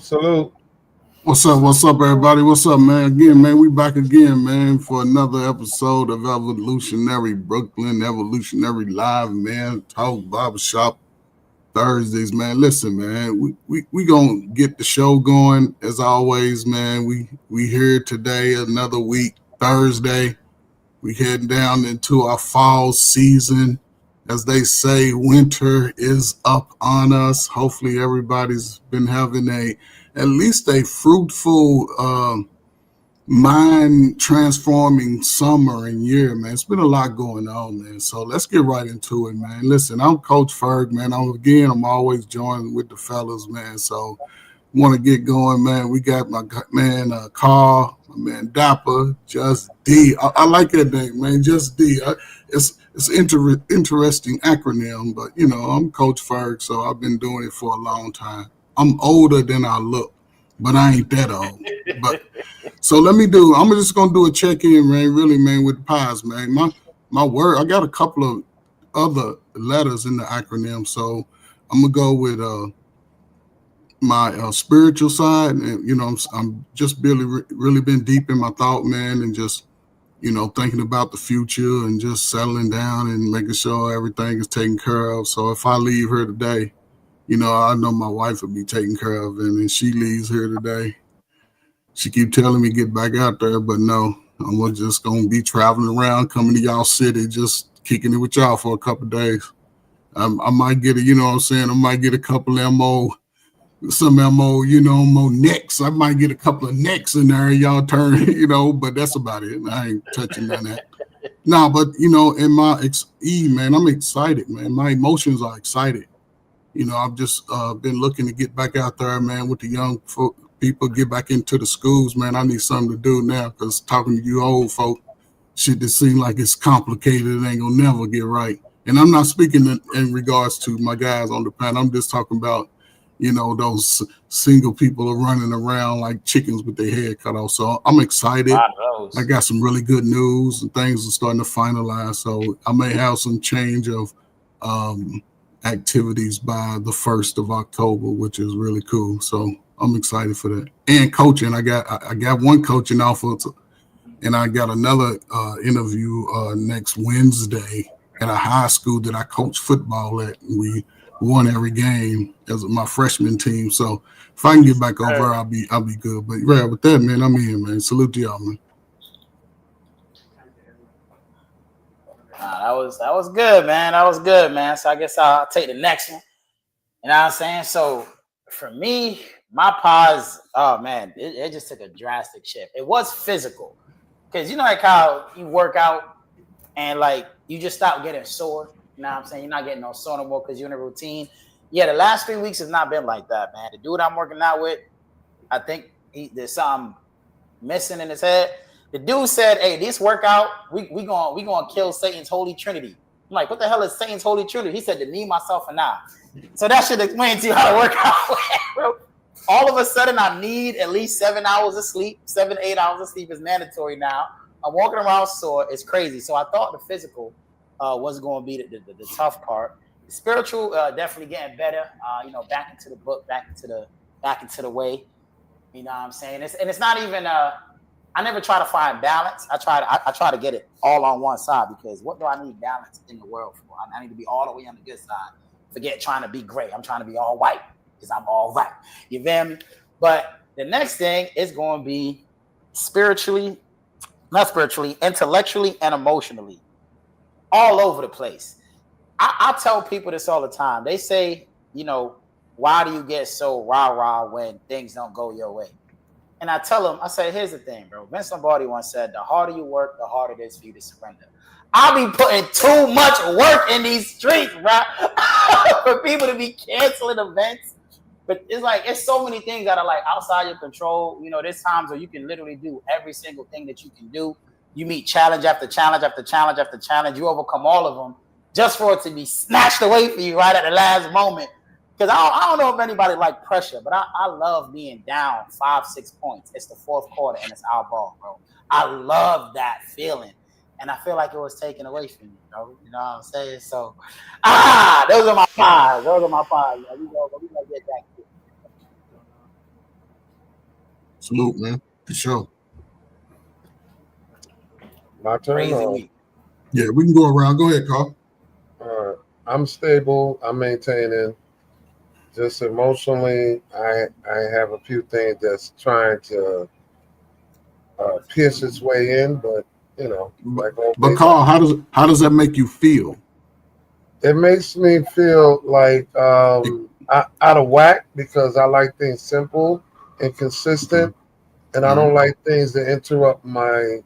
Salute. What's up, everybody? What's up, man? Again, man, we back again, man, for another episode of Evolutionary Brooklyn, Evolutionary Live, man. Talk Barbershop Thursdays, man. Listen, man, we gonna get the show going as always, man. We here today, another week, Thursday. We heading down into our fall season. As they say, winter is up on us. Hopefully everybody's been having at least a fruitful, mind transforming summer and year, man. It's been a lot going on, man. So let's get right into it, man. Listen, I'm Coach Ferg, man. I'm always joined with the fellas, man. So want to get going, man. We got my man Carl, my man Dapper, Just D. I like that name, man. Just D. It's interesting acronym, but you know, I'm Coach Ferg, so I've been doing it for a long time. I'm older than I look, but I ain't that old. But so I'm just gonna do a check-in, man, really, man, with the pies, man. My word, I got a couple of other letters in the acronym, so I'm gonna go with my spiritual side, and you know, I'm just really been deep in my thought, man, and just, you know, thinking about the future and just settling down and making sure everything is taken care of. So if I leave here today, you know, I know my wife will be taken care of, and if she leaves here today, she keep telling me get back out there, but no, I'm just gonna be traveling around, coming to y'all city, just kicking it with y'all for a couple of days. I might get you know what I'm saying, I might get a couple of more, you know, more necks. I might get a couple of necks in there, y'all turn, you know, but that's about it. I ain't touching none of that. No, but, you know, in my man, I'm excited, man. My emotions are excited. You know, I've just been looking to get back out there, man, with the young people, get back into the schools, man. I need something to do now because talking to you old folk, shit that seem like it's complicated. It ain't gonna never get right. And I'm not speaking in regards to my guys on the panel. I'm just talking about, you know, those single people are running around like chickens with their head cut off. So I'm excited. I got some really good news and things are starting to finalize. So I may have some change of activities by the 1st of October, which is really cool. So I'm excited for that. And coaching, I got one coaching offer, and I got another interview next Wednesday at a high school that I coach football at. And we won every game as my freshman team. So if I can get back over, I'll be good. But yeah, with that, man, I'm in, man. Salute to y'all, man. That was good, man. That was good, man. So I guess I'll take the next one. You know what I'm saying? So for me, my pause, oh man, it just took a drastic shift. It was physical. Because you know like how you work out and like you just stop getting sore. You know what I'm saying? You're not getting no sore no more because you're in a routine. Yeah, the last 3 weeks has not been like that, man. The dude I'm working out with, I think there's something missing in his head. The dude said, "Hey, this workout, we gonna kill Satan's holy trinity." I'm like, "What the hell is Satan's holy trinity?" He said, "To me, myself, and I." So that should explain to you how to work out, bro. All of a sudden, I need at least 7 hours of sleep. 7 to 8 hours of sleep is mandatory now. I'm walking around sore. It's crazy. So I thought the physical was going to be the tough part. The spiritual definitely getting better. You know, back into the book, back into the way. You know what I'm saying? It's not even. I never try to find balance. I try to get it all on one side because what do I need balance in the world for? I need to be all the way on the good side. Forget trying to be great. I'm trying to be all white. because I'm all right. You feel me? But the next thing is going to be intellectually, and emotionally, all over the place. I tell people this all the time. They say, you know, why do you get so rah-rah when things don't go your way? And I tell them, I say, here's the thing, bro. Vince Lombardi once said, the harder you work, the harder it is for you to surrender. I'll be putting too much work in these streets, bro, for people to be canceling events. But it's like, it's so many things that are like outside your control. You know, there's times where you can literally do every single thing that you can do. You meet challenge after challenge after challenge after challenge. You overcome all of them just for it to be snatched away from you right at the last moment. Because I don't know if anybody like pressure, but I love being down 5-6 points. It's the fourth quarter and it's our ball, bro. I love that feeling. And I feel like it was taken away from me, bro. You know what I'm saying? So, those are my pies. We're gonna get back to it. Salute, man. For sure. My turn. Crazy week. Yeah, we can go around. Go ahead, Carl. I'm stable. I'm maintaining. Just emotionally, I have a few things that's trying to pierce its way in, but you know, like but Carl, how does that make you feel? It makes me feel like out of whack because I like things simple and consistent, and I don't like things that interrupt my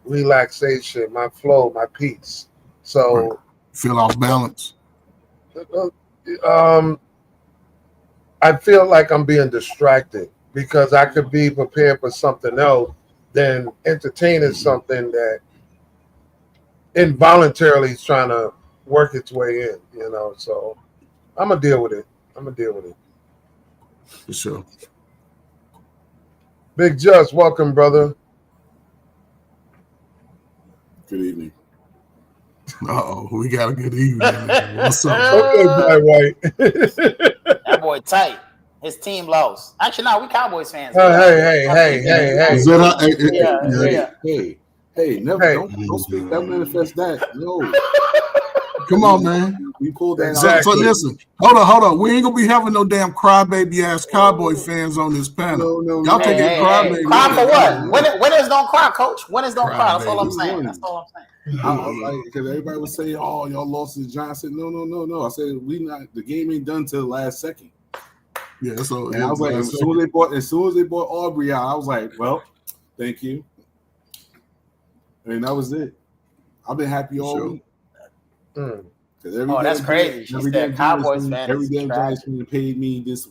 relaxation, my flow, my peace. So feel off balance. I feel like I'm being distracted because I could be prepared for something else than entertaining something that involuntarily is trying to work its way in, you know. So I'm gonna deal with it. For sure. Big Just, welcome, brother. Good evening. We got a good evening. What's up? Okay, Black White. That boy tight. His team lost. Actually, no, we Cowboys fans. Hey. Is that Hey, never don't speak that, manifest that. No. Come on, man. We pulled that So listen, hold on. We ain't gonna be having no damn crybaby ass Cowboy fans on this panel. No. Y'all take it crybaby. Cry for what? Winners don't cry, coach. Winners don't cry. That's all I'm saying. Because everybody was saying, "Oh, y'all lost to the Giants." I said, "No." I said, the game ain't done till the last second." Yeah, so and I was like, as soon as they bought Aubrey out, I was like, "Well, thank you." And that was it. I've been happy all week. That's crazy. She said Cowboys fan. Every damn Giants fan paid me this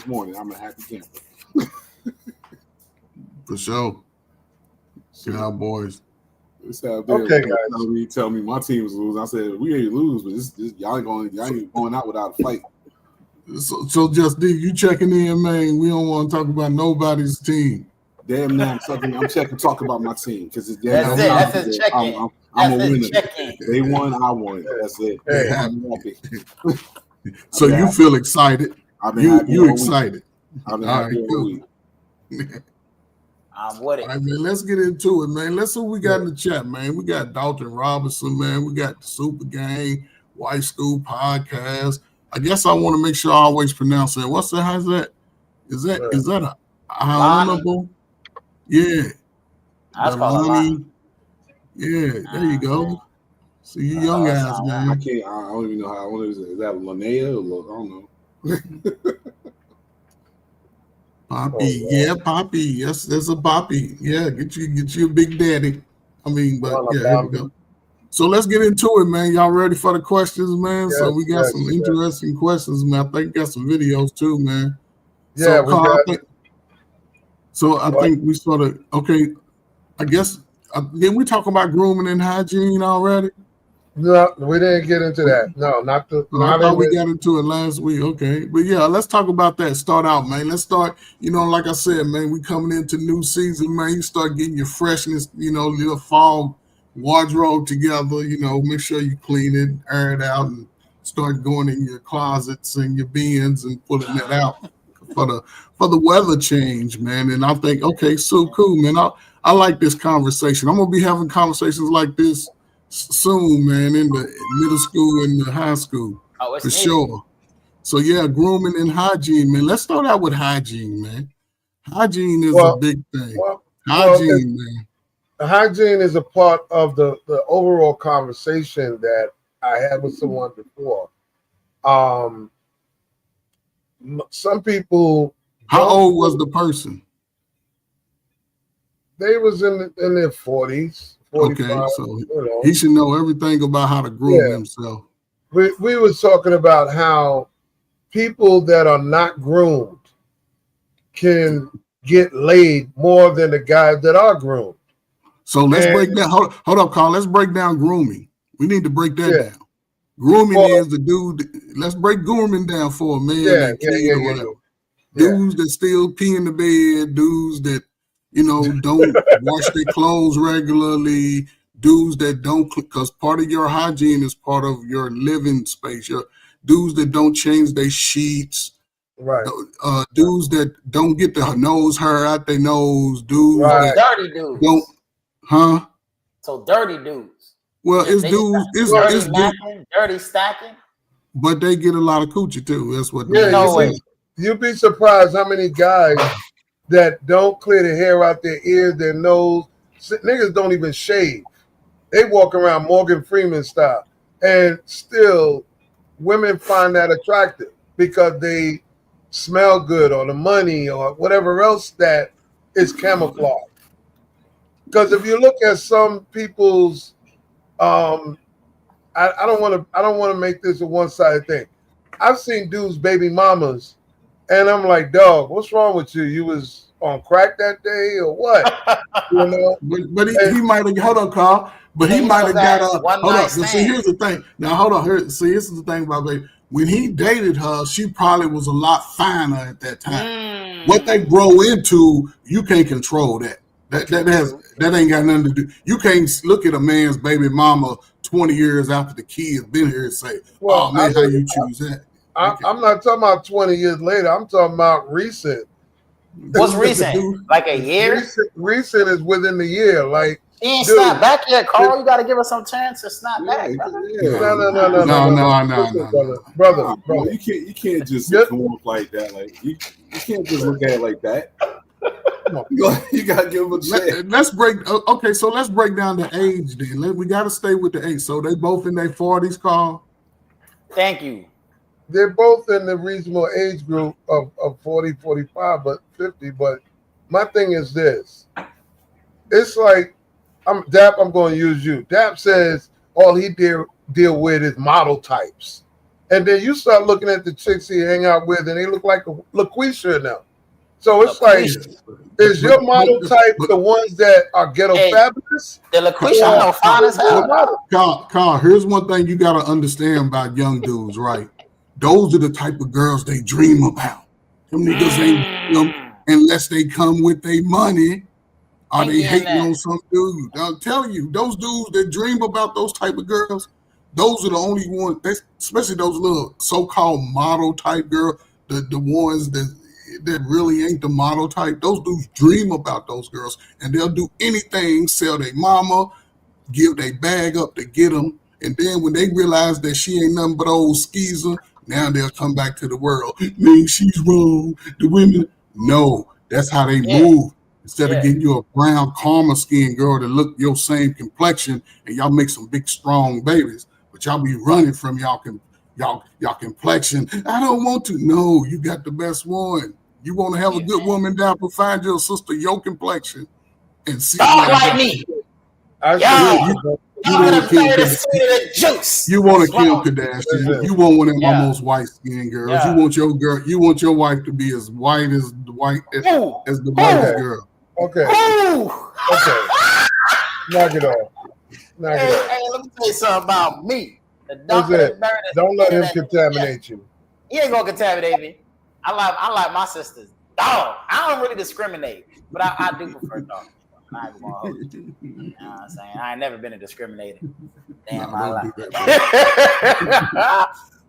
morning. I'm a happy camper. For sure. Cowboys. Okay, guys. You tell me my team was losing. I said we ain't lose, but this y'all ain't going out without a fight. So just D, you checking in, man. We don't want to talk about nobody's team. Damn, now I'm checking talk about my team because it's damn. That's his check-in. I'm a winner. They won, I won. That's it. Hey. I'm happy. So you feel excited? You excited? I've been happy all week. I'm with it. All right, man, let's get into it, man. Let's see what we got in the chat, man. We got Dalton Robinson, man. We got the Super Gang, White School Podcast. I guess I want to make sure I always pronounce it. How's that? Is that a honorable? Yeah. That's called Lonnie. Yeah, there you go. See you young guys, man. I don't even know how. Is that Linnea? I don't know. Poppy, Poppy. Yes, there's a Poppy. Yeah, get you a big daddy. Here we go. So let's get into it, man. Y'all ready for the questions, man? Yes, so we got some interesting questions, man. I think we got some videos too, man. Yeah, I think we sort of I guess did we talk about grooming and hygiene already? No, we didn't get into that. No, not the. I thought we got into it last week. Okay, but yeah, let's talk about that. Start out, man. Let's start. Like I said, man, we coming into new season, man. You start getting your freshness, your fall wardrobe together. Make sure you clean it, air it out, and start going in your closets and your bins and putting that out for the weather change, man. And I think, so cool, man. I like this conversation. I'm gonna be having conversations like this soon, man, in the middle school and the high school for sure. So yeah, grooming and hygiene, man. Let's start out with hygiene, man. Hygiene is a big thing. Hygiene, man. Hygiene is a part of the overall conversation that I had with someone before. Some people. How old was the person? They was in their 40s. 45, okay, so he should know everything about how to groom himself. We was talking about how people that are not groomed can get laid more than the guys that are groomed. So let's break down. Hold up, Carl. Let's break down grooming. We need to break that down. Grooming is the dude. Let's break grooming down for a man and kid or whatever. Dudes that still pee in the bed. Dudes that don't wash their clothes regularly. Dudes that don't, because part of your hygiene is part of your living space. Your dudes that don't change their sheets. Right. Dudes that don't get their nose hair out their nose. Dudes that dirty dudes. Don't. Huh? So dirty dudes. Well, it's dudes. It's dirty stacking. But they get a lot of coochie too. That's what. You'd be surprised how many guys that don't clear the hair out their ears, their nose. Niggas don't even shave. They walk around Morgan Freeman style, and still, women find that attractive because they smell good, or the money, or whatever else that is camouflage. Because if you look at some people's, I don't want to make this a one-sided thing. I've seen dudes' baby mamas, and I'm like, dog, what's wrong with you? You was on crack that day, or what? But he might have. Hold on, Carl. But he might have got a. Hold up. See, here's the thing. Now, hold on. See, this is the thing about baby. When he dated her, she probably was a lot finer at that time. What they grow into, you can't control that. That ain't got nothing to do. You can't look at a man's baby mama 20 years after the kid's been here and say, "Oh man, how you choose that?" I'm not talking about 20 years later. I'm talking about recent. What's recent? Like a year? Recent is within the year. Like he ain't snapped back yet, Carl. You got to give us some chance to snap back, brother. No, brother. You can't just come up like that. Like you can't just look at it like that. You gotta give them a chance. Let's break. Okay, so let's break down the age. Then we got to stay with the age. So they both in their 40s, Carl. Thank you. They're both in the reasonable age group of 40, 45, but 50. But my thing is this. It's like, I'm going to use you. Dap says all he deal with is model types. And then you start looking at the chicks he hang out with, and they look like a LaQuisha now. So it's like, is your model type the ones that are ghetto fabulous? The LaQuisha, I know, fine as hell. Carl, here's one thing you got to understand about young dudes, right? Those are the type of girls they dream about. Them niggas ain't them unless they come with their money. Are they hating on some dude? I'll tell you, those dudes that dream about those type of girls, those are the only ones, especially those little so-called model type girls, the ones that really ain't the model type. Those dudes dream about those girls, and they'll do anything, sell their mama, give their bag up to get them, and then when they realize that she ain't nothing but old skeezer, now they'll come back to the world. Man, she's wrong. The women, no, that's how they move. Instead of getting you a brown karma skin girl that look your same complexion, and y'all make some big strong babies, but y'all be running from y'all complexion. I don't want to. No, you got the best one. You want to have a good woman down, but find your sister your complexion and see. Like me. You want to kill Kardashian. You want to kill Kardashian. You want one of them almost white skinned girls. Yeah. You want your wife to be as white as the whitest girl. Okay. Okay. Knock it off. Hey, let me tell you something about me. Don't let him contaminate you. He ain't gonna contaminate me. I like my sisters. Dog. I don't really discriminate, but I do prefer dog. You know what I'm saying? I ain't never been a discriminator. Damn, my life. But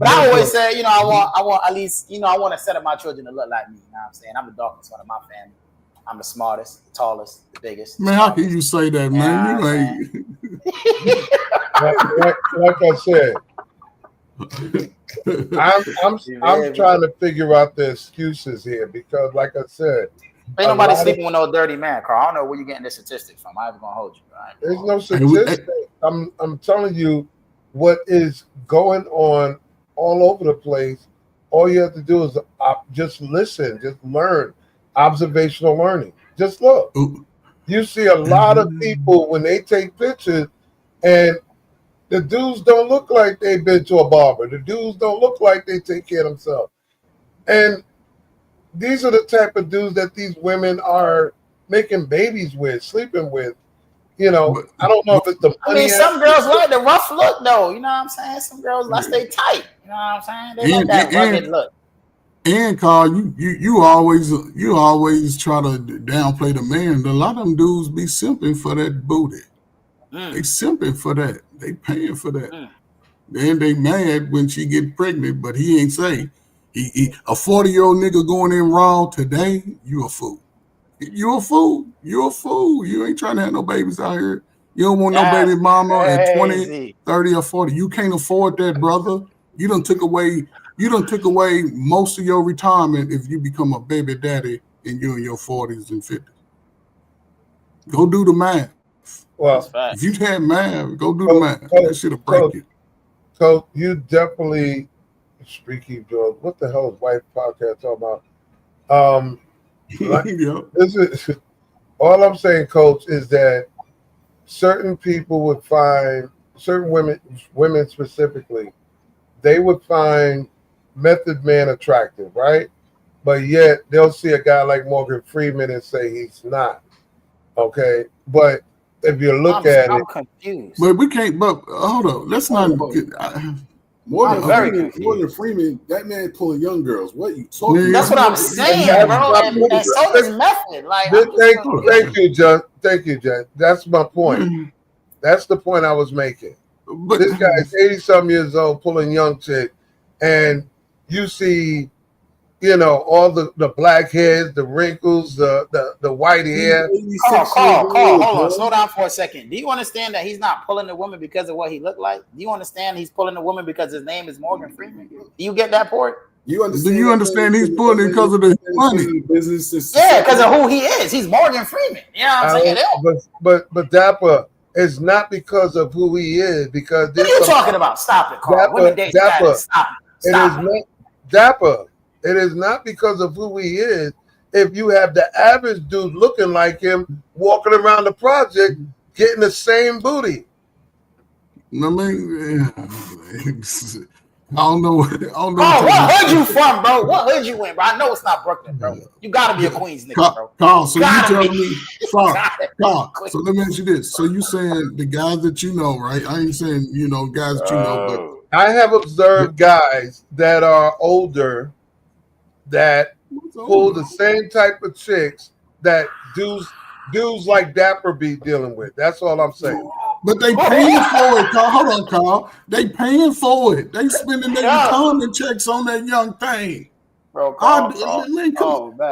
I always say, I want at least, I want to set up my children to look like me. You know what I'm saying? I'm the darkest one of my family. I'm the smartest, the tallest, the biggest. Man, how can you say that, man? You ain't. Like I said, I'm trying to figure out the excuses here because, like I said, ain't nobody sleeping with no dirty man, Carl. I don't know where you getting this statistic from. I'm even gonna hold you. Right? There's no statistic. I'm telling you what is going on all over the place. All you have to do is just listen, just learn, observational learning. Just look. You see a lot of people when they take pictures, and the dudes don't look like they've been to a barber. The dudes don't look like they take care of themselves. And these are the type of dudes that these women are making babies with, sleeping with. You know, I don't know if it's the money. I mean, some girls like the rough look, though. You know what I'm saying? Some girls like stay tight. You know what I'm saying? They like that rugged look. And Carl, you always try to downplay the man. A lot of them dudes be simping for that booty. They simping for that. They paying for that. Then they mad when she get pregnant, but he ain't say. A 40-year-old nigga going in raw today, you a fool. You a fool. You a fool. You ain't trying to have no babies out here. You don't want no baby mama at 20, 30, or 40. You can't afford that, brother. You done took away most of your retirement if you become a baby daddy and you're in your 40s and 50s. Go do the math. Well, if you had math, go do the math. That shit'll break you. So you definitely Streaky George. What the hell is White Podcast talking about? This is all I'm saying, Coach, is that certain people would find certain women specifically, they would find Method Man attractive, right? But yet they'll see a guy like Morgan Freeman and say he's not. Okay, but if you look I'm confused. But we can't. But hold on, let's not. Morgan Freeman, that man pulling young girls. What you talking? That's what I'm saying, bro. And so is Method. Like, thank you, John. Thank you, John. That's my point. That's the point I was making. But this guy's 80-some years old pulling young chick, and you see, you know, all the black hairs, the wrinkles, the white hair. Carl, hold on. Slow down for a second. Do you understand that he's not pulling the woman because of what he looked like? Do you understand he's pulling the woman because his name is Morgan Freeman? Do you get that part? Do you understand he's pulling it because of the money? Yeah, because of who he is. He's Morgan Freeman. You know what I'm saying? But Dapper, it's not because of who he is. Because what are you talking about? Stop it, Carl. Women date Dapper. Stop it. Dapper. It is not because of who he is. If you have the average dude looking like him walking around the project getting the same booty. I mean, I don't know. Oh, what hood you from, bro? What hood you in, bro? I know it's not Brooklyn, bro. You gotta be a Queens nigga, bro. Carl, so you telling me, Carl, so let me ask you this. So you saying the guys that you know, right? I ain't saying, you know, guys that you know, but I have observed guys that are older that pull the same type of chicks that dudes like Dapper be dealing with. That's all I'm saying. But they paying for it, Carl. Hold on, Carl. They paying for it. They spending their retirement checks on that young thing. Bro, Carl,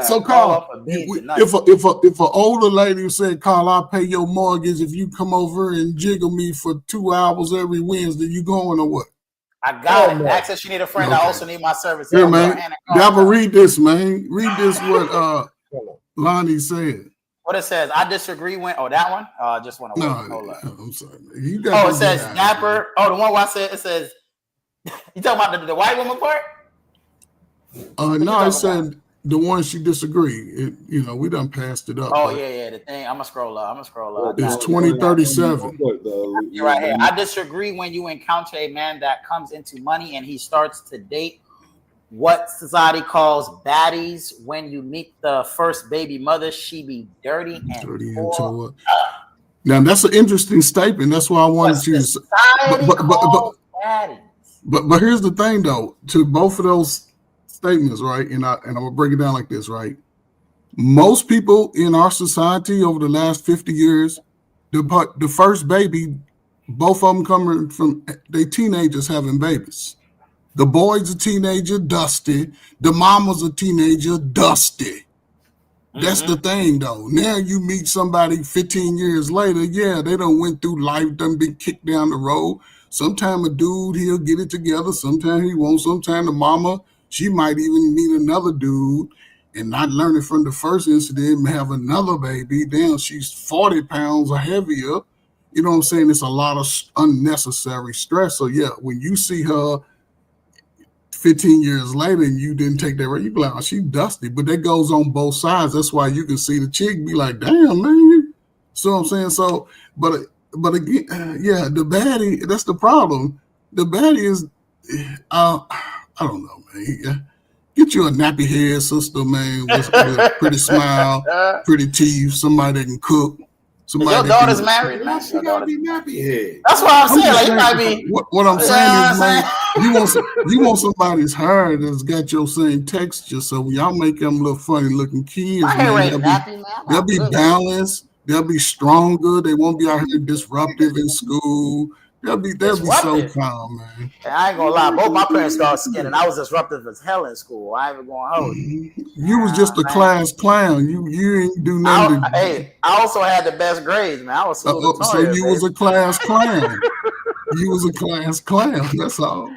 so Carl, if an older lady said, Carl, I'll pay your mortgage if you come over and jiggle me for 2 hours every Wednesday, you going or what? I got it. Access, she need a friend. Okay. I also need my service. Here, man. Dabba, read this, man. Read this what Lonnie said. What it says, I disagree when. Oh, that one? I just want to hold up. I'm sorry. It says Dapper. Oh, the one where I said it says. You talking about the white woman part? No, it said the one she disagreed. You know, we done passed it up. Oh, yeah. The thing. I'm gonna scroll up. It's 2037. You're right here. I disagree when you encounter a man that comes into money and he starts to date what society calls baddies. When you meet the first baby mother, she be dirty and poor. Now that's an interesting statement. That's why I wanted you to say. But here's the thing, though. To both of those statements, right? And I'm gonna break it down like this, right? Most people in our society over the last 50 years, the first baby, both of them coming from they teenagers having babies. The boy's a teenager, dusty. The mama's a teenager, dusty. That's the thing, though. Now you meet somebody 15 years later, yeah, they done went through life, done been kicked down the road. Sometimes a dude, he'll get it together. Sometimes he won't. Sometimes the mama, she might even meet another dude and not learn it from the first incident and have another baby. Damn, she's 40 pounds or heavier. You know what I'm saying? It's a lot of unnecessary stress. So, yeah, when you see her 15 years later and you didn't take that right, you be like, oh, she's dusty. But that goes on both sides. That's why you can see the chick be like, damn, man. So I'm saying, so, but again, yeah, the baddie, that's the problem. The baddie is, I don't know, man. Get you a nappy head sister, man, with a pretty smile, pretty teeth, somebody that can cook. Your daughter's married, man. She gotta be nappy head. That's what I'm saying. Like, you might be. What I'm saying is, man, you want somebody's hair that's got your same texture. So when y'all make them little funny looking kids, My hair ain't nappy, man. They'll be balanced. They'll be stronger. They won't be out here disruptive in school. They'll be so calm, man. And I ain't gonna lie, both my parents started skinning. I was disruptive as hell in school. I ain't even gonna hold you. You was just a class clown. You ain't do nothing. I also had the best grades, man. I was so you was a class clown. You was a class clown. That's all.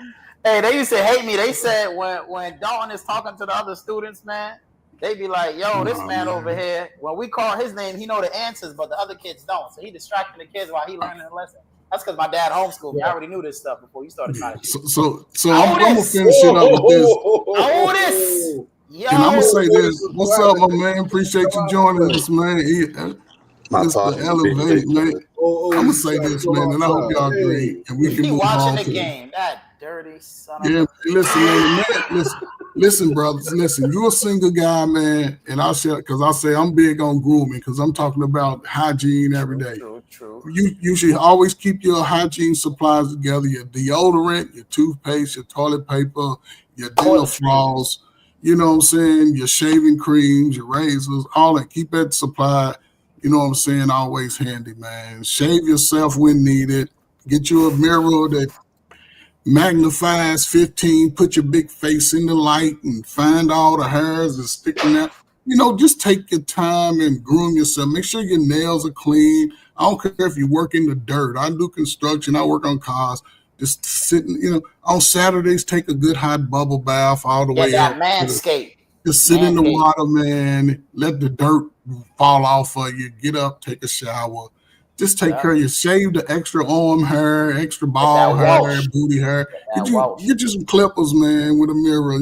Hey, they used to hate me. They said when Dalton is talking to the other students, man, they be like, "Yo, this man over here." When we call his name, he know the answers, but the other kids don't. So he distracting the kids while he learning the lesson. That's because my dad homeschooled me. I already knew this stuff before you started trying to. So I'm gonna finish it up with this. Oh, this. Yo. And I'm gonna say this. What's up, my man? Appreciate you joining us, man. Mr. Elevate, man. I'm gonna say this, man, and I hope y'all agree. And we can move on. Watching the game, that dirty son of a. Listen, man. Listen, brothers. Listen, you're a single guy, man, and I'll share because I say I'm big on grooming because I'm talking about hygiene every day. True. You should always keep your hygiene supplies together: your deodorant, your toothpaste, your toilet paper, your dental floss. You know what I'm saying? Your shaving creams, your razors, all that. Keep that supply. You know what I'm saying? Always handy, man. Shave yourself when needed. Get you a mirror that magnifies 15. Put your big face in the light and find all the hairs and sticking out. You know, just take your time and groom yourself. Make sure your nails are clean. I don't care if you work in the dirt. I do construction. I work on cars. Just sitting, on Saturdays, take a good hot bubble bath all the way up. Manscaped. Just sit in the water, man. Let the dirt fall off of you. Get up, take a shower. Just take care of you. Shave the extra arm hair, extra ball hair, booty hair. Get you some clippers, man, with a mirror.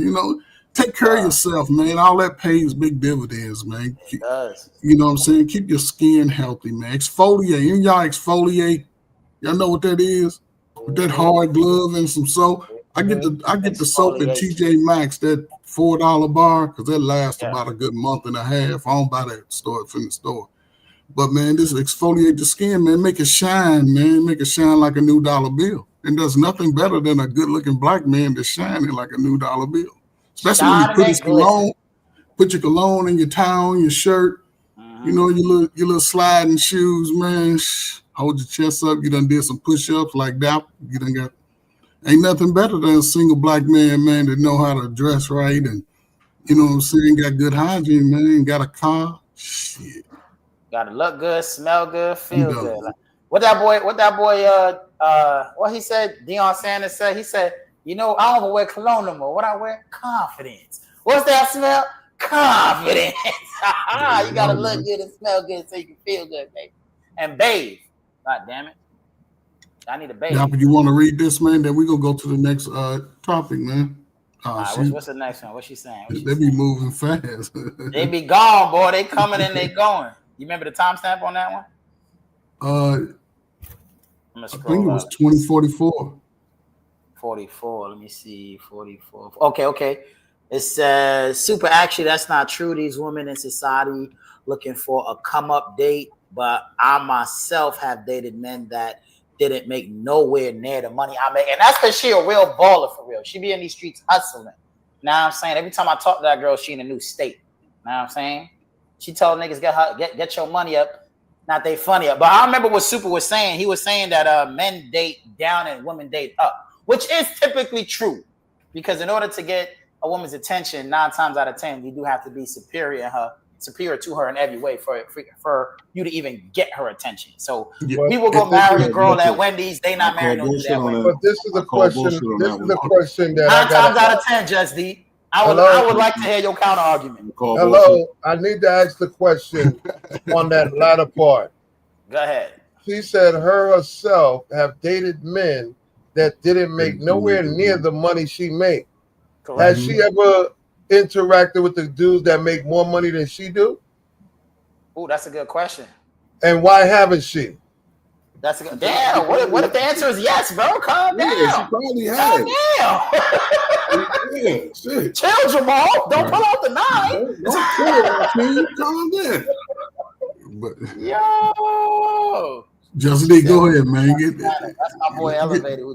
Take care of yourself, man. All that pays big dividends, man. It does. You know what I'm saying? Keep your skin healthy, man. Exfoliate. Any of y'all exfoliate? Y'all know what that is? With that hard glove and some soap. I get the soap at TJ Maxx, that $4 bar, because that lasts about a good month and a half. I don't buy that from the store. But man, this exfoliate the skin, man. Make it shine, man. Make it shine like a new dollar bill. And there's nothing better than a good-looking black man that's shining like a new dollar bill. Especially when you put his cologne, put your cologne in your towel, your shirt, your little sliding shoes, man. Hold your chest up. You done did some push-ups like that. You done got. Ain't nothing better than a single black man, that know how to dress right and, you know what I'm saying, got good hygiene, man, got a car. Shit. Got to look good, smell good, feel good. Like, what that boy, what he said, Deion Sanders said, he said, I don't even wear cologne no more. What I wear? Confidence. What's that smell? Confidence. You got to look good and smell good so you can feel good, baby. And bathe. God damn it. I need a baby. Now, you want to read this, man? Then we're going to go to the next topic, man. All right, what's the next one? What's she saying? They be moving fast. They be gone, boy. They coming and they going. You remember the timestamp on that one? I think it was 2044. 44. Let me see. 44. Okay. It says, super actually, that's not true. These women in society looking for a come-up date, but I myself have dated men that didn't make nowhere near the money I make. And that's because she a real baller for real. She be in these streets hustling. Know what I'm saying? Every time I talk to that girl, she in a new state. Know what I'm saying? She told niggas, get your money up. Not they funny up. But I remember what Super was saying. He was saying that men date down and women date up, which is typically true. Because in order to get a woman's attention, 9 times out of 10, you do have to be superior in her superior to her in every way for you to even get her attention. So Yeah. people go marry a girl at Wendy's, they not marrying no dude at Wendy's. But this is the question. This is the question that 9 times out of 10, Just D. I would like to hear your counter argument. Hello, I need to ask the question on that latter part. Go ahead. She said herself have dated men that didn't make nowhere near the money she made. Correct. Has she ever interacted with the dudes that make more money than she do? Oh, that's a good question. And why haven't she? That's a good. Damn. What if the answer is yes, bro? Calm down. Yeah, she probably has. Yeah, shit. Chill, Jamal. Don't pull out the knife. Don't calm down. But Yo. Justin, go ahead, man. That's my boy Elevated.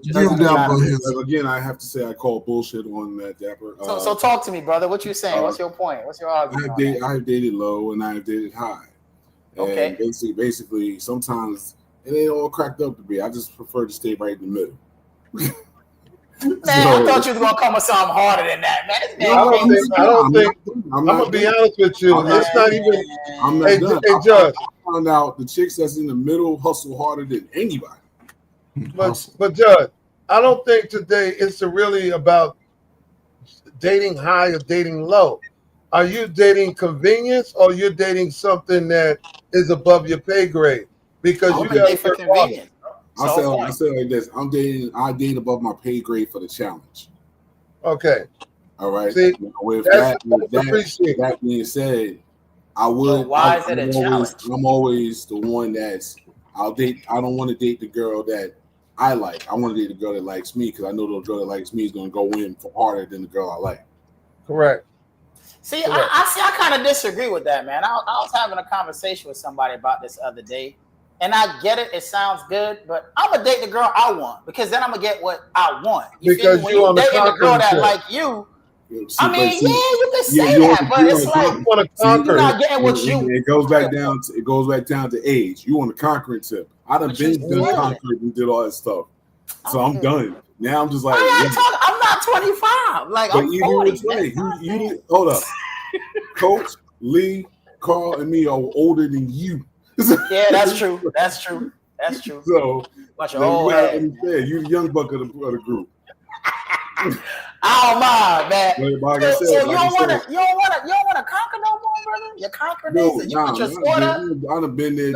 Again, I have to say I call bullshit on that, Dapper. So talk to me, brother. What you saying? What's your point? What's your argument? I have dated low and I have dated high. Okay. And basically, sometimes it ain't all cracked up to be. I just prefer to stay right in the middle. Man, I thought you was gonna come with something harder than that, man. I don't think. I'm gonna be honest with you. It's not even. I'm not done. Hey, Judge. I found out the chicks that's in the middle hustle harder than anybody. But Judge, I don't think today it's really about dating high or dating low. Are you dating convenience or you're dating something that is above your pay grade? Because you got for convenience. I say like this. I date above my pay grade for the challenge. Okay. All right. See, with that being said, I would. So why is it a challenge? I'm always the one that's I'll date. I don't want to date the girl that I like. I want to date the girl that likes me because I know the girl that likes me is going to go in for harder than the girl I like. Correct. See, I kind of disagree with that, man. I was having a conversation with somebody about this other day. And I get it. It sounds good, but I'm gonna date the girl I want because then I'm gonna get what I want. Because when you dating the girl that like you, I mean, you can say that, but it's like you're not getting what you. It goes back down. It goes back down to age. You on the conquering tip. I done been conquered and did all that stuff, so I'm done. Now I'm just like, I'm not 25. Like I'm 40. You hold up, Coach Lee, Carl, and me are older than you. Yeah, that's true. That's true. So, bunch of old heads. You the young buck of the group. I don't mind, man. Like so you don't want to conquer no more, brother. You're conquering this. You put your sword up. I done been there.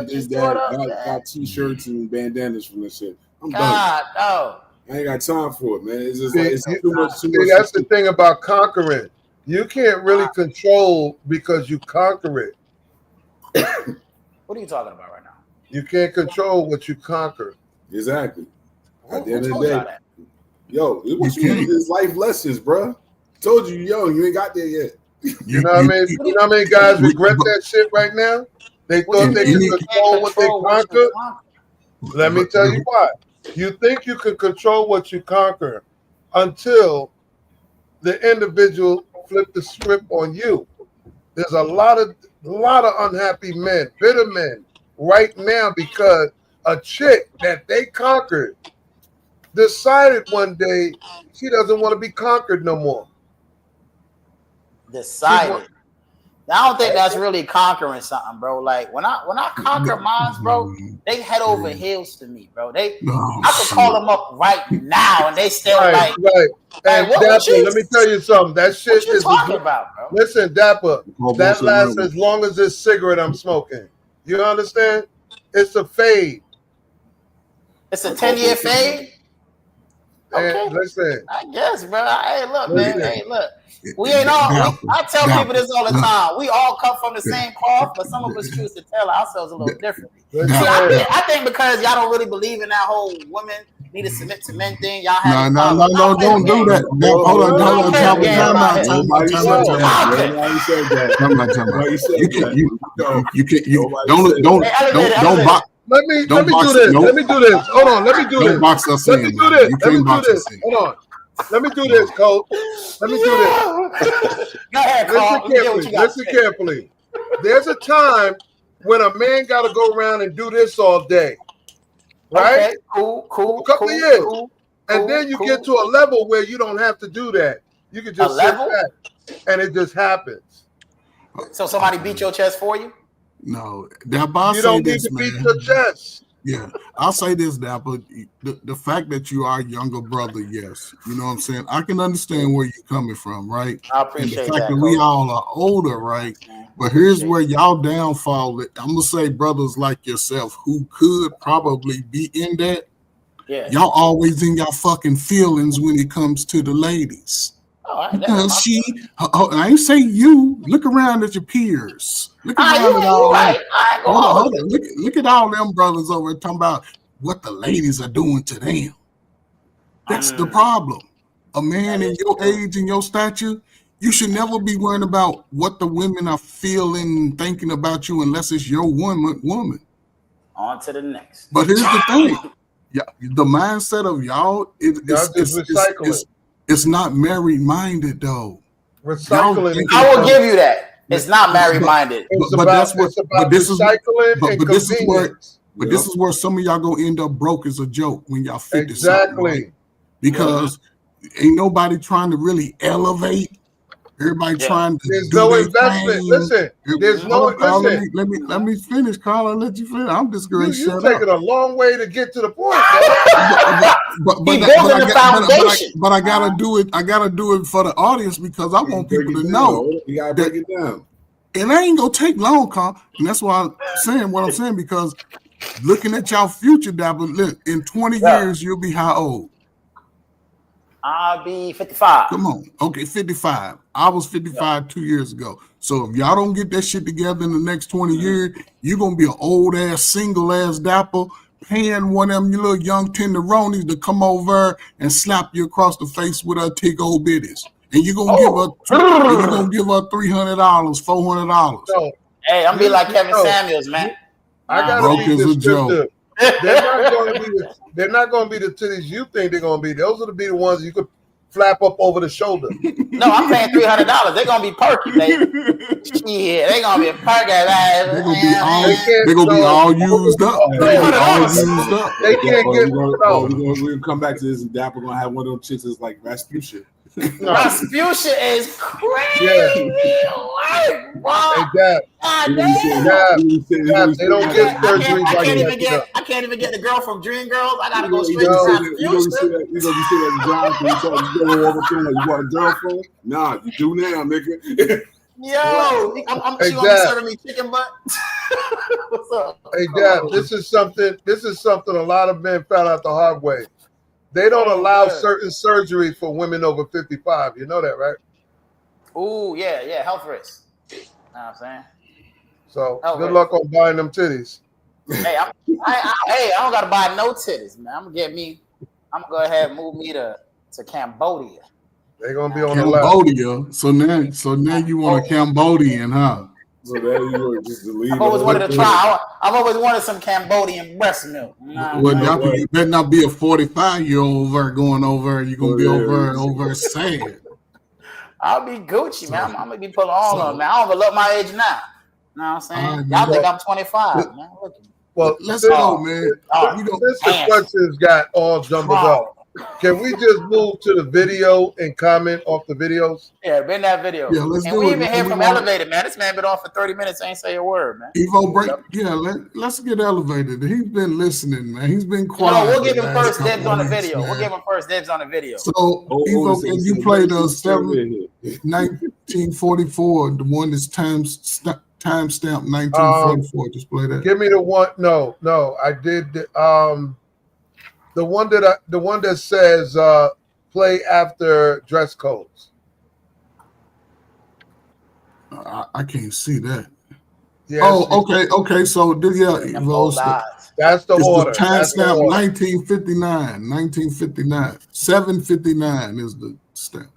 Got t-shirts and bandanas from this shit. I'm done. I ain't got time for it, man. It's just like it's too much. That's the thing about conquering. You can't really control because you conquer it. What are you talking about right now? You can't control what you conquer. Exactly. At the end of the day, what you need is life lessons, bro. Told you, you ain't got there yet. You know what I mean? You know how many guys regret that shit right now? They thought they could control what they conquered. Let me tell you why. You think you can control what you conquer until the individual flip the script on you. There's a lot of unhappy men, bitter men right now because a chick that they conquered decided one day she doesn't want to be conquered no more. Decided. I don't think that's really conquering something, bro. Like when I conquer mines, bro, they head over heels to me, bro. I could call them up right now, and they still right. And Dapper, let me tell you something. That shit is talking about, bro. Listen, Dapper, that lasts as long as this cigarette I'm smoking. You understand? It's a fade. It's a 10-year fade. Okay. Listen. I guess, bro. Hey, look, man. Hey, look. We ain't all. I tell people this all the time. We all come from the same cloth, but some of us choose to tell ourselves a little differently. I think because y'all don't really believe in that whole women need to submit to men thing. Y'all have no, don't do that. Hold on. Don't box. Let me do this. Let me do this. Hold on. Let me do this. Don't box us in. Hold on. Let me do this, Coach. Let me do this. Go ahead, Carl. Listen carefully. There's a time when a man got to go around and do this all day, right? Okay, cool. A couple of years. And then you get to a level where you don't have to do that. You can just sit back, and it just happens. So somebody beat your chest for you? No, Dapper, I'll You say don't need this, to beat man. your chest. Yeah, I'll say this, Dapper. The fact that you are a younger brother, yes. You know what I'm saying? I can understand where you're coming from, right? I And appreciate the fact that, that we Coach. all are older, right? But here's where y'all downfall. I'm going to say brothers like yourself who could probably be in that. Yeah. Y'all always in y'all fucking feelings when it comes to the ladies. Because I ain't say you. Look around at your peers. Look around at all them. Hold on. Look at all them brothers over talking about what the ladies are doing to them. That's the problem. A man in your age and your stature, you should never be worrying about what the women are feeling, thinking about you, unless it's your woman. On to the next. But here's the thing. Yeah, the mindset of y'all it's not married minded though. Recycling. I will give you that. It's not married minded. But that's what. But this is but this is where some of y'all gonna end up broke as a joke when y'all 50 exactly. Right? Because ain't nobody trying to really elevate. Everybody trying to there's do no their investment. thing. Listen, there's no listen. Let me finish, Carl. I'll let you finish. I'm just going to shut up. You're taking a long way to get to the point. But I gotta do it. I gotta do it for the audience because I want people to know. You gotta break it down. And it ain't gonna take long, Carl. And that's why I'm saying what I'm saying because looking at y'all future, Dapper, look, in 20 years you'll be how old? I'll be 55. Come on. Okay, 55. I was 55 2 years ago. So if y'all don't get that shit together in the next 20 years, you're going to be an old-ass, single-ass Dapper paying one of them little young tenderonis to come over and slap you across the face with her tick old bitties. And you're going to give her $300, $400. No. Hey, I'm be like Kevin Samuels, man. I got to be descriptive. They're not going to be the titties you think they're going to be. Those are to be the ones you could flap up over the shoulder. No, I'm paying $300. They're going to be perky, baby. Yeah, they're going to be perky. They're going to be all used up. They can't get We're going to come back to this and Dapper going to have one of those chicks that's like Rasputia. Rasputia is crazy. Wow. They don't get surgeries like that. I can't even get the girl from Dreamgirls. I gotta go straight to Rasputia. You know, you see that John, you want a girlfriend? Nah, you do now, nigga. Yo, she gonna be serving me chicken butt. What's up? Hey, Dad, this is something a lot of men found out the hard way. They don't allow certain surgeries for women over 55. You know that, right? Ooh, yeah, health risk. You know what I'm saying? So good luck on buying them titties. Hey, I don't gotta buy no titties, man. I'm gonna go ahead and move me to Cambodia. They're gonna be on Cambodia. the left. So now you want a Cambodian, huh? So there you go. Just leave. I've always wanted to try. I've always wanted some Cambodian breast milk. Well, you better not be a 45-year-old going over. You're gonna be over sad. I'll be Gucci, man. I'm gonna be pulling all on, man. I don't even look my age now. You know what I'm saying? Y'all think I'm 25, man. Look at me. Well, let's go, man. Since the questions got all jumbled up, can we just move to the video and comment off the videos? Yeah, been that video. Yeah, let's and do we it. even hear from Elevated, man. This man been on for 30 minutes, ain't say a word, man. Evo break. Yeah, let's get Elevated. He's been listening, man. He's been quiet. We'll give him first dibs on the video. We'll give him first dibs on the video. So, Evo, can you play the 1944, the one that's timestamp 1944? Just play that. Give me the one. No, I did the one that says play after dress codes. I can't see that. Yes, okay. So Evo, that's the order. Timestamp 1959. 759 is the stamp.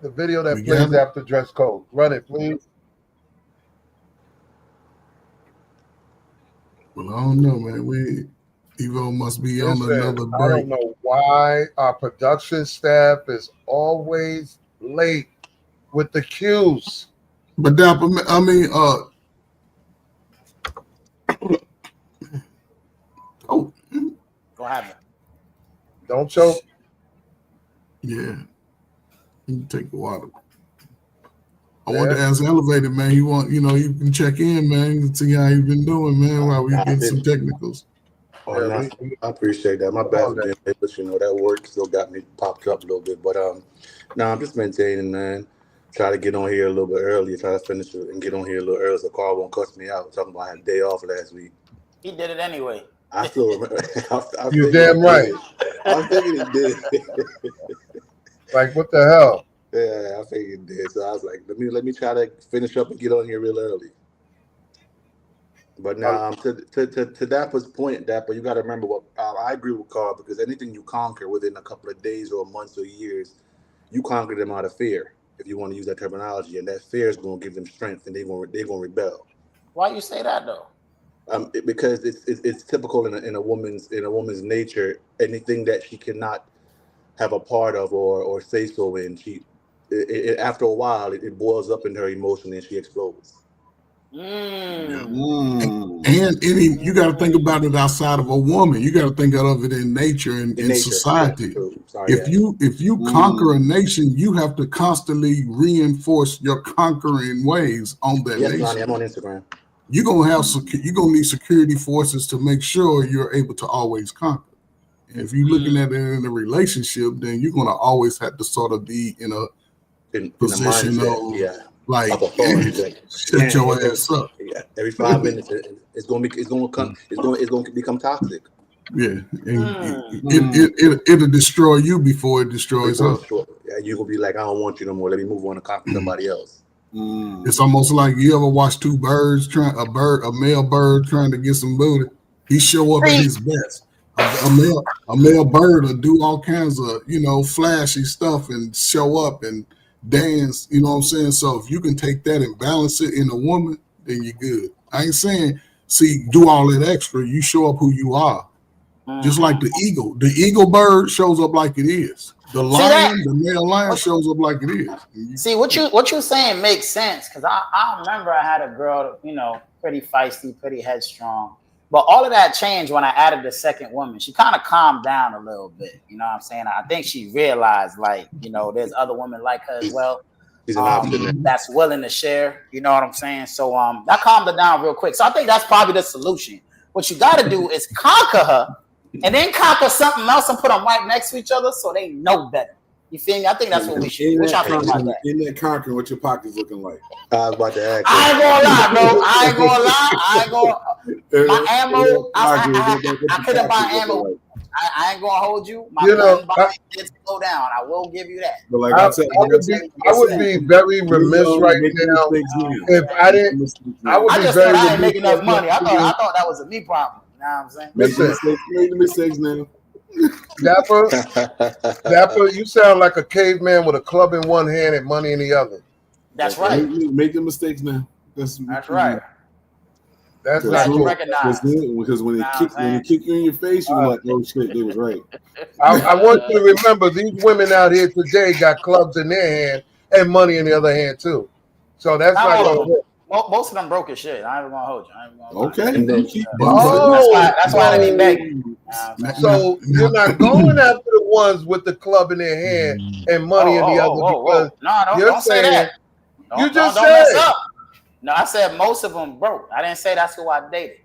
The video that plays after dress code. Run it, please. Well, I don't know, man. Evo must be on another break. I don't know why our production staff is always late with the cues. But Dapper, I mean, Go ahead. Don't choke. Yeah. You can take the water. I want to ask Elevated, man. You can check in, man, and see how you've been doing, man, while we get some technicals. Oh, no, I appreciate that. My bad for being late, but that work still got me popped up a little bit. But I'm just maintaining, man. Try to get on here a little bit early. Try to finish it and get on here a little early so Carl won't cuss me out. Talking about I had a day off last week. He did it anyway. I still remember. You're damn right. I'm thinking it did. Like, what the hell? Yeah, I figured it did. So I was like, let me try to finish up and get on here real early. But now, to Dapper's point, Dapper, you got to remember what I agree with Carl, because anything you conquer within a couple of days or months or years, you conquer them out of fear, if you want to use that terminology, and that fear is going to give them strength, and they're going to rebel. Why you say that though? Because it's typical in a woman's nature. Anything that she cannot have a part of or say so in, after a while it boils up in her emotionally and she explodes. And you got to think about it outside of a woman. You got to think of it in nature and in society. If you conquer a nation, you have to constantly reinforce your conquering ways on that nation. Lonnie, I'm on Instagram. You're gonna need security forces to make sure you're able to always conquer. And if you're looking at it in a relationship, then you're gonna always have to sort of be in a position of like shut your ass up. Yeah. Every 5 minutes, it's gonna become toxic. Yeah, and it'll destroy you before it destroys her. Yeah, you're gonna be like, I don't want you no more. Let me move on and conquer somebody else. It's almost like you ever watch two birds a male bird trying to get some booty. He show up at his best. A male bird will do all kinds of flashy stuff and show up and dance. You know what I'm saying? So if you can take that and balance it in a woman, then you're good. I ain't saying do all that extra. You show up who you are. Just like the eagle. The eagle bird shows up like it is. The lion, the male lion shows up like it is. See, what you're saying makes sense, because I remember I had a girl, pretty feisty, pretty headstrong. But all of that changed when I added the second woman. She kind of calmed down a little bit. You know what I'm saying? I think she realized, there's other women like her as well. That's willing to share. You know what I'm saying? So that calmed her down real quick. So I think that's probably the solution. What you got to do is conquer her, and then conquer something else and put them right next to each other so they know better. You feel me? I think that's what we should do. What y'all think about that? In that conquering, what your pocket's looking like? I was about to ask. I ain't gonna lie, bro. My ammo, I couldn't buy ammo. I ain't gonna hold you. My gun buying did go down. I will give you that. But I would be very remiss right now if I didn't. I just thought I ain't making enough money. I thought that was a me problem. You know what I'm saying? Make the mistakes now. Dapper, you sound like a caveman with a club in one hand and money in the other. That's right. Make the mistakes now. That's right. That's not cool. Because when they kick you in your face, you're like, oh shit, they was right. I want you to remember, these women out here today got clubs in their hand and money in the other hand too. So that's not going to work. Most of them broke as shit. I ain't gonna hold you. Okay. That's why they be begging. So you're not going after the ones with the club in their hand and money in the other because don't say that. You just don't mess up. No, I said most of them broke. I didn't say that's who I dated.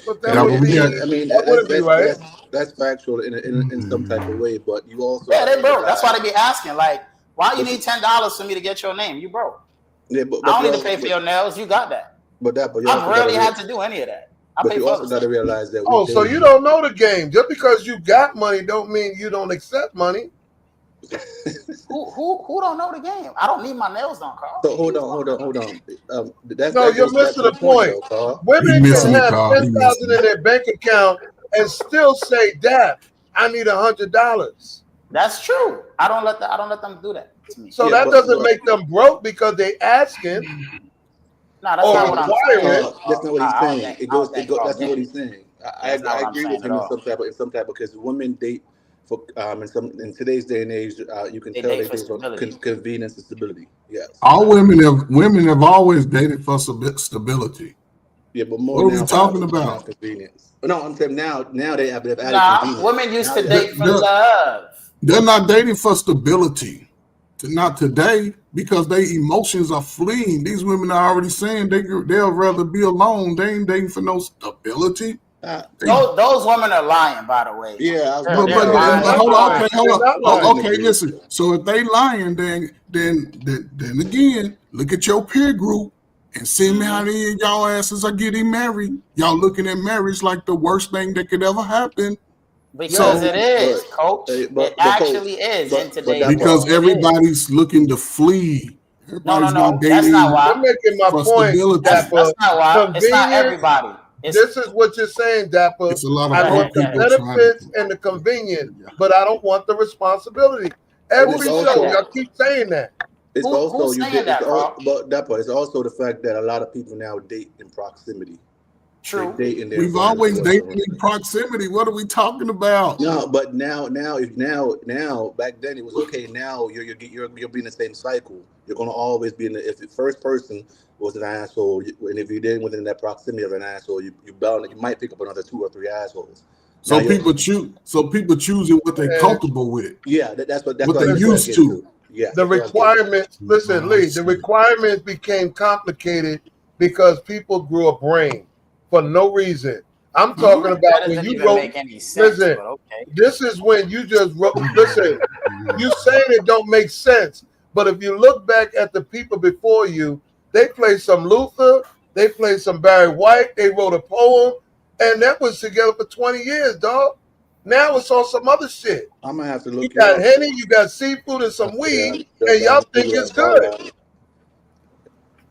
But that would be right. That's factual in some type of way, but you also they broke. That's why they be asking, like, why you need $10 for me to get your name? You broke. Yeah, but I don't need to pay for your nails. You got that. But I rarely had to do any of that. But you also got to realize that. So you don't know the game. Just because you got money don't mean you don't accept money. Who don't know the game? I don't need my nails done, Carl. So hold on. You're missing the point. Women can have $10,000 in their bank account and still say, "Dad, I need $100." That's true. I don't let them do that to me. So that doesn't make them broke because they asking. No, that's not what I'm saying. That's not what he's saying. That's not what he's saying. I agree with him in some type because women date for in today's day and age, you can tell they date for convenience and stability. Yes. All women have always dated for stability. Yeah, but more. What are we talking about? Convenience. No, I'm saying now they have added convenience. Women used to date for love. They're not dating for stability. Not today, because their emotions are fleeing. These women are already saying they'll rather be alone. They ain't dating for no stability. Those women are lying, by the way. Yeah, hold on. Okay, listen. So if they lying, then again, look at your peer group and see how many of y'all asses are getting married. Y'all looking at marriage like the worst thing that could ever happen. Because it is, Coach. It actually is in today's world. Because everybody's looking to flee. No. That's not why. I'm making my point. That's not why. It's not everybody. This is what you're saying, Dapper. It's a lot of I want the benefits and the convenience, but I don't want the responsibility. Every show, y'all keep saying that. It's who's saying that, bro? But Dapper, it's also the fact that a lot of people now date in proximity. True. We've always dated in proximity. What are we talking about? No, but now, back then it was okay. Now you're being in the same cycle. You're gonna always be in the. If the first person was an asshole, and if you didn't within that proximity of an asshole, you might pick up another 2 or 3 assholes. So people choose. So people choosing what they're comfortable with. Yeah, that's what they're used to. Yeah. The requirements. Listen, Lee. The requirements became complicated because people grew a brain. For no reason. I'm talking about when you wrote. Listen, this is when you just wrote. Listen, you saying it don't make sense, but if you look back at the people before you, they played some Luther, they played some Barry White, they wrote a poem, and that was together for 20 years, dog. Now it's on some other shit. I'm gonna have to look. You got Henny, you got seafood and some weed, and y'all think it's good.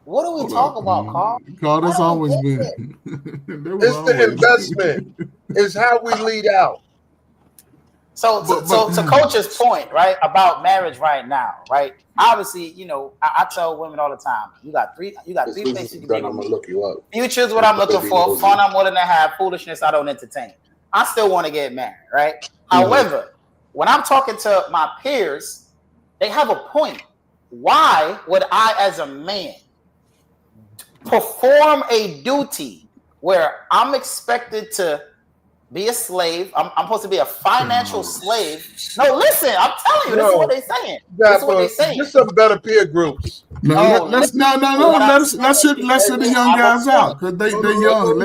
What are we talking about, Carl? Carl, that's always been. It's the investment. It's how we lead out. So to Coach's point, right, about marriage right now, right? Obviously, you know, I tell women all the time, you got three places you can date. I'm gonna look you up. Future's what I'm looking for. Fun I'm willing to have. Foolishness I don't entertain. I still want to get married, right? However, when I'm talking to my peers, they have a point. Why would I, as a man, perform a duty where I'm expected to be a slave? I'm supposed to be a financial slave. No, listen, I'm telling you, this is what they're saying. This is what they're saying. There's some better peer groups. Let's hit the young guys out because they're young.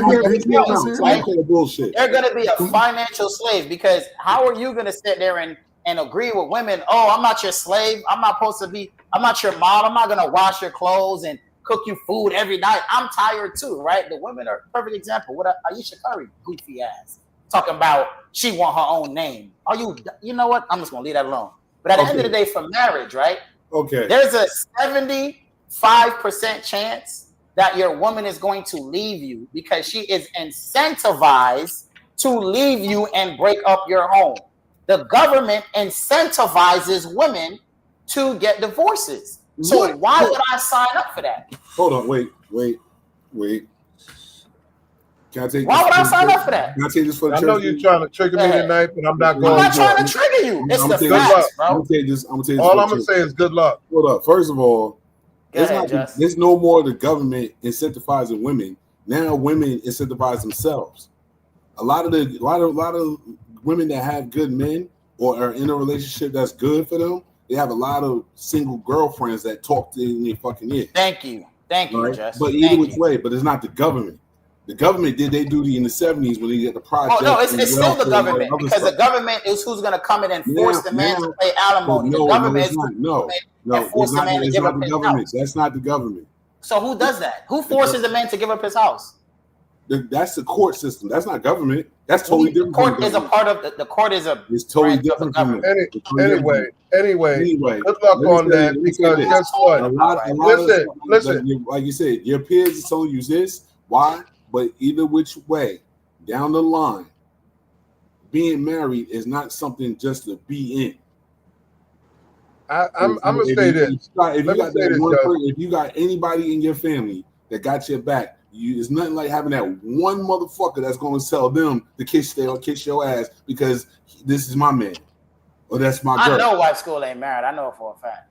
They're gonna be a financial slave because how are you gonna sit there and agree with women? Oh, I'm not your slave. I'm not your mom. I'm not gonna wash your clothes and cook you food every night. I'm tired too, right? The women are a perfect example. What Aisha Curry, goofy ass, talking about she want her own name. You know what? I'm just gonna leave that alone. But at the end of the day, for marriage, right? Okay. There's a 75% chance that your woman is going to leave you because she is incentivized to leave you and break up your home. The government incentivizes women to get divorces. So why would I sign up for that? Hold on, wait. Can I take? Why would I sign up for that? Can I take this for the I know you're trying to trigger me tonight, but I'm not going to. I'm not trying to trigger you. It's the facts, bro. I'm gonna take this. All I'm gonna say is good luck. Hold up. First of all, there's no more the government incentivizing women. Now women incentivize themselves. A lot of women that have good men or are in a relationship that's good for them, they have a lot of single girlfriends that talk in their fucking ear. Thank you, right? Jess. But either which way, but it's not the government. The government did their duty in the 70s when they get the project. Oh no, it's still the government because the government is who's going to come in and force the man to pay alimony. The government is force the man to give up his house. That's not the government. So who does that? Who forces the man to give up his house? That's the court system. That's not government. That's totally different. The court is a part of the court is a. It's totally different from that. Anyway, good luck on that because guess what? Listen. Like you said, your peers are telling you this. Why? But either which way, down the line, being married is not something just to be in. I'm gonna say this. If you got anybody in your family that got your back, it's nothing like having that one motherfucker that's going to tell them to kiss your ass because this is my man or that's my girl. I know why school ain't married. I know it for a fact.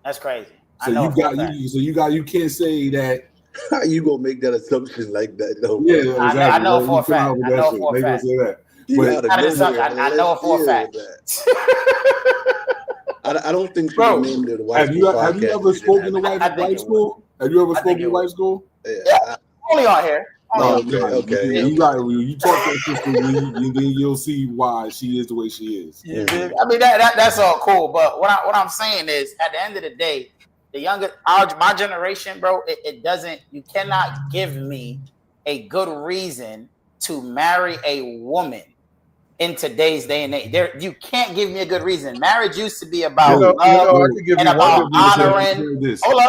That's crazy. So you can't say that. How you gonna make that assumption like that though? Yeah, exactly. I know for a fact. I know for a fact. But I know it for a fact. I don't think she named it White Have you ever spoken to white school? Have you ever spoken to white school? Yeah, only on here. Okay. You talk to your sister, then you'll see why she is the way she is. I mean that's all cool, but what I'm saying is, at the end of the day, my generation, bro, it doesn't. You cannot give me a good reason to marry a woman in today's day and age. You can't give me a good reason. Marriage used to be about love and about honoring. Hold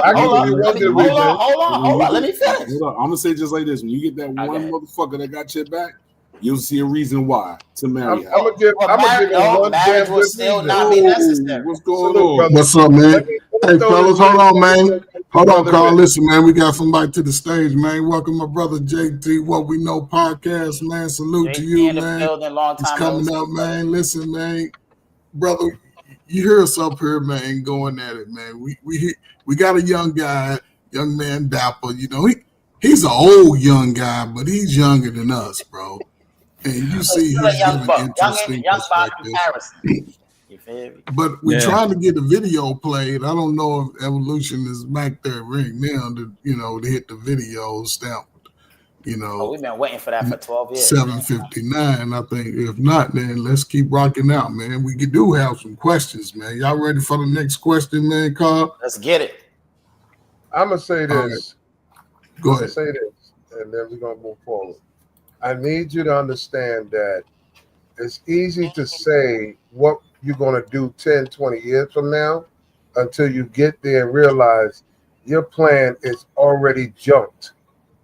on. Let me finish. Hold on. I'm gonna say just like this: when you get that one motherfucker that got your back, you'll see a reason why to marry her. I'm gonna give one marriage will still not be necessary. What's going on? What's up, man? Hey, fellas, hold on, man. Hold on, Carl. Listen, man, we got somebody to the stage, man. Welcome, my brother JT. What We Know podcast, man. Salute to you, man. He's coming up, man. Listen, man, brother, you hear us up here, man, going at it, man. We got a young man, Dapper. You know, he's an old young guy, but he's younger than us, bro. And you see, he's giving interesting perspective. But we're trying to get the video played. I don't know if Evolution is back there right now to hit the video stamp. We've been waiting for that for 12 years. 7:59, I think. If not, then let's keep rocking out, man. We do have some questions, man. Y'all ready for the next question, man, Carl? Let's get it. I'm gonna say this. Right. Go ahead. Say this, and then we're gonna move forward. I need you to understand that it's easy to say what you're going to do 10, 20 years from now until you get there and realize your plan is already junked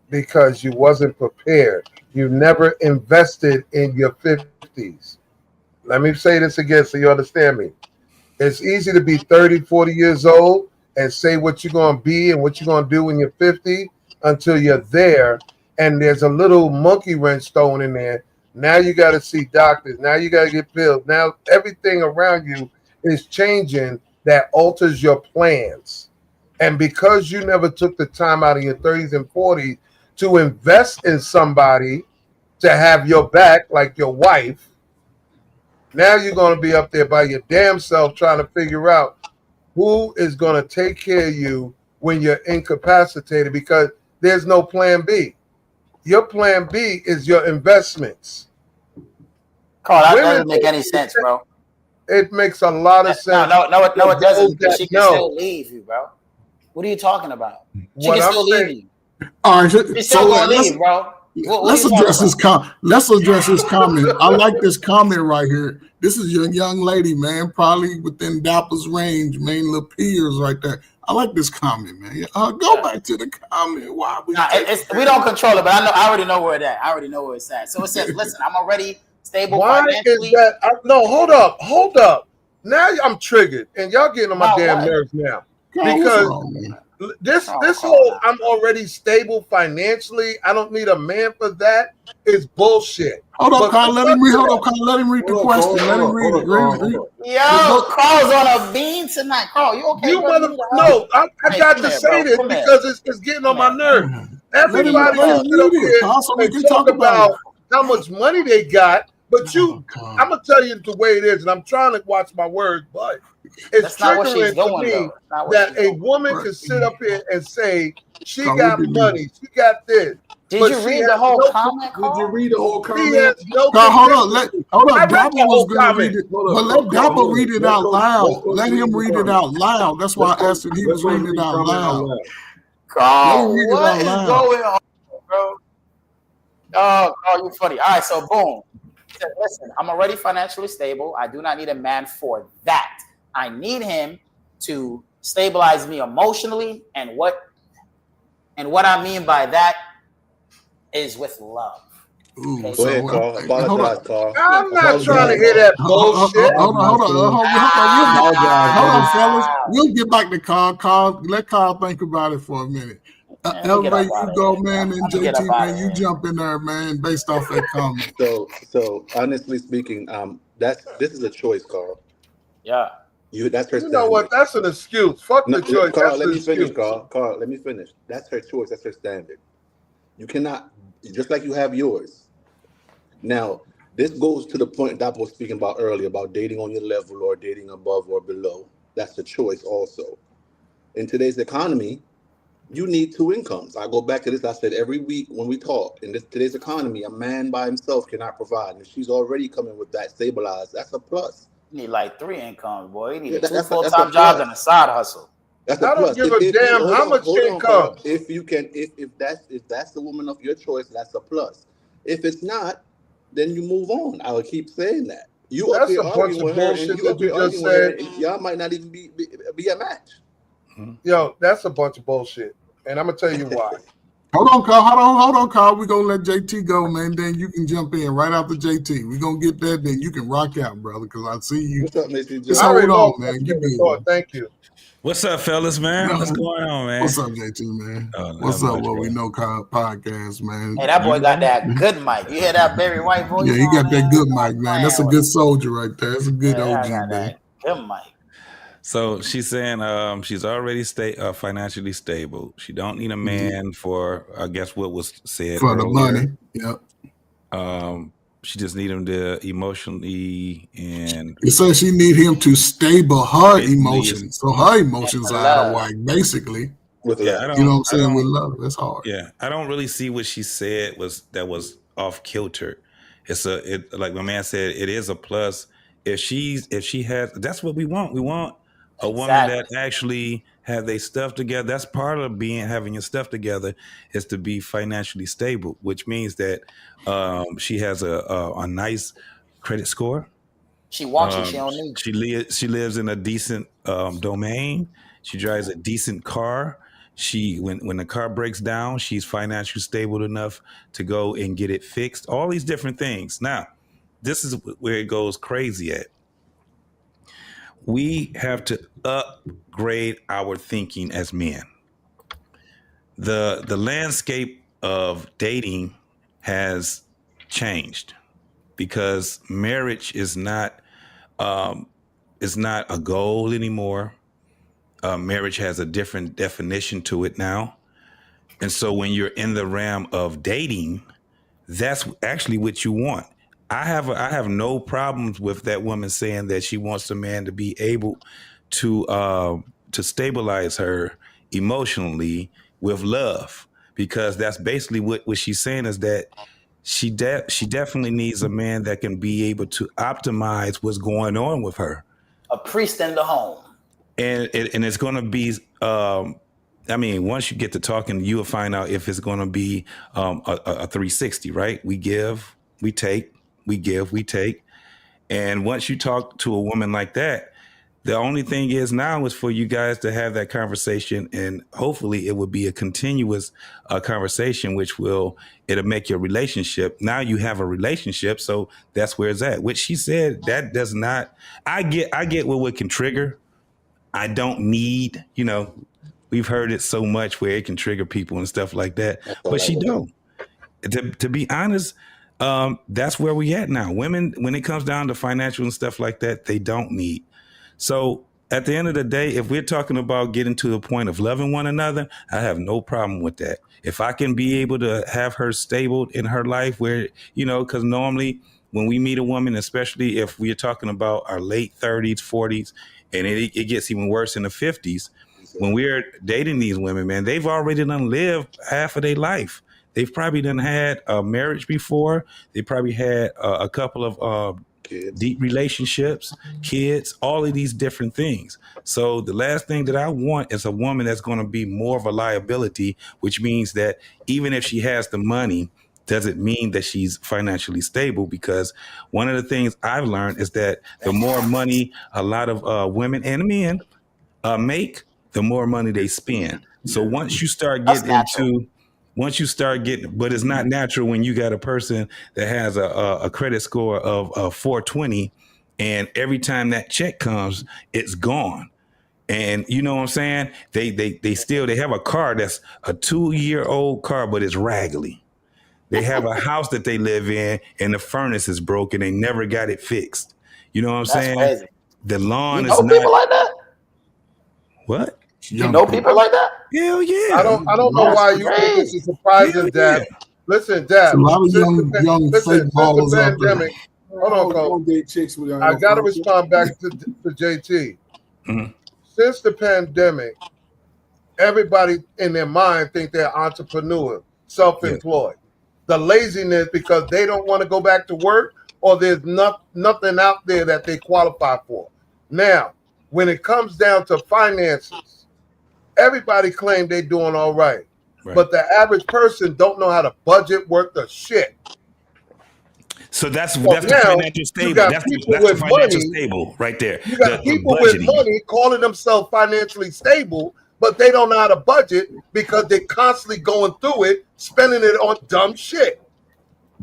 because you wasn't prepared. You never invested in your 50s. Let me say this again so you understand me. It's easy to be 30, 40 years old and say what you're going to be and what you're going to do when you're 50 until you're there and there's a little monkey wrench thrown in there. Now you got to see doctors. Now you got to get pills. Now everything around you is changing that alters your plans. And because you never took the time out of your 30s and 40s to invest in somebody to have your back, like your wife, now you're going to be up there by your damn self trying to figure out who is going to take care of you when you're incapacitated because there's no plan B. Your plan B is your investments. Carl, that doesn't make any sense, bro. It makes a lot of sense. No, it doesn't. Because she can still leave you, bro. What are you talking about? She can still leave you. All right, she's still gonna leave, bro. Let's address this comment. I like this comment right here. This is your young lady, man, probably within Dapper's range, man, little peers right there. I like this comment, man. Go back to the comment. Why we don't control it, but I already know where it's at. I already know where it's at. So it says, listen, I'm already stable financially. Is that? No, hold up. Now I'm triggered, and y'all getting on my damn nerves now. Because this whole I'm already stable financially, I don't need a man for that, is bullshit. Hold on, Carl, let him read the question. Let him read it. Yo, Carl's on a bean tonight. Carl, you okay? No, I got to say this because it's getting on my nerves. Everybody is up here and talk about how much money they got, but I'm gonna tell you the way it is, and I'm trying to watch my words, but it's triggering to me that a woman can sit up here and say she got money, she got this. Did you read the whole comment? Did you read the whole comment? Hold on. Dapper was going to read it, but let Dapper read it out loud. Let him read it out loud. That's why I asked him. He was reading it out loud. Carl, what is going on, bro? Oh, you're funny. All right, so boom. He said, listen, I'm already financially stable. I do not need a man for that. I need him to stabilize me emotionally, and what I mean by that is with love. Ooh, okay, go ahead, Carl. Apologize, Carl. I'm not trying to hear that bullshit. Hold on, fellas. We'll get back to Carl. Let Carl think about it for a minute. Elevate, you go, man, and JT, man, you jump in there, man, based off that comment. So honestly speaking, this is a choice, Carl. Yeah. That's her. You know what? That's an excuse. Fuck the choice. Carl, let me finish, Carl. Carl, let me finish. That's her choice. That's her standard. You cannot, just like you have yours. Now, This goes to the point that I was speaking about earlier about dating on your level or dating above or below. That's a choice also. In today's economy, you need two incomes. I go back to this. I said every week when we talk, in today's economy, a man by himself cannot provide. And if she's already coming with that stabilized, that's a plus. You need like 3 incomes, boy. You need 2 full-time jobs and a side hustle. That's a I plus. don't give a damn how much income. If you can, if that's the woman of your choice, that's a plus. If it's not, then you move on. I would keep saying that. You That's up here a bunch arguing of with her, and bullshit you up that you here just arguing with her, said. and y'all might not even be a match. Yo, that's a bunch of bullshit, and I'm gonna tell you why. Hold on, Carl. We're gonna let JT go, man. Then you can jump in right after JT. We're gonna get that, then you can rock out, brother, because I see you. What's up, Mr. Just hold on, man. You good. Thank you. What's up, fellas, man? What's going on, man? What's up, JT, man? What's up, What We Know podcast, man? Hey, that boy got that good mic. You hear that Barry White voice? Yeah, he got that good mic, man. That's a good soldier right there. That's a good OG, man. Good mic. So she's saying she's already financially stable. She don't need a man for, I guess, what was said for earlier. the money. Yep. She just need him to emotionally and. It says she need him to stable her emotions, so her emotions are out of whack, basically. With you know what I'm saying? With love, that's hard. Yeah, I don't really see what she said that was off kilter. Like my man said, it is a plus if she has. That's what we want. We want a woman that actually have their stuff together. That's part of having your stuff together is to be financially stable, which means that she has a nice credit score. She wants you. She don't need you. She lives in a decent domain. She drives a decent car. When the car breaks down, she's financially stable enough to go and get it fixed. All these different things. Now, this is where it goes crazy at. We have to upgrade our thinking as men. The landscape of dating has changed because marriage is not a goal anymore. Marriage has a different definition to it now. And so when you're in the realm of dating, that's actually what you want. I have no problems with that woman saying that she wants a man to be able to stabilize her emotionally with love, because that's basically what she's saying is that she definitely needs a man that can be able to optimize what's going on with her. A priest in the home. And it's going to be, once you get to talking, you will find out if it's going to be a 360, right? We give, we take, we give, we take. And once you talk to a woman like that, the only thing is now is for you guys to have that conversation, and hopefully it will be a continuous conversation, it'll make your relationship. Now you have a relationship, so that's where it's at. Which she said that does not. I get what can trigger. I don't need, we've heard it so much where it can trigger people and stuff like that, but she don't. To be honest, that's where we at now. Women, when it comes down to financial and stuff like that, they don't need. So at the end of the day, if we're talking about getting to the point of loving one another, I have no problem with that. If I can be able to have her stable in her life where, because normally when we meet a woman, especially if we're talking about our late 30s, 40s, and it gets even worse in the 50s, when we're dating these women, man, they've already done lived half of their life. They've probably done had a marriage before. They probably had a couple of deep relationships, kids, all of these different things. So the last thing that I want is a woman that's going to be more of a liability, which means that even if she has the money, doesn't mean that she's financially stable, because one of the things I've learned is that the more money a lot of women and men make, the more money they spend. So once you start getting but it's not natural when you got a person that has a credit score of 420, and every time that check comes, it's gone. And you know what I'm saying? They have a car that's a 2-year-old car, but it's raggedy. They have a house that they live in and the furnace is broken. They never got it fixed. You know what I'm saying? Crazy. The lawn is not. People like that? What? You know people like that? Hell yeah. I don't know why you think it's a surprising that Listen, Dad. A lot of young fake ballers the out there. pandemic. Hold on, Cole. I got to respond back to JT. Mhm. Since the pandemic, everybody in their mind think they're entrepreneur, self-employed. The laziness because they don't want to go back to work or there's nothing out there that they qualify for. Now, when it comes down to finances, everybody claim they're doing all right. But the average person don't know how to budget worth the shit. So that's the financial stable. That's the financial stable right there. You got people with money calling themselves financially stable, but they don't know how to budget because they're constantly going through it, spending it on dumb shit.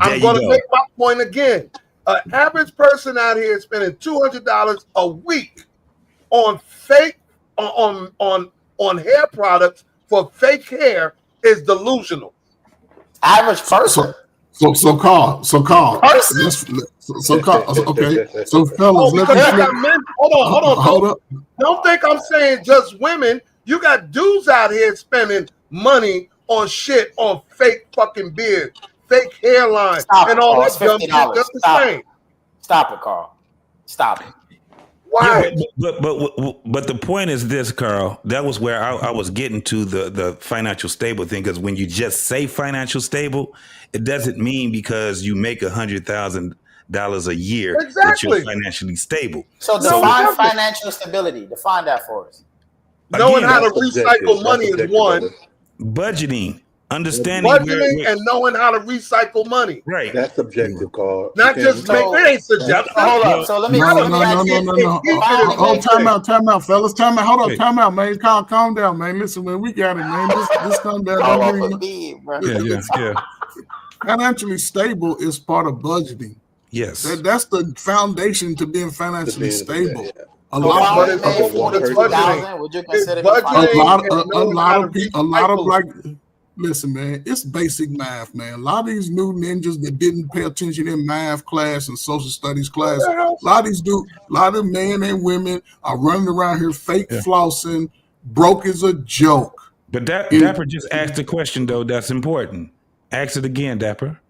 I'm going to make my point again. An average person out here is spending $200 a week on fake on hair products for fake hair is delusional. Average person. So Carl. Okay. So fellas, hold on. Don't think I'm saying just women. You got dudes out here spending money on shit, on fake fucking beard, fake hairline, and all that dumb shit. That's the same. Stop it, Carl. Stop it. Why? Yeah, but the point is this, Carl. That was where I was getting to the financial stable thing. Because when you just say financial stable, it doesn't mean because you make $100,000 a year that you're financially stable. So define financial stability. Define that for us. Knowing how to recycle money is one. Budgeting. Understanding budgeting and knowing how to recycle money. Right. That's subjective, Carl. Not just make it ain't subjective. Hold up. So let me No. Oh, time out, fellas. Time out. Hold on. Time out, man. Calm down, man. Listen, man, we got it, man. Just calm down. Yeah. Financially stable is part of budgeting. Yes. That's the foundation to being financially stable. A lot of black. Listen, man, it's basic math, man. A lot of these new ninjas that didn't pay attention in math class and social studies class, a lot of men and women are running around here fake flossing, broke as a joke. But Dapper just asked a question though that's important. Ask it again, Dapper.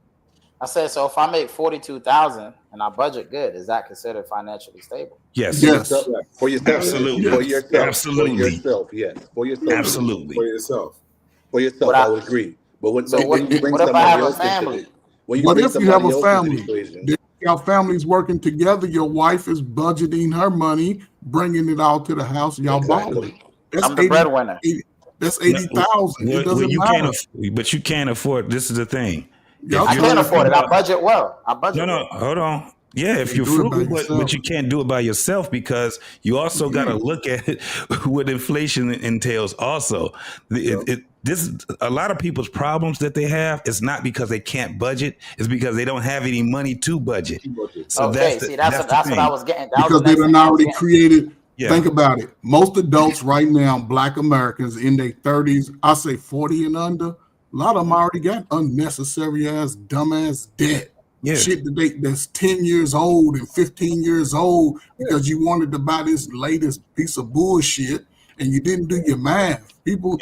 I said, so if I make $42,000 and I budget good, is that considered financially stable? Yes. For yourself. Absolutely. For yourself. Absolutely. For yourself, yes. For yourself. Absolutely. For yourself. For yourself, I would agree. But when you bring what if I have somebody a else family? into it, what if you have a family? Your family's working together. Your wife is budgeting her money, bringing it all to the house. Y'all balling. I'm the breadwinner. That's 80,000. It doesn't matter. But you can't afford. This is the thing. I can't afford it. I budget well. No, hold on. Yeah, if you're frugal, but you can't do it by yourself because you also got to look at it, what inflation entails. Also, this a lot of people's problems that they have. It's not because they can't budget; it's because they don't have any money to budget. So that's what I was getting. Because they done already created. Yeah. Think about it. Most adults right now, Black Americans in their 30s, I say 40 and under. A lot of them already got unnecessary ass, dumbass debt. Yeah. Shit that's 10 years old and 15 years old because you wanted to buy this latest piece of bullshit and you didn't do your math. People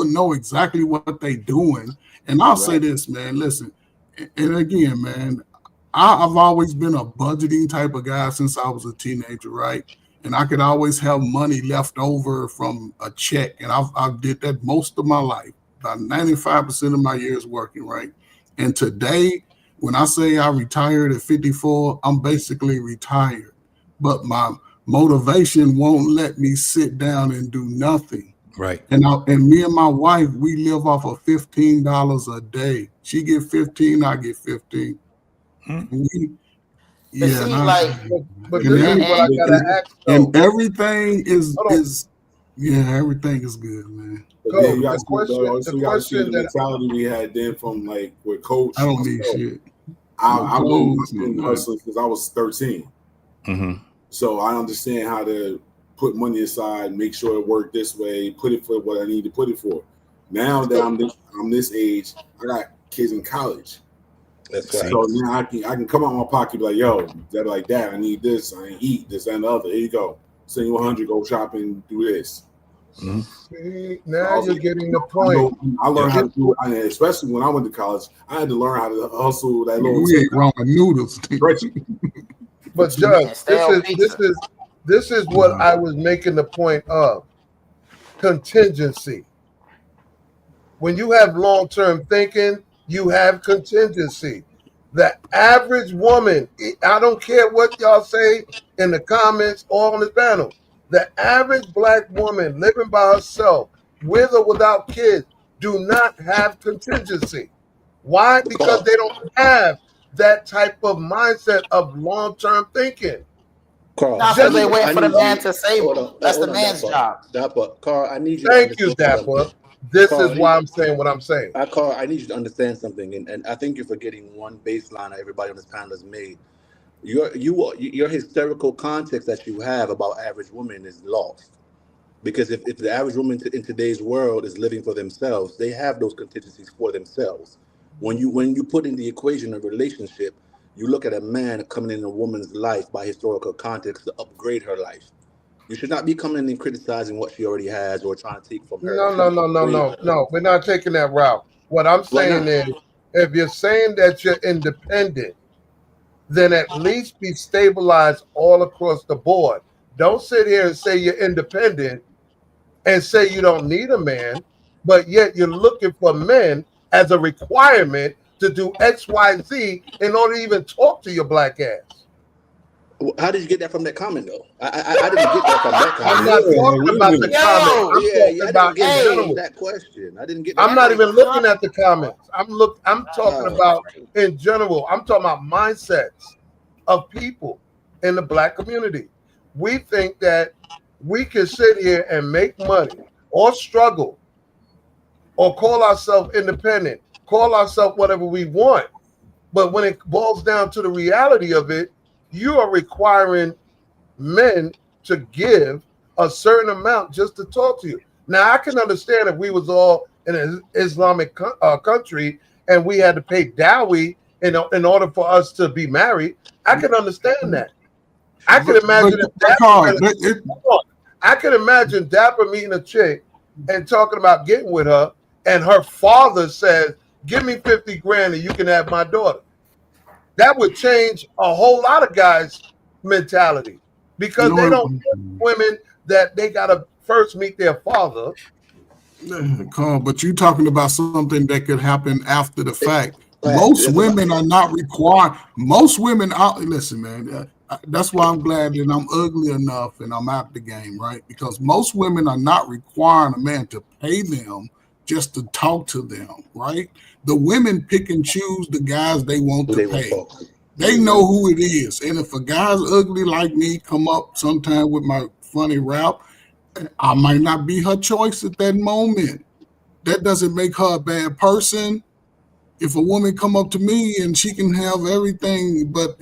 know exactly what they doing. And I'll say this, man, listen, and again, man, I've always been a budgeting type of guy since I was a teenager, right? And I could always have money left over from a check. And I did that most of my life, about 95% of my years working, right? And today, when I say I retired at 54, I'm basically retired. But my motivation won't let me sit down and do nothing. Right. And me and my wife, we live off of $15 a day. She get 15, I get 15. And everything is everything is good, man. But then you got to see the mentality we had then from like with Coach. I don't need shit. I've been hustling since I was 13. Mm-hmm. So I understand how to put money aside, make sure it worked this way, put it for what I need to put it for. Now that I'm this age, I got kids in college. That's right. So now I can come out of my pocket like, yo, they're like, Dad, I need this, I eat this and the other. Here you go. Send you 100, go shopping, do this. See, now you're getting the point. I learned how to do it, especially when I went to college. I had to learn how to hustle that little. We ate ramen noodles. But Judge, this is what I was making the point of. Contingency. When you have long-term thinking, you have contingency. The average woman, I don't care what y'all say in the comments or on the panel, the average black woman living by herself, with or without kids, do not have contingency. Why? Because they don't have that type of mindset of long-term thinking. Carl, not because they wait for the man to save them. That's the man's job. Dapper, Carl, I need you. Thank you, Dapper. This is why I'm saying what I'm saying. Carl, I need you to understand something, and I think you're forgetting one baseline that everybody on this panel has made. Your historical context that you have about average women is lost. Because if the average woman in today's world is living for themselves, they have those contingencies for themselves. When you put in the equation of relationship, you look at a man coming in a woman's life by historical context to upgrade her life. You should not be coming in and criticizing what she already has or trying to take from her. No. We're not taking that route. What I'm saying is, if you're saying that you're independent, then at least be stabilized all across the board. Don't sit here and say you're independent and say you don't need a man, but yet you're looking for men as a requirement to do X, Y, Z in order to even talk to your black ass. How did you get that from that comment, though? I didn't get that from that comment. I'm not talking about the comment. I'm talking about in general. That question. I didn't get. That. I'm not even looking at the comments. I'm talking about in general. I'm talking about mindsets of people in the black community. We think that we can sit here and make money or struggle or call ourselves independent, call ourselves whatever we want. But when it boils down to the reality of it, you are requiring men to give a certain amount just to talk to you. Now, I can understand if we was all in an Islamic country and we had to pay dowry in order for us to be married. I can understand that. I can imagine I can imagine Dapper meeting a chick and talking about getting with her, and her father says, "Give me 50 grand and you can have my daughter." That would change a whole lot of guys' mentality because they don't want women that they gotta first meet their father. Carl, but you're talking about something that could happen after the fact. Most women are not required. Most women are. Listen, man. That's why I'm glad that I'm ugly enough and I'm out the game, right? Because most women are not requiring a man to pay them just to talk to them, right? The women pick and choose the guys they want to pay. They know who it is. And if a guy's ugly like me come up sometime with my funny rap, I might not be her choice at that moment. That doesn't make her a bad person. If a woman come up to me and she can have everything, but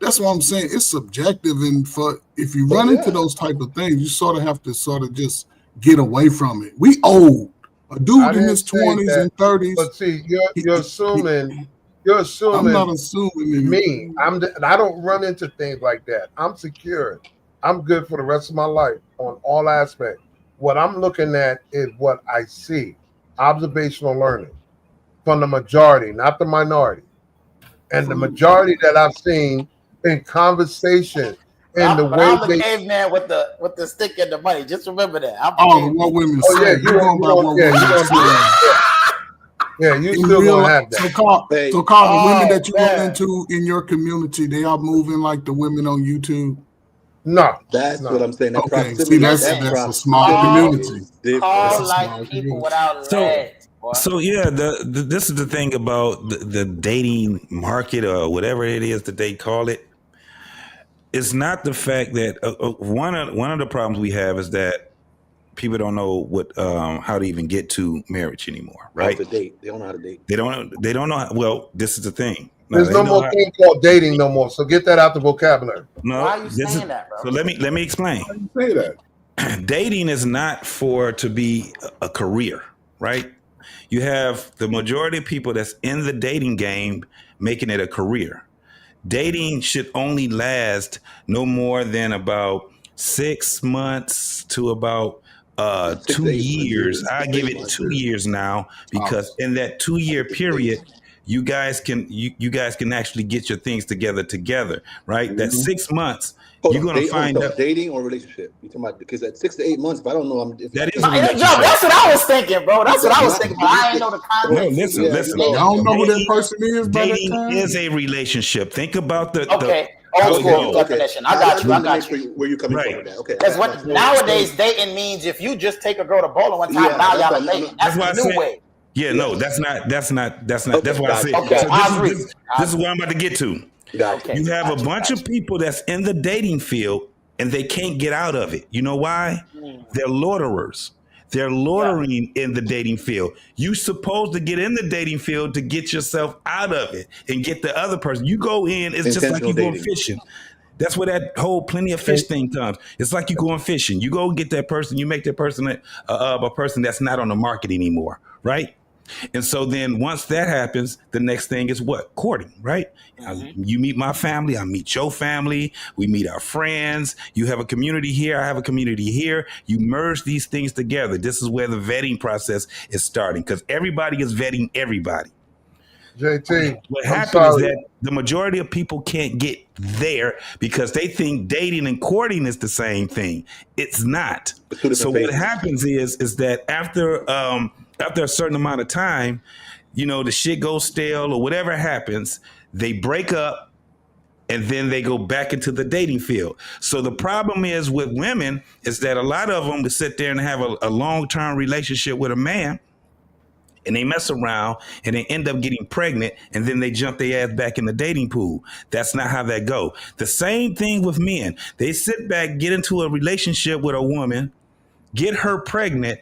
that's what I'm saying, it's subjective. And if you run into those type of things, you sort of have to just get away from it. We old. A dude in his 20s and 30s. But see, you're assuming. I'm not assuming me. I don't run into things like that. I'm secure. I'm good for the rest of my life on all aspects. What I'm looking at is what I see. Observational learning from the majority, not the minority. And the majority that I've seen in conversation and the way I'm the caveman with the stick and the money. Just remember that. What women say. You still gonna have that. So Carl, the women that you run into in your community, they are moving like the women on YouTube. No, that's what I'm saying. Okay, see, that's a small community. Carl like people without legs. So yeah, this is the thing about the dating market or whatever it is that they call it. It's not the fact that one of the problems we have is that people don't know how to even get to marriage anymore, right? How to date. They don't know how to date. They don't know. Well, this is the thing. There's no more thing called dating no more. So get that out the vocabulary. No, why are you saying that, bro? So let me explain. How do you say that? Dating is not to be a career, right? You have the majority of people that's in the dating game making it a career. Dating should only last no more than about 6 months to about 2 years. I give it 2 years now, because in that 2 year period, you guys can actually get your things together, right? That 6 months, you're gonna find out dating or relationship. You talking about, because at 6 to 8 months, if I don't know, that is a relationship. That's what I was thinking, bro. That's what I was thinking. But I ain't know the context. No, listen. I don't know who that person is. Dating is a relationship. Think about the old school definition. I got you. Where you coming from with that? Okay. Because what nowadays dating means, if you just take a girl to bowling one time, now y'all are dating. That's the new way. Yeah, no, that's not. That's why I said. Okay, so this is what I'm about to get to. You have a bunch of people that's in the dating field and they can't get out of it. You know why? They're loiterers. They're loitering in the dating field. You're supposed to get in the dating field to get yourself out of it and get the other person. You go in, it's just like you going fishing. That's where that whole plenty of fish thing comes. It's like you going fishing. You go get that person, you make that person a person that's not on the market anymore, right? And so then once that happens, the next thing is what? Courting, right? You meet my family, I meet your family, we meet our friends. You have a community here, I have a community here. You merge these things together. This is where the vetting process is starting, because everybody is vetting everybody. JT, what happens is that the majority of people can't get there because they think dating and courting is the same thing. It's not. So what happens is that after a certain amount of time, the shit goes stale or whatever happens, they break up and then they go back into the dating field. So the problem is with women is that a lot of them will sit there and have a long-term relationship with a man, and they mess around and they end up getting pregnant, and then they jump their ass back in the dating pool. That's not how that go. The same thing with men. They sit back, get into a relationship with a woman, get her pregnant,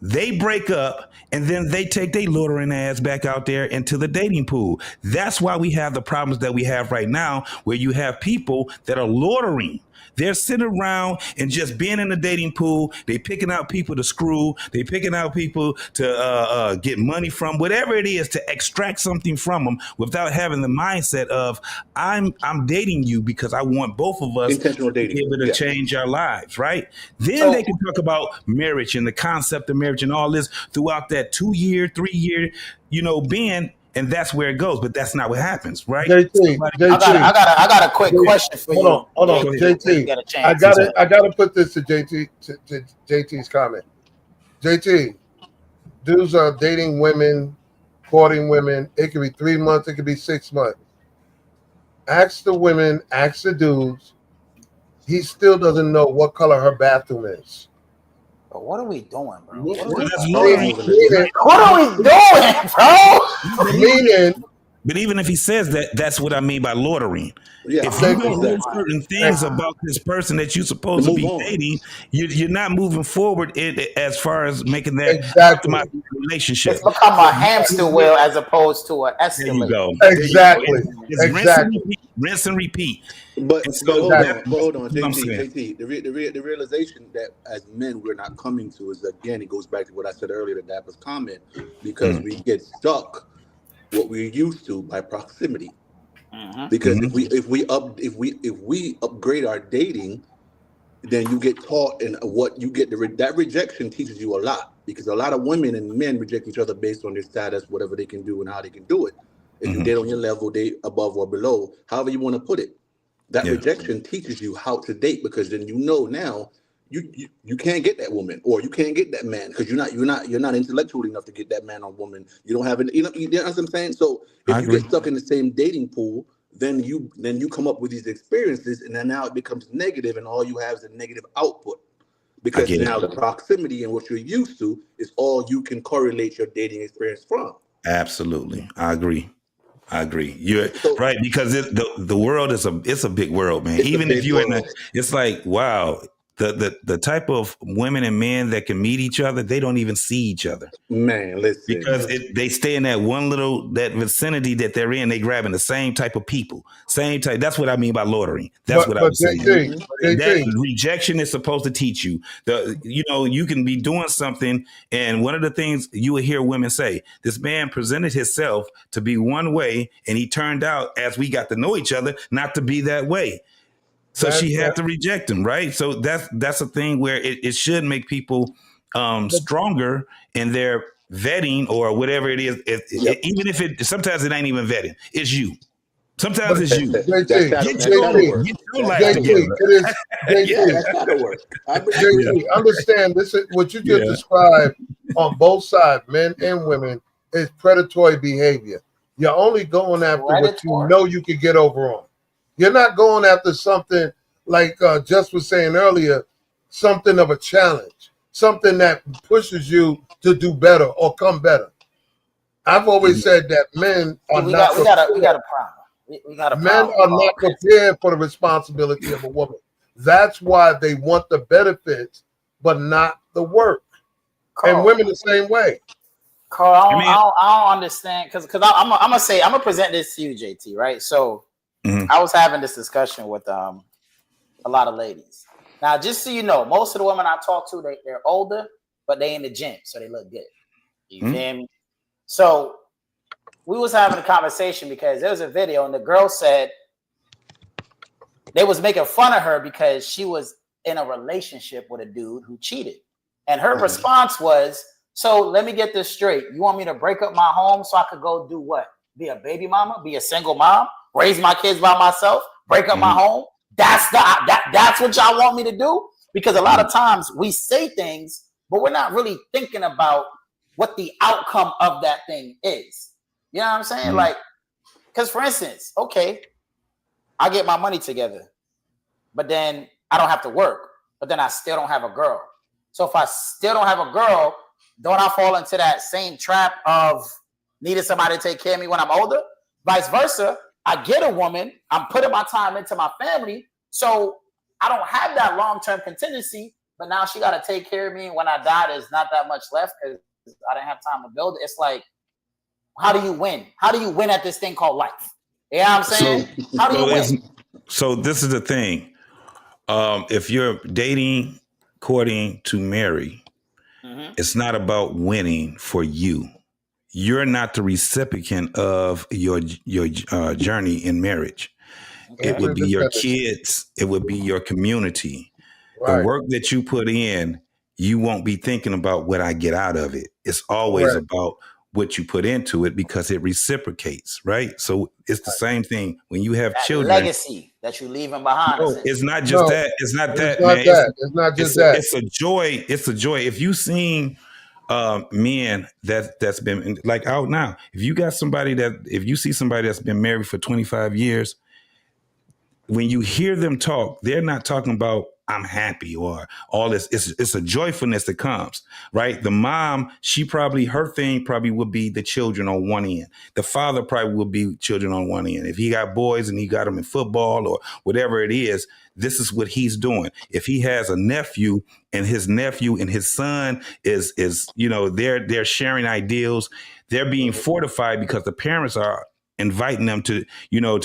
they break up, and then they take their loitering ass back out there into the dating pool. That's why we have the problems that we have right now, where you have people that are loitering. They're sitting around and just being in the dating pool. They picking out people to screw. They picking out people to get money from, whatever it is, to extract something from them without having the mindset of, I'm dating you because I want both of us to be able to change our lives, right? Then they can talk about marriage and the concept of marriage and all this throughout that 2 year, 3 year, being. And that's where it goes, but that's not what happens, right? JT, I got a quick question for you. Hold on, JT. I gotta put this to JT to JT's comment. JT, dudes are dating women, courting women. It could be 3 months, it could be 6 months. Ask the women, ask the dudes. He still doesn't know what color her bathroom is. But what are we doing, bro? What are we doing, bro? Meaning, but even if he says that, that's what I mean by loitering. Yeah, if you don't know certain things about this person that you're supposed to be dating, you're not moving forward as far as making that relationship. It's become a hamster wheel as opposed to an escalator. There you go. Exactly. It's rinse and repeat. But hold on, JT. The realization that as men we're not coming to is, again, it goes back to what I said earlier, to Dapper's comment, because we get stuck what we're used to by proximity. Because if we upgrade our dating, then you get taught, and what you get, that rejection teaches you a lot, because a lot of women and men reject each other based on their status, whatever they can do and how they can do it. If you date on your level, date above or below, however you want to put it. That rejection teaches you how to date, because then now you can't get that woman, or you can't get that man, because you're not intellectual enough to get that man or woman. You don't have you know what I'm saying? So if you get stuck in the same dating pool, then you come up with these experiences, and then now it becomes negative, and all you have is a negative output, because now the proximity and what you're used to is all you can correlate your dating experience from. Absolutely, I agree. You're right, because the world is a big world, man. Even if you're it's like, wow. The type of women and men that can meet each other, they don't even see each other. Man, listen. Because they stay in that that vicinity that they're in. They grabbing the same type of people, same type. That's what I mean by loitering. That's what I was saying. That rejection is supposed to teach you. You can be doing something, and one of the things you will hear women say, this man presented himself to be one way, and he turned out, as we got to know each other, not to be that way. So she had to reject him, right? So that's a thing where it should make people stronger in their vetting or whatever it is. Even if sometimes it ain't even vetting, it's you. Sometimes it's you. That's shadow work. Get your life together. That's shadow work. JT, understand this is what you just described on both sides, men and women, is predatory behavior. You're only going after what you know you can get over on. You're not going after something like Just was saying earlier, something of a challenge, something that pushes you to do better or come better. I've always said that men are we got a problem. Men are not prepared for the responsibility of a woman. That's why they want the benefits, but not the work. Carl, and women the same way. Carl, I don't understand because I'm gonna present this to you, JT. Right? So I was having this discussion with a lot of ladies. Now, just so you know, most of the women I talk to, they're older, but they in the gym, so they look good. You feel me? So we was having a conversation because there was a video and the girl said they was making fun of her because she was in a relationship with a dude who cheated. And her response was, so let me get this straight. You want me to break up my home so I could go do what? Be a baby mama? Be a single mom? Raise my kids by myself? Break up my home? That's what y'all want me to do? Because a lot of times we say things, but we're not really thinking about what the outcome of that thing is. You know what I'm saying? Like, because for instance, okay, I get my money together, but then I don't have to work, but then I still don't have a girl. So if I still don't have a girl, don't I fall into that same trap of needing somebody to take care of me when I'm older? Vice versa, I get a woman, I'm putting my time into my family, so I don't have that long-term contingency, but now she got to take care of me. And when I die, there's not that much left because I didn't have time to build it. It's like, how do you win? How do you win at this thing called life? You know what I'm saying? How do you win? So this is the thing. If you're dating, courting to marry, it's not about winning for you. You're not the recipient of your journey in marriage. Okay. It would be your kids. It would be your community. Right. The work that you put in, you won't be thinking about what I get out of it. It's always about what you put into it because it reciprocates, right? So it's the same thing when you have children. Legacy that you're leaving behind. No, it's not just that. It's not that, man. It's not just that. It's a joy. It's a joy. If you've seen men that's been like out now, if you see somebody that's been married for 25 years, when you hear them talk, they're not talking about I'm happy or all this. It's a joyfulness that comes, right? The mom, her thing probably would be the children on one end. The father probably would be children on one end. If he got boys and he got them in football or whatever it is, this is what he's doing. If he has a nephew and his son is they're sharing ideals, they're being fortified because the parents are inviting them to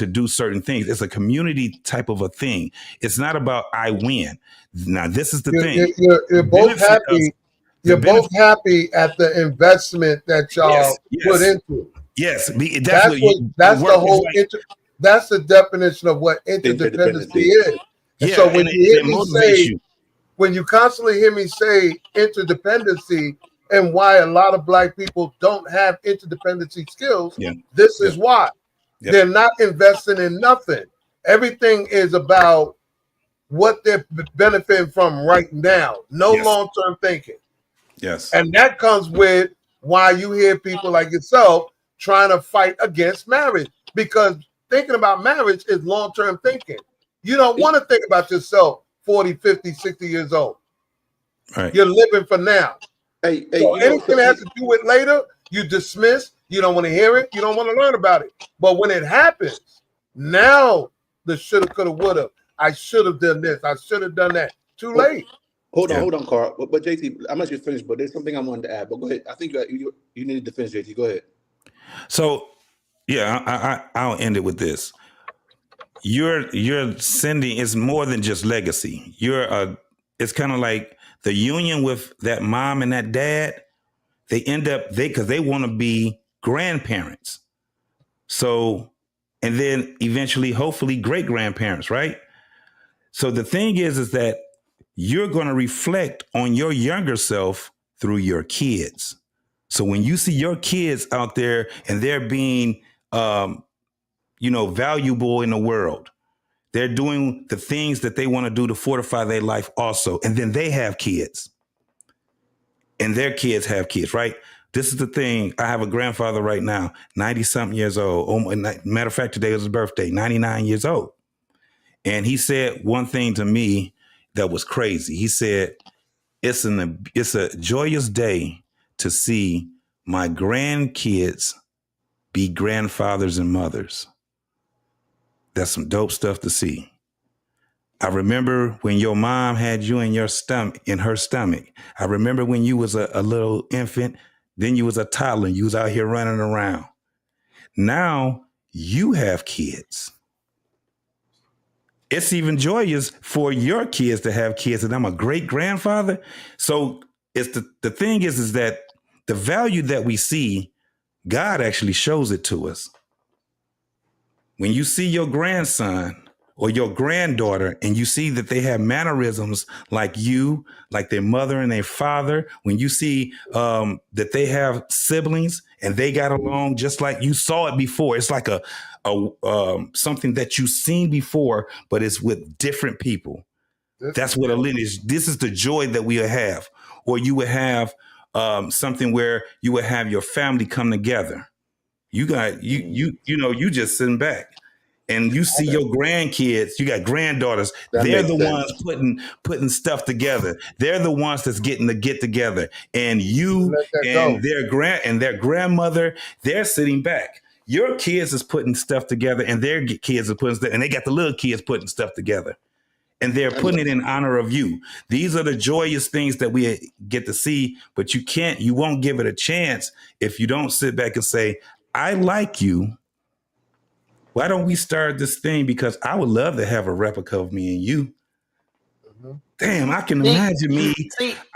do certain things. It's a community type of a thing. It's not about I win. Now, this is the thing. You're both happy. You're both happy at the investment that y'all put into. Yes, that's the definition of what interdependency is. And so when when you constantly hear me say interdependency, and why a lot of Black people don't have interdependency skills, this is why. They're not investing in nothing. Everything is about what they're benefiting from right now. No long-term thinking. Yes. And that comes with why you hear people like yourself trying to fight against marriage, because thinking about marriage is long-term thinking. You don't want to think about yourself 40, 50, 60 years old. Right. You're living for now. So anything that has to do with later, you dismiss. You don't want to hear it. You don't want to learn about it. But when it happens, now the shoulda, coulda, woulda. I should have done this. I should have done that. Too late. Hold on, Carl. But JT, I'm not sure finished, but there's something I wanted to add. But go ahead. I think you needed to finish, JT. Go ahead. So, I'll end it with this. You're sending is more than just legacy. It's kind of like the union with that mom and that dad. They end up because they want to be grandparents. So, and then eventually, hopefully, great grandparents, right? So the thing is that you're going to reflect on your younger self through your kids. So when you see your kids out there and they're being, valuable in the world, they're doing the things that they want to do to fortify their life also. And then they have kids and their kids have kids, right? This is the thing. I have a grandfather right now, 90-something years old. Oh, matter of fact, today was his birthday, 99 years old. And he said one thing to me that was crazy. He said, it's a joyous day to see my grandkids be grandfathers and mothers. That's some dope stuff to see. I remember when your mom had you in her stomach. I remember when you was a little infant, then you was a toddler, you was out here running around. Now you have kids. It's even joyous for your kids to have kids, and I'm a great grandfather. So it's the thing is that the value that we see, God actually shows it to us. When you see your grandson or your granddaughter and you see that they have mannerisms like you, like their mother and their father, when you see that they have siblings and they got along just like you saw it before, it's like a something that you've seen before, but it's with different people. That's what a lineage. This is the joy that we would have. Or you would have something where you would have your family come together. You just sitting back and you see your grandkids, you got granddaughters. They're the ones putting stuff together. They're the ones that's getting to get together. And you and their grandmother, they're sitting back. Your kids is putting stuff together and their kids are putting, and they got the little kids putting stuff together. And they're putting it in honor of you. These are the joyous things that we get to see, but you won't give it a chance if you don't sit back and say, I like you. Why don't we start this thing? Because I would love to have a replica of me and you. Mm-hmm. Damn, I can imagine me.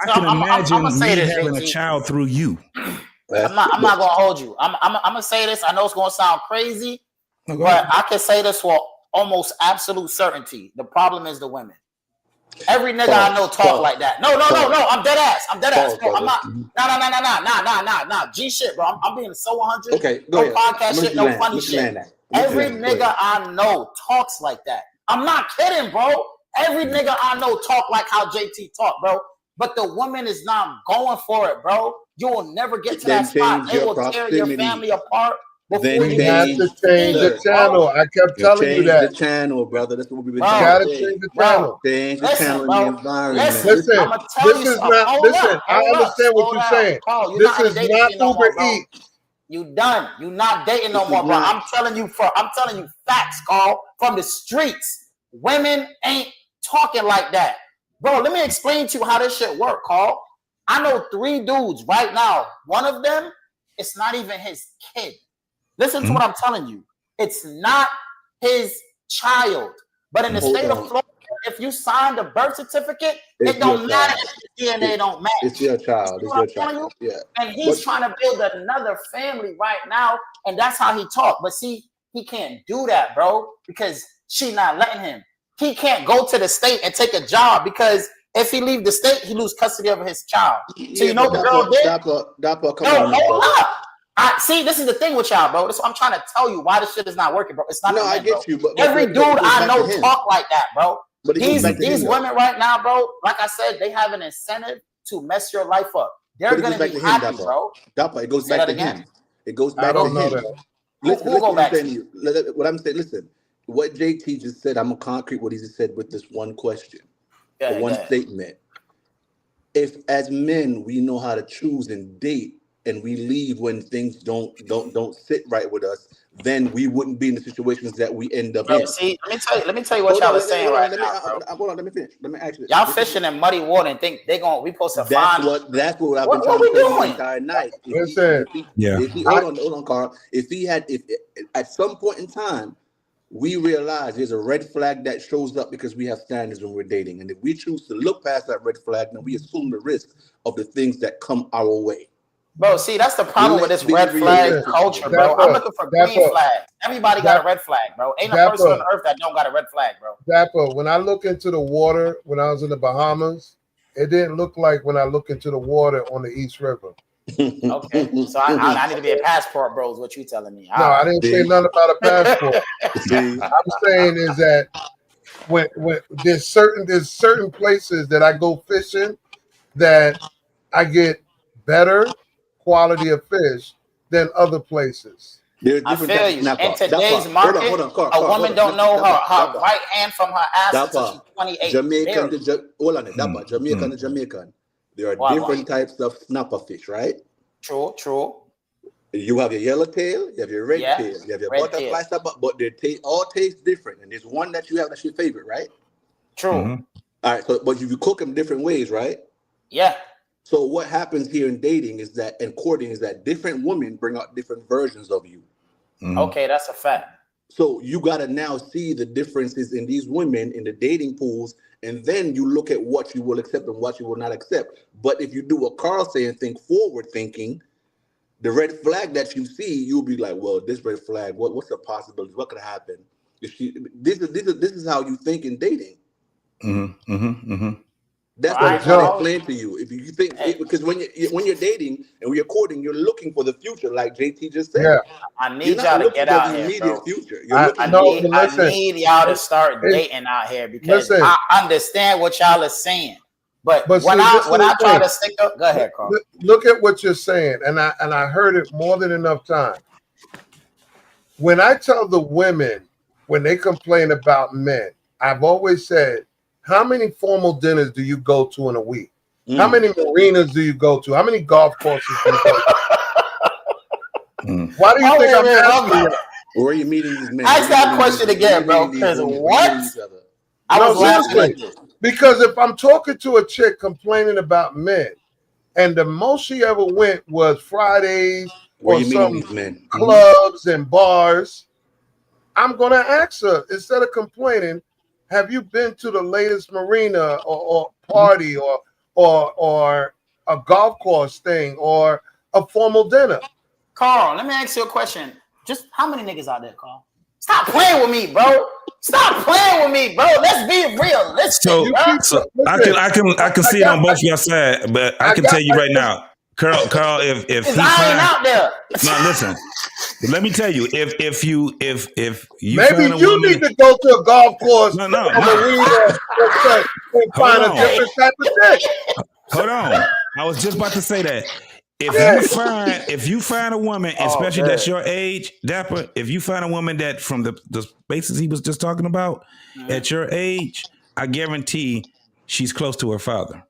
I'm having a child through you. I'm not gonna hold you. I'm gonna say this. I know it's gonna sound crazy, but I can say this for almost absolute certainty. The problem is the women. Every nigga I know talk like that. No. I'm dead ass. Bro, I'm not. Nah. G shit, bro. I'm being so 100. Okay, go ahead. Podcast shit, no funny shit. Every nigga I know talks like that. I'm not kidding, bro. Every nigga I know talk like how JT talk, bro. But the woman is not going for it, bro. You will never get to that spot. They will tear your family apart. Then you have to change the channel. I kept telling you that. The channel, brother. That's what we've been talking about. You gotta change the channel. Change the channel in the environment. Listen, I understand what you're saying. This is not Uber Eats. You done. You not dating no more, bro. I'm telling you facts, Carl, from the streets. Women ain't talking like that. Bro, let me explain to you how this shit work, Carl. I know 3 dudes right now. One of them, it's not even his kid. Listen to what I'm telling you. It's not his child. But in the state of Florida, if you sign the birth certificate, it don't matter if the DNA don't match. It's your child. It's your child. Yeah. And he's trying to build another family right now, and that's how he talk. But see, he can't do that, bro, because she not letting him. He can't go to the state and take a job because if he leave the state, he lose custody of his child. So you know what the girl did? Hold up. See, this is the thing with y'all, bro. This is what I'm trying to tell you why this shit is not working, bro. It's not. No, I get you. But every dude I know talk like that, bro. But these women right now, bro, like I said, they have an incentive to mess your life up. They're going to be happy, bro. It goes back to him. It goes back to him. What I'm saying, listen, what JT just said, I'm going to concrete what he just said with this one question, one statement. If as men, we know how to choose and date, and we leave when things don't sit right with us, then we wouldn't be in the situations that we end up in. See, let me tell you what y'all are saying right now. Hold on, let me finish. Let me actually. Y'all fishing in muddy water and think we supposed to find. That's what I've been trying to say the entire night. Hold on, Carl. If at some point in time we realize there's a red flag that shows up because we have standards when we're dating, and if we choose to look past that red flag, then we assume the risk of the things that come our way. Bro, see, that's the problem with this red flag culture, bro. I'm looking for green flags. Everybody got a red flag, bro. Ain't a person on earth that don't got a red flag, bro. Dapper, when I look into the water, when I was in the Bahamas, it didn't look like when I look into the water on the East River. Okay, so I need to be a passport, bro. Is what you telling me? No, I didn't say nothing about a passport. See, I'm saying is that when there's certain places that I go fishing that I get better quality of fish than other places. I feel you. In today's market, a woman don't know her right hand from her ass until she's 28. Jamaican to Jamaican. There are different types of snapper fish, right? True. You have your yellow tail, you have your red tail, you have your butterfly snapper, but they all taste different. And there's one that you have that's your favorite, right? True. Mm-hmm. All right, so but you cook them different ways, right? Yeah. So what happens here in dating is that, and courting, is that different women bring out different versions of you. Mm-hmm. Okay, that's a fact. So you got to now see the differences in these women in the dating pools, and then you look at what you will accept and what you will not accept. But if you do what Carl saying, think forward thinking, the red flag that you see, you'll be like, well, this red flag, what's the possibility? What could happen? This is how you think in dating. Mm-hmm. Mm-hmm. Mm-hmm. That's what I'm trying to explain to you. If you think, because when you're dating and when you're courting, you're looking for the future, like JT just said. Yeah. I need y'all to get out here, bro. Future. I need y'all to start dating out here because I understand what y'all are saying. But when I try to stick up, go ahead, Carl. Look at what you're saying, and I heard it more than enough time. When I tell the women when they complain about men, I've always said, how many formal dinners do you go to in a week? How many marinas do you go to? How many golf courses do you go to? Why do you think I'm asking you? Where are you meeting these men? Ask that question again, bro. Because what? I was laughing. Because if I'm talking to a chick complaining about men, and the most she ever went was Fridays or some clubs and bars, I'm gonna ask her, instead of complaining, have you been to the latest marina or party or a golf course thing or a formal dinner? Carl, let me ask you a question. Just how many niggas out there, Carl? Stop playing with me, bro. Stop playing with me, bro. Let's be realistic. So I can see it on both your sides, but I can tell you right now, Carl, if he out there. Now listen. Let me tell you, if you maybe you need to go to a golf course and find a different type of chick. Hold on, I was just about to say that. If you find a woman, especially that's your age, Dapper, if you find a woman that from the spaces he was just talking about at your age, I guarantee she's close to her father.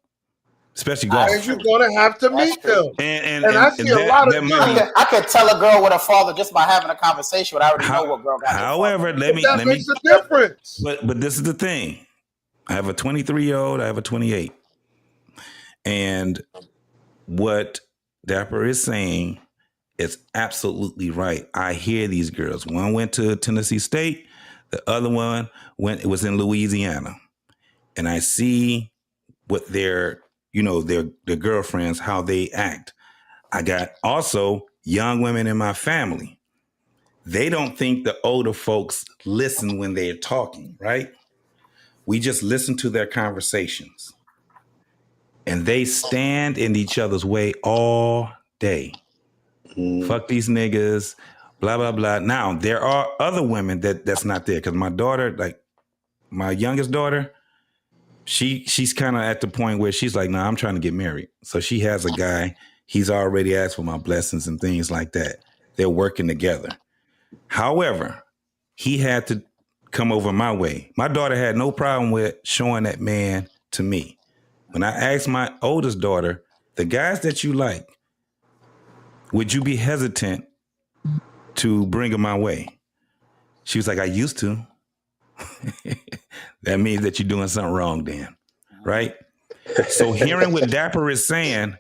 Especially golf. You're gonna have to meet them. And I see a lot of I could tell a girl with a father just by having a conversation with I already know what girl got. However, let me makes a difference. But this is the thing. I have a 23-year-old, I have a 28. And what Dapper is saying is absolutely right. I hear these girls. One went to Tennessee State, the other one was in Louisiana. And I see what their girlfriends, how they act. I got also young women in my family. They don't think the older folks listen when they're talking, right? We just listen to their conversations. And they stand in each other's way all day. Fuck these niggas, blah, blah, blah. Now, there are other women that's not there. Because my daughter, like my youngest daughter, she's kind of at the point where she's like, nah, I'm trying to get married. So she has a guy. He's already asked for my blessings and things like that. They're working together. However, he had to come over my way. My daughter had no problem with showing that man to me. When I asked my oldest daughter, the guys that you like, would you be hesitant to bring them my way? She was like, I used to. That means that you're doing something wrong, Dan. Right? So hearing what Dapper is saying,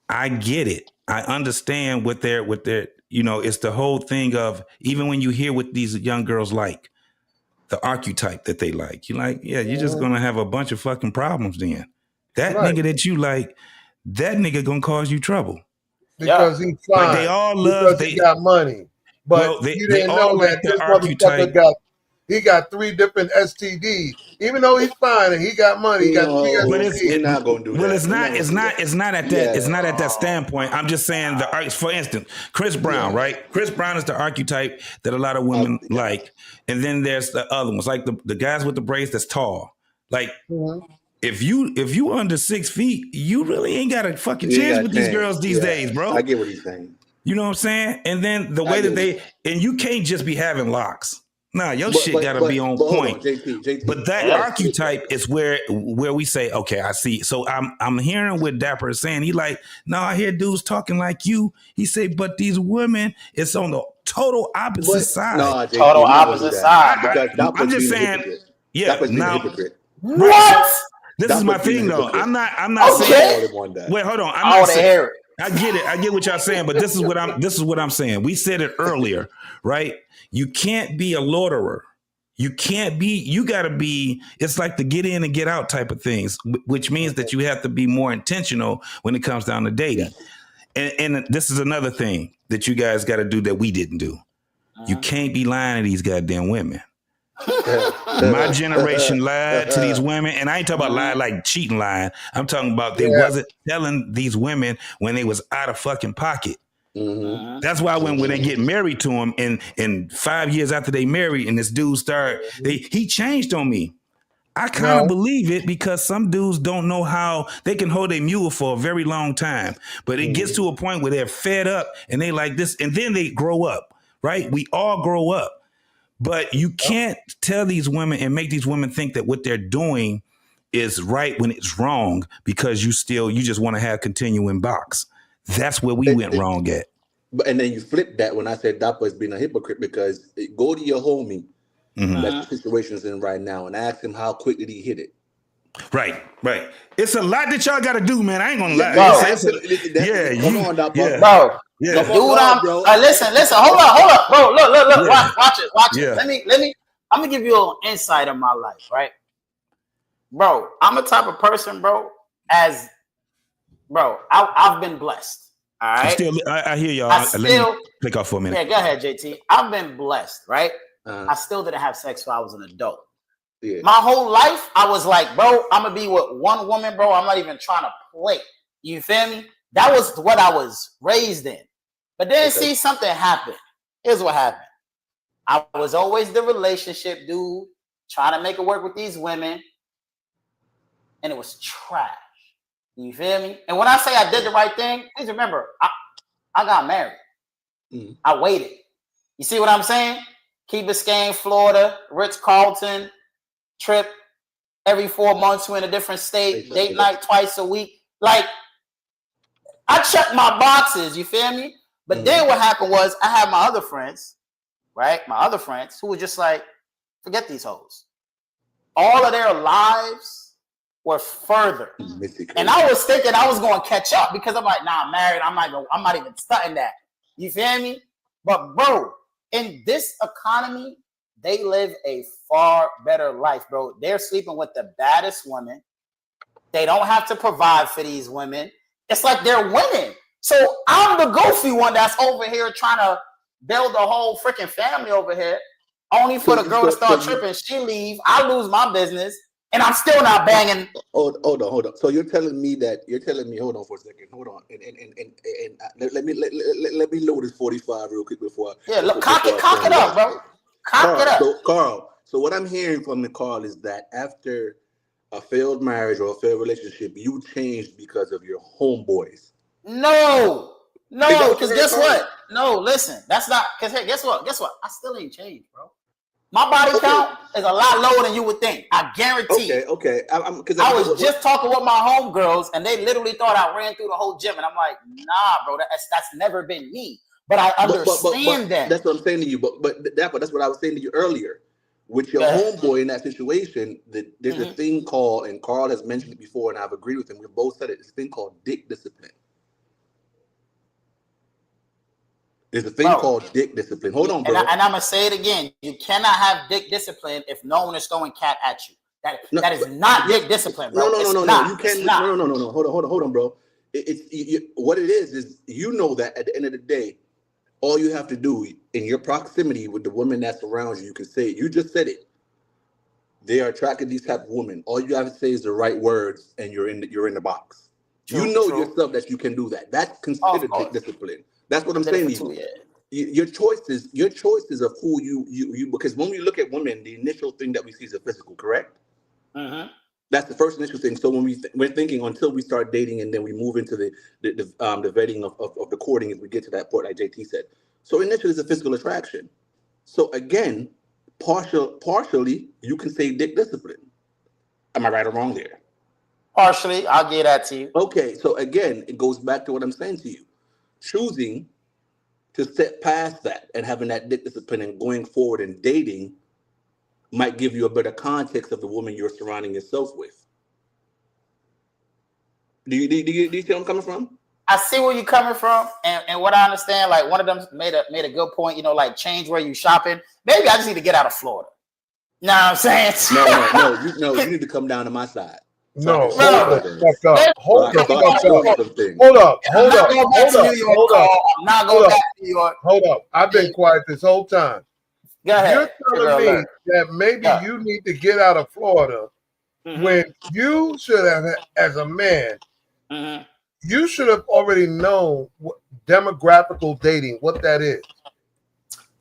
I get it. I understand what they're, it's the whole thing of, even when you hear what these young girls like, the archetype that they like, you're like, yeah, you're just going to have a bunch of fucking problems then. That nigga that you like, that nigga going to cause you trouble. Because he's fine. Like they all love, he got money. But you didn't know that this motherfucker he got 3 different STDs. Even though he's fine and he got money, he got 3 STDs. We're not gonna do that. Well, it's not at that. It's not at that standpoint. I'm just saying for instance, Chris Brown, right? Chris Brown is the archetype that a lot of women like, and then there's the other ones, like the guys with the braids that's tall. Like, if you under 6 feet, you really ain't got a fucking chance with these girls these days, bro. I get what he's saying. You know what I'm saying? And then the way that and you can't just be having locks. Nah, your shit gotta be on point. JT. But that archetype is where we say, okay, I see. So I'm hearing what Dapper is saying. He like, no, I hear dudes talking like you. He say, but these women, it's on the total opposite side. No, JT, total opposite side. I'm just saying, now. What? This is my thing, though. I'm not saying. Wait, hold on. I'm not saying. I get it. I get what y'all saying, but this is what I'm saying. We said it earlier, right? You can't be a loiterer. You gotta be, it's like the get in and get out type of things, which means that you have to be more intentional when it comes down to dating. And this is another thing that you guys got to do that we didn't do. You can't be lying to these goddamn women. My generation lied to these women, and I ain't talking about lying like cheating lying. I'm talking about they wasn't telling these women when they was out of fucking pocket. That's why when they get married to him, and 5 years after they married, and this dude he changed on me. I kind of believe it, because some dudes don't know how they can hold a mule for a very long time, but it gets to a point where they're fed up and they like this, and then they grow up, right? We all grow up. But you can't tell these women and make these women think that what they're doing is right when it's wrong, because you just want to have continuing box. That's where we went wrong at. And then you flip that when I said Dapper is being a hypocrite, because go to your homie that the situation's in right now and ask him how quick did he hit it. Right. It's a lot that y'all got to do, man. I ain't gonna lie. Come on, Dapper. Bro. Yeah. Dude, listen. Hold up, bro. Look. Watch it. Let me. I'm gonna give you a little insight of my life, right, bro? I'm the type of person, bro. I've been blessed. All right. I hear y'all. Let me click off for a minute. Yeah, go ahead, JT. I've been blessed, right? I still didn't have sex till I was an adult. Yeah. My whole life, I was like, bro, I'm gonna be with one woman, bro. I'm not even trying to play. You feel me? That was what I was raised in. But then see something happen. Here's what happened. I was always the relationship dude, trying to make it work with these women, and it was trash. You feel me? And when I say I did the right thing, please remember, I got married. I waited. You see what I'm saying? Key Biscayne, Florida, Ritz-Carlton, trip every 4 months. We're in a different state, date night twice a week. Like, I checked my boxes, you feel me? But then what happened was I had my other friends, right? My other friends who were just like, forget these hoes. All of their lives were further. And I was thinking I was going to catch up, because I'm like, nah, I'm married. I'm not even studying that. You feel me? But bro, in this economy, they live a far better life, bro. They're sleeping with the baddest women. They don't have to provide for these women. It's like they're winning. So I'm the goofy one that's over here trying to build a whole freaking family over here, only for the girl to start tripping. She leave, I lose my business, and I'm still not banging. Hold on. So you're telling me, hold on for a second. Hold on. And let me load this 45 real quick before. Cock it up, bro. Cock it up. So Carl, so what I'm hearing from the Carl is that after a failed marriage or a failed relationship, you changed because of your homeboys. No, because guess what? No, listen, that's not, because hey, guess what? I still ain't changed, bro. My body count is a lot lower than you would think. I guarantee. Okay. I was just talking with my homegirls, and they literally thought I ran through the whole gym, and I'm like, nah, bro, that's never been me. But I understand that. That's what I'm saying to you. But that's what I was saying to you earlier. With your homeboy in that situation, there's a thing called, and Carl has mentioned it before, and I've agreed with him. We've both said it. It's a thing called dick discipline. There's a thing called dick discipline. Hold on, bro. And I'm going to say it again. You cannot have dick discipline if no one is throwing cat at you. That is not dick discipline, bro. No. You can't. No. Hold on, bro. What it is you know that at the end of the day, All you have to do in your proximity with the woman that surrounds you, you can say, you just said it. They are attracted to these type of women. All you have to say is the right words, and you're in the box. True, you know true. yourself that you can do that. That's considered discipline. That's what I'm Did it saying for to 2 years. Your choices of who you because when we look at women, the initial thing that we see is the physical, correct? Mm-hmm. That's the first initial thing. So when we're thinking until we start dating, and then we move into the vetting of the courting as we get to that point, like JT said. So initially, it's a physical attraction. So again, partially, you can say dick discipline. Am I right or wrong there? Partially, I'll give that to you. Okay, so again, it goes back to what I'm saying to you. Choosing to step past that and having that dick discipline and going forward and dating might give you a better context of the woman you're surrounding yourself with. Do you see where I'm coming from? I see where you're coming from, and what I understand, like one of them made a good point, you know, like change where you shopping. Maybe I just need to get out of Florida. Know what I'm saying? No, you need to come down to my side. No, hold the fuck up. Hold the fuck up. Hold up. I'm not going back to New York. Hold up. I've been quiet this whole time. Go ahead. You're telling me that maybe you need to get out of Florida when you should have, as a man, you should have already known what demographical dating, what that is.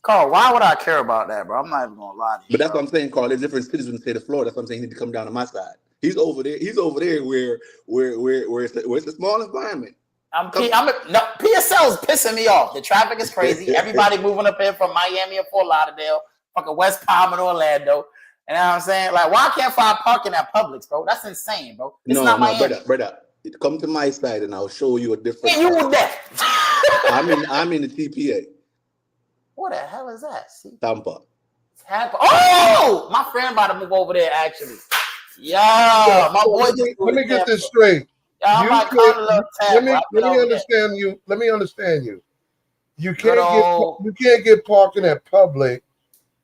Carl, why would I care about that, bro? I'm not even gonna lie to you. But that's what I'm saying, Carl. There's different cities in the state of Florida. That's what I'm saying. You need to come down to my side. He's over there where it's a small environment. PSL is pissing me off. The traffic is crazy. Everybody moving up in from Miami or Fort Lauderdale, fucking West Palm and Orlando. You know what I'm saying? Like, why can't I find parking at Publix, bro? That's insane, bro. It's not Miami. Brother, come to my side and I'll show you a different. Hey, you were there. I'm in the TPA. What the hell is that? See? Tampa. Oh, my friend about to move over there, actually. Yeah, my boy. Let me get this straight. Let me understand you. Let me understand you. You can't get parking at Public,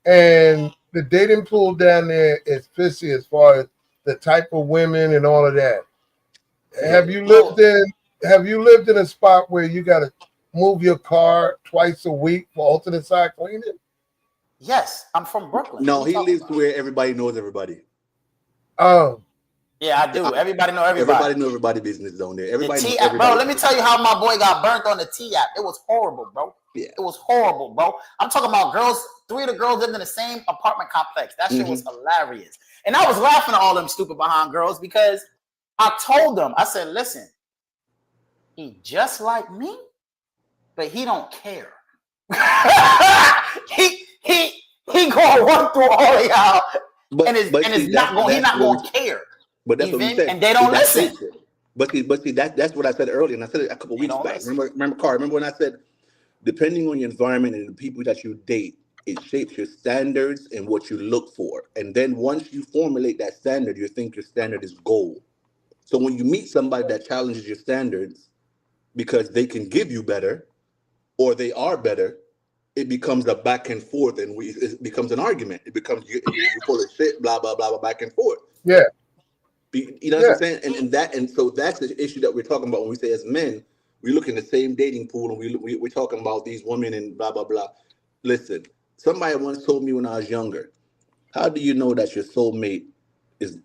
and the dating pool down there is pissy as far as the type of women and all of that. Have you lived in a spot where you got to move your car twice a week for alternate side cleaning? Yes, I'm from Brooklyn. No, he lives where everybody knows everybody. Oh. Yeah, I do. Everybody know everybody. Everybody know everybody business down there. Everybody bro, let me tell you how my boy got burnt on the T-app. It was horrible, bro. Yeah. It was horrible, bro. I'm talking about girls. 3 of the girls lived in the same apartment complex. That shit was hilarious. And I was laughing at all them stupid behind girls because I told them, I said, listen, he just like me, but he don't care. he gonna run through all of y'all, he's not gonna care. But that's what we said, and they don't listen. But see, that's what I said earlier, and I said it a couple of weeks back. Remember, Carl? Remember when I said, depending on your environment and the people that you date, it shapes your standards and what you look for. And then once you formulate that standard, you think your standard is gold. So when you meet somebody that challenges your standards because they can give you better, or they are better, it becomes a back and forth, and it becomes an argument. It becomes you full of shit, blah blah blah, back and forth. Yeah. You know what I'm saying? And so that's the issue that we're talking about when we say as men, we look in the same dating pool and we're talking about these women and blah, blah, blah. Listen, somebody once told me when I was younger, how do you know that your soulmate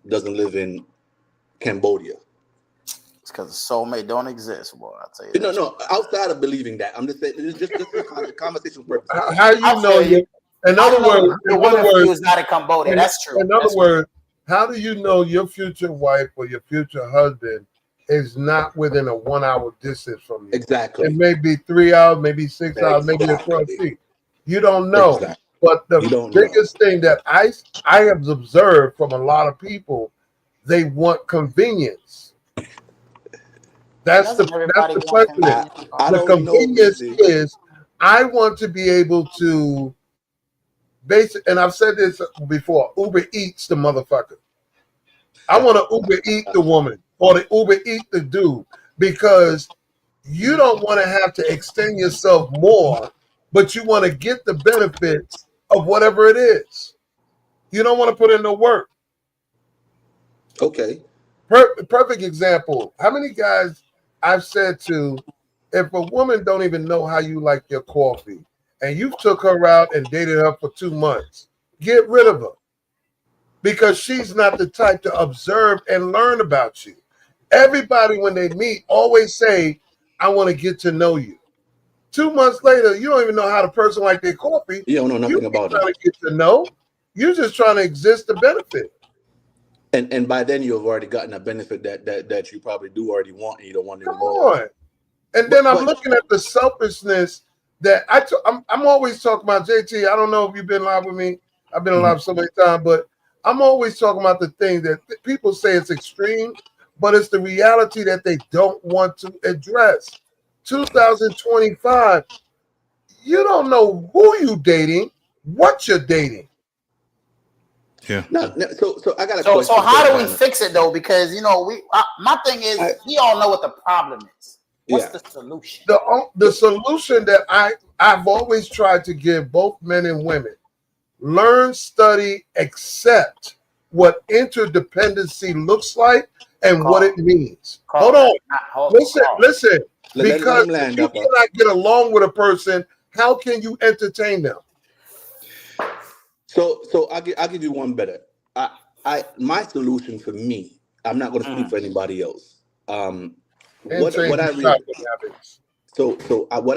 doesn't live in Cambodia? It's because the soulmate don't exist, boy. I'll tell you. No, outside of believing that, I'm just saying, it's just a conversation purpose. How you know you? In other words, is not in Cambodia. That's true. In other words, how do you know your future wife or your future husband is not within a 1 hour distance from you? Exactly. It may be 3 hours, maybe 6 hours, maybe 12 feet. You don't know. Exactly. But the biggest thing that I have observed from a lot of people, they want convenience. That's the question. The convenience is, I want to be able to and I've said this before, Uber Eats the motherfucker. I want to Uber Eat the woman or the Uber Eat the dude, because you don't want to have to extend yourself more, but you want to get the benefits of whatever it is. You don't want to put in the work. Okay. Perfect example. How many guys I've said to, if a woman don't even know how you like your coffee, and you took her out and dated her for 2 months, get rid of her. Because she's not the type to observe and learn about you. Everybody, when they meet, always say, I want to get to know you. 2 months later, you don't even know how the person like their coffee. You don't know nothing about it. Trying to get to know. You're just trying to exist to benefit. And by then, you have already gotten a benefit that you probably do already want, and you don't want Come anymore. on. And then I'm looking at the selfishness that I'm always talking about. JT, I don't know if you've been live with me. I've been live so many times, but I'm always talking about the thing that people say it's extreme, but it's the reality that they don't want to address. 2025, you don't know who you dating, what you're dating. Yeah. No, so I got a question. So how do we fix it though? Because my thing is we all know what the problem is. What's the solution? The solution that I've always tried to give both men and women: learn, study, accept what interdependency looks like and what it means. Hold on. Listen. Because if you cannot get along with a person, how can you entertain them? So I'll give you one better. My solution for me, I'm not going to speak for anybody else. What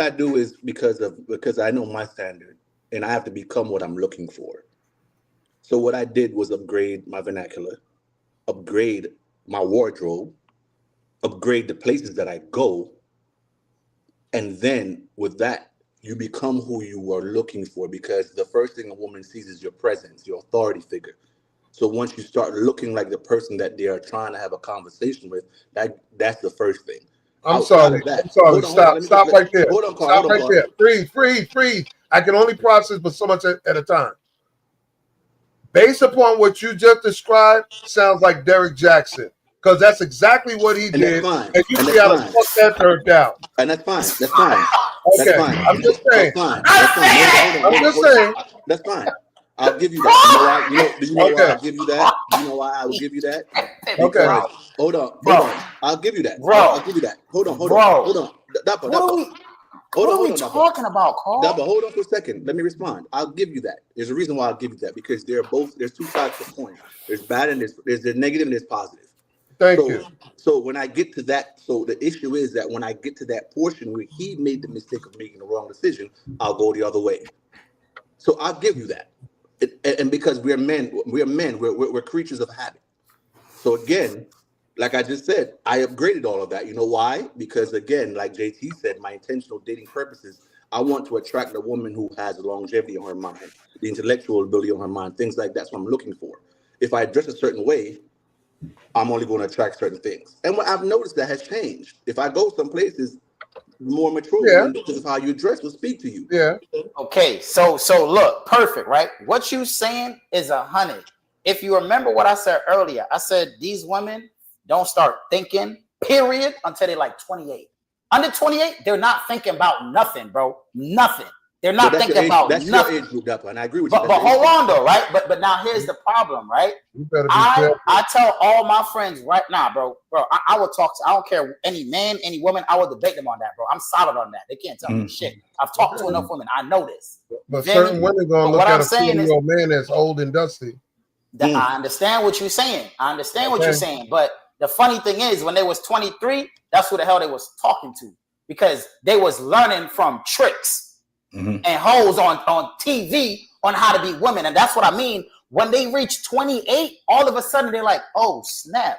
I do is because I know my standard and I have to become what I'm looking for. So what I did was upgrade my vernacular, upgrade my wardrobe, upgrade the places that I go, and then with that, you become who you are looking for, because the first thing a woman sees is your presence, your authority figure. So once you start looking like the person that they are trying to have a conversation with, that's the first thing. I'm sorry. Stop right there. Hold on, Carl. Stop right there. Freeze. I can only process but so much at a time. Based upon what you just described, sounds like Derek Jackson. Because that's exactly what he did. And you see how to fuck that turned out. And that's fine. Okay. That's fine. I'm just saying. That's fine. I'll give you that. Do you know why I'll give you that? Do you know why I will give you that? Okay. Hold on. I'll give you that. I'll give you that. Hold on. What are we talking about, Carl? But hold on for a second. Let me respond. I'll give you that. There's a reason why I'll give you that, because there's two sides to the coin. There's bad and there's the negative and there's positive. Thank you. So when I get to that, so the issue is that when I get to that portion where he made the mistake of making the wrong decision, I'll go the other way. So I'll give you that. And because we're men, we're creatures of habit. So again, like I just said, I upgraded all of that. You know why? Because again, like JT said, my intentional dating purposes, I want to attract a woman who has longevity on her mind, the intellectual ability on her mind, things like that's what I'm looking for. If I dress a certain way, I'm only going to attract certain things. And what I've noticed that has changed. If I go some places, more mature, because of how you dress will speak to you. Yeah. Okay, so look, perfect, right? What you saying is 100. If you remember what I said earlier, I said these women don't start thinking, period, until they're like 28. Under 28, they're not thinking about nothing, bro. Nothing. They're not thinking about nothing. That's your age group, and I agree with you. But hold on, though, right? But now here's the problem, right? I tell all my friends right now, bro, I will talk to, I don't care any man, any woman, I will debate them on that, bro. I'm solid on that. They can't tell me shit. I've talked to enough women. I know this. But certain women going to look at a 40-year-old man that's old and dusty. I understand what you're saying. What you're saying. But the funny thing is, when they was 23, that's who the hell they was talking to, because they was learning from tricks. And hoes on TV on how to be women. And that's what I mean. When they reach 28, all of a sudden they're like, oh, snap.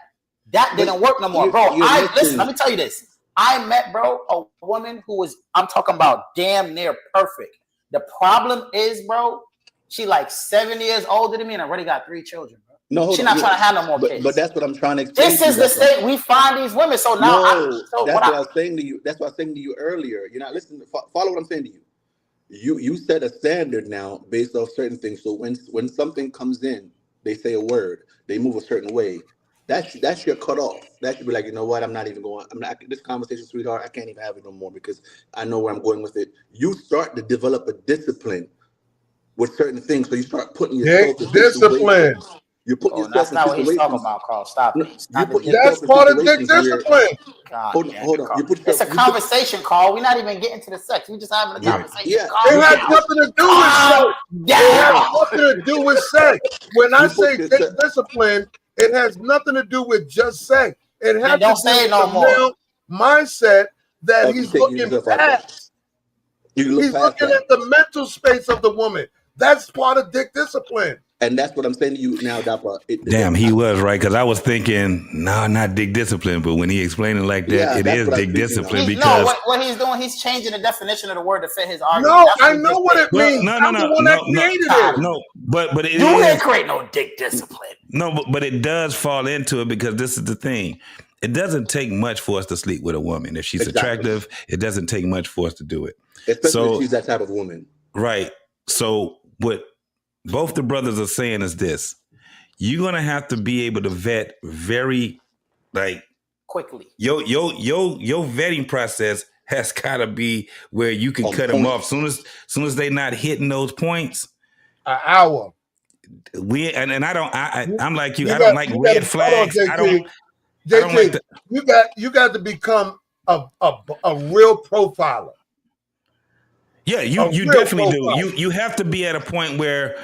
That didn't work no more. Bro, listen, let me tell you this. I met, bro, a woman who was, I'm talking about damn near perfect. The problem is, bro, she like 7 years older than me and already got 3 children, bro. No, she's not trying to have no more kids. But that's what I'm trying to explain. This is the state we find these women. So now that's what I was saying to you. That's what I was saying to you earlier. You're not listening. Follow what I'm saying to you. You set a standard now based off certain things. So when something comes in, they say a word, they move a certain way. That's your cutoff. That should be like, you know what? I'm not even going. This conversation, sweetheart, I can't even have it no more because I know where I'm going with it. You start to develop a discipline with certain things, so you start putting yourself in discipline. You put yourself that's in not what he's talking situations. about, Carl. Stop it. That's part of dick discipline. Hold on. You put it's a conversation, Carl. We're not even getting to the sex. We're just having a conversation. Yeah. It has nothing to do with sex. It has nothing to do with sex. When I say dick discipline, it has nothing to do with just sex. It has to do with the real mindset that he's looking past. He's looking at the mental space of the woman. That's part of dick discipline. And that's what I'm saying to you now, Dapper. Damn, he was right, because I was thinking, no, not dick discipline, but when he explained it like that, it is dick discipline. Because what he's doing, he's changing the definition of the word to fit his argument. No, I know what it means. I'm the one that created it. No, but it you didn't create no dick discipline. No, but it does fall into it, because this is the thing. It doesn't take much for us to sleep with a woman. If she's attractive, it doesn't take much for us to do it. Especially if she's that type of woman. Right. So what both the brothers are saying is this: you're gonna have to be able to vet very, quickly. Your vetting process has gotta be where you can cut them off soon as they're not hitting those points. An hour. I'm like you. I don't like red flags. JT, you got to become a real profiler. Yeah, you definitely do. You have to be at a point where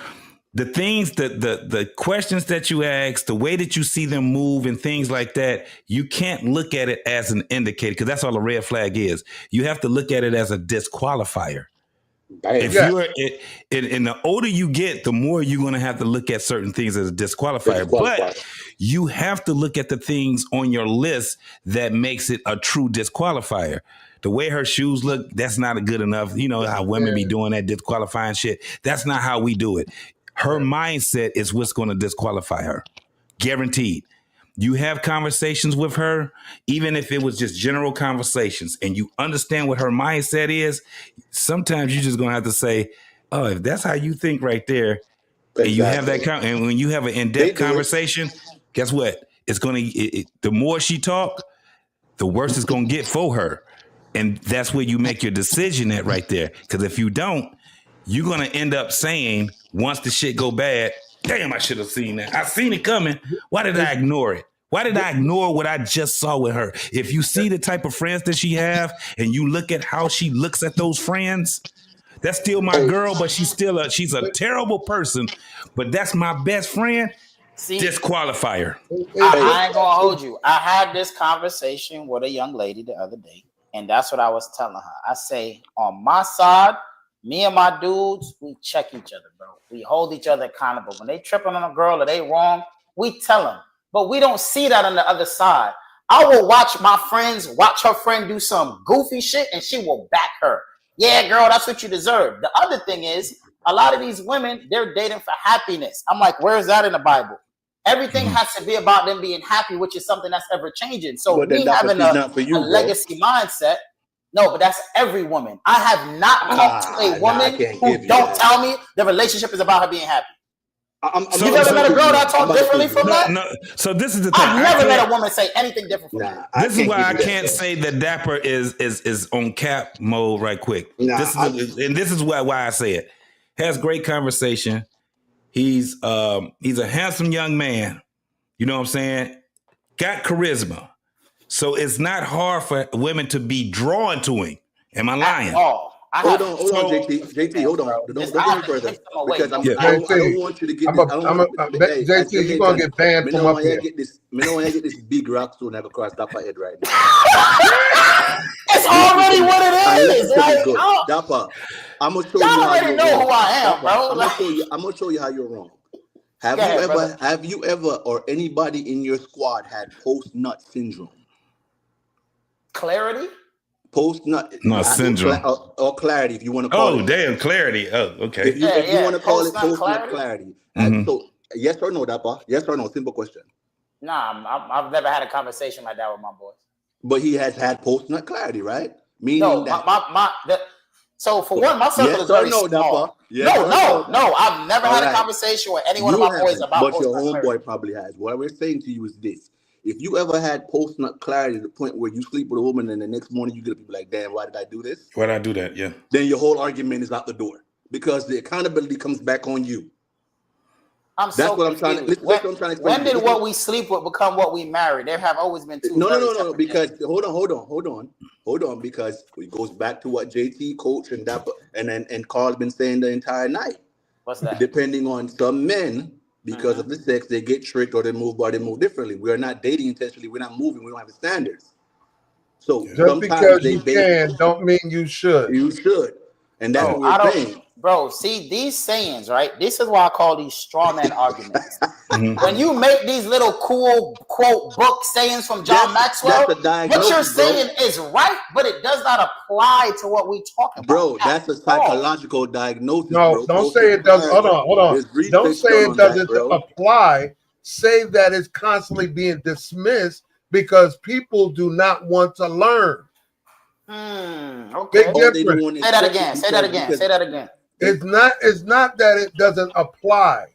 the things that the questions that you ask, the way that you see them move and things like that, you can't look at it as an indicator, because that's all a red flag is. You have to look at it as a disqualifier. If you're and the older you get, the more you're going to have to look at certain things as a disqualifier. But you have to look at the things on your list that makes it a true disqualifier. The way her shoes look, that's not good enough. You know how women be doing that disqualifying shit. That's not how we do it. Her mindset is what's going to disqualify her. Guaranteed. You have conversations with her, even if it was just general conversations, and you understand what her mindset is, sometimes you're just going to have to say, oh, if that's how you think right there, and you have that, and when you have an in-depth conversation, guess what? It's going to, the more she talk, the worse it's going to get for her. And that's where you make your decision at right there. Because if you don't, you're going to end up saying, once the shit go bad, damn, I should have seen that. I seen it coming. Why did I ignore it? Why did I ignore what I just saw with her? If you see the type of friends that she have and you look at how she looks at those friends, that's still my girl, but she's a terrible person. But that's my best friend. Disqualify her. I ain't gonna hold you. I had this conversation with a young lady the other day, and that's what I was telling her. I say, on my side, me and my dudes, we check each other, bro. We hold each other accountable. When they tripping on a girl or they wrong, we tell them. But we don't see that on the other side. I will watch my friends watch her friend do some goofy shit, and she will back her. Yeah, girl, that's what you deserve. The other thing is, a lot of these women, they're dating for happiness. I'm like, where is that in the Bible? Everything has to be about them being happy, which is something that's ever changing. So me having a legacy mindset, no, but that's every woman. I have not talked to a woman who don't tell me the relationship is about her being happy. You never met a girl that talk differently from that? No. So this is the thing. I've never met a woman say anything different from that. This is why I can't say that Dapper is on cap mode right quick. This is why I say it. Has great conversation. He's a handsome young man. You know what I'm saying? Got charisma. So it's not hard for women to be drawn to him. Am I lying? Hold on, JT, hold on. Don't go any further, because I don't want you to get this. JT, you're going to get banned from up here. I don't get this big rock stone never cross Dapper head right now. It's already what it is. Dapper, I'm going to show you how already know who I am, bro. I'm going to show you how you're wrong. Have you ever, or anybody in your squad had post-nut syndrome? Clarity? Post-nut syndrome or clarity, if you want to call it. Oh, damn, clarity. Oh, okay. If you want to call it post-nut clarity. So, yes or no, Dapper? Yes or no? Simple question. Nah, I've never had a conversation like that with my boys. But he has had post-nut clarity, right? Meaning so for one, my circle is very small. No. I've never had a conversation with any one of my boys about post-nut clarity. But your homeboy probably has. What we're saying to you is this. If you ever had post-nut clarity to the point where you sleep with a woman and the next morning you get to be like, damn, why did I do this? Why did I do that? Yeah. Then your whole argument is out the door, because the accountability comes back on you. I'm That's so what I'm trying to. Listen, that's what I'm trying to explain. When did what we sleep with become what we marry? There have always been two. No. Because hold on. Because it goes back to what JT, Coach, and that, and Carl's been saying the entire night. What's that? Depending on some men, because of the sex, they get tricked or they move differently. We are not dating intentionally. We're not moving. We don't have the standards. So just because you can, don't mean you should. You should, and that's what we're saying. Bro, see these sayings, right? This is why I call these straw man arguments. When you make these little cool quote book sayings from John Maxwell, what you're saying is right, but it does not apply to what we talking about. Bro, that's a psychological diagnosis. No, don't say it doesn't. Hold on. Don't say it doesn't apply. Say that it's constantly being dismissed because people do not want to learn. Okay. Big difference. Say that again. It's not that it doesn't apply.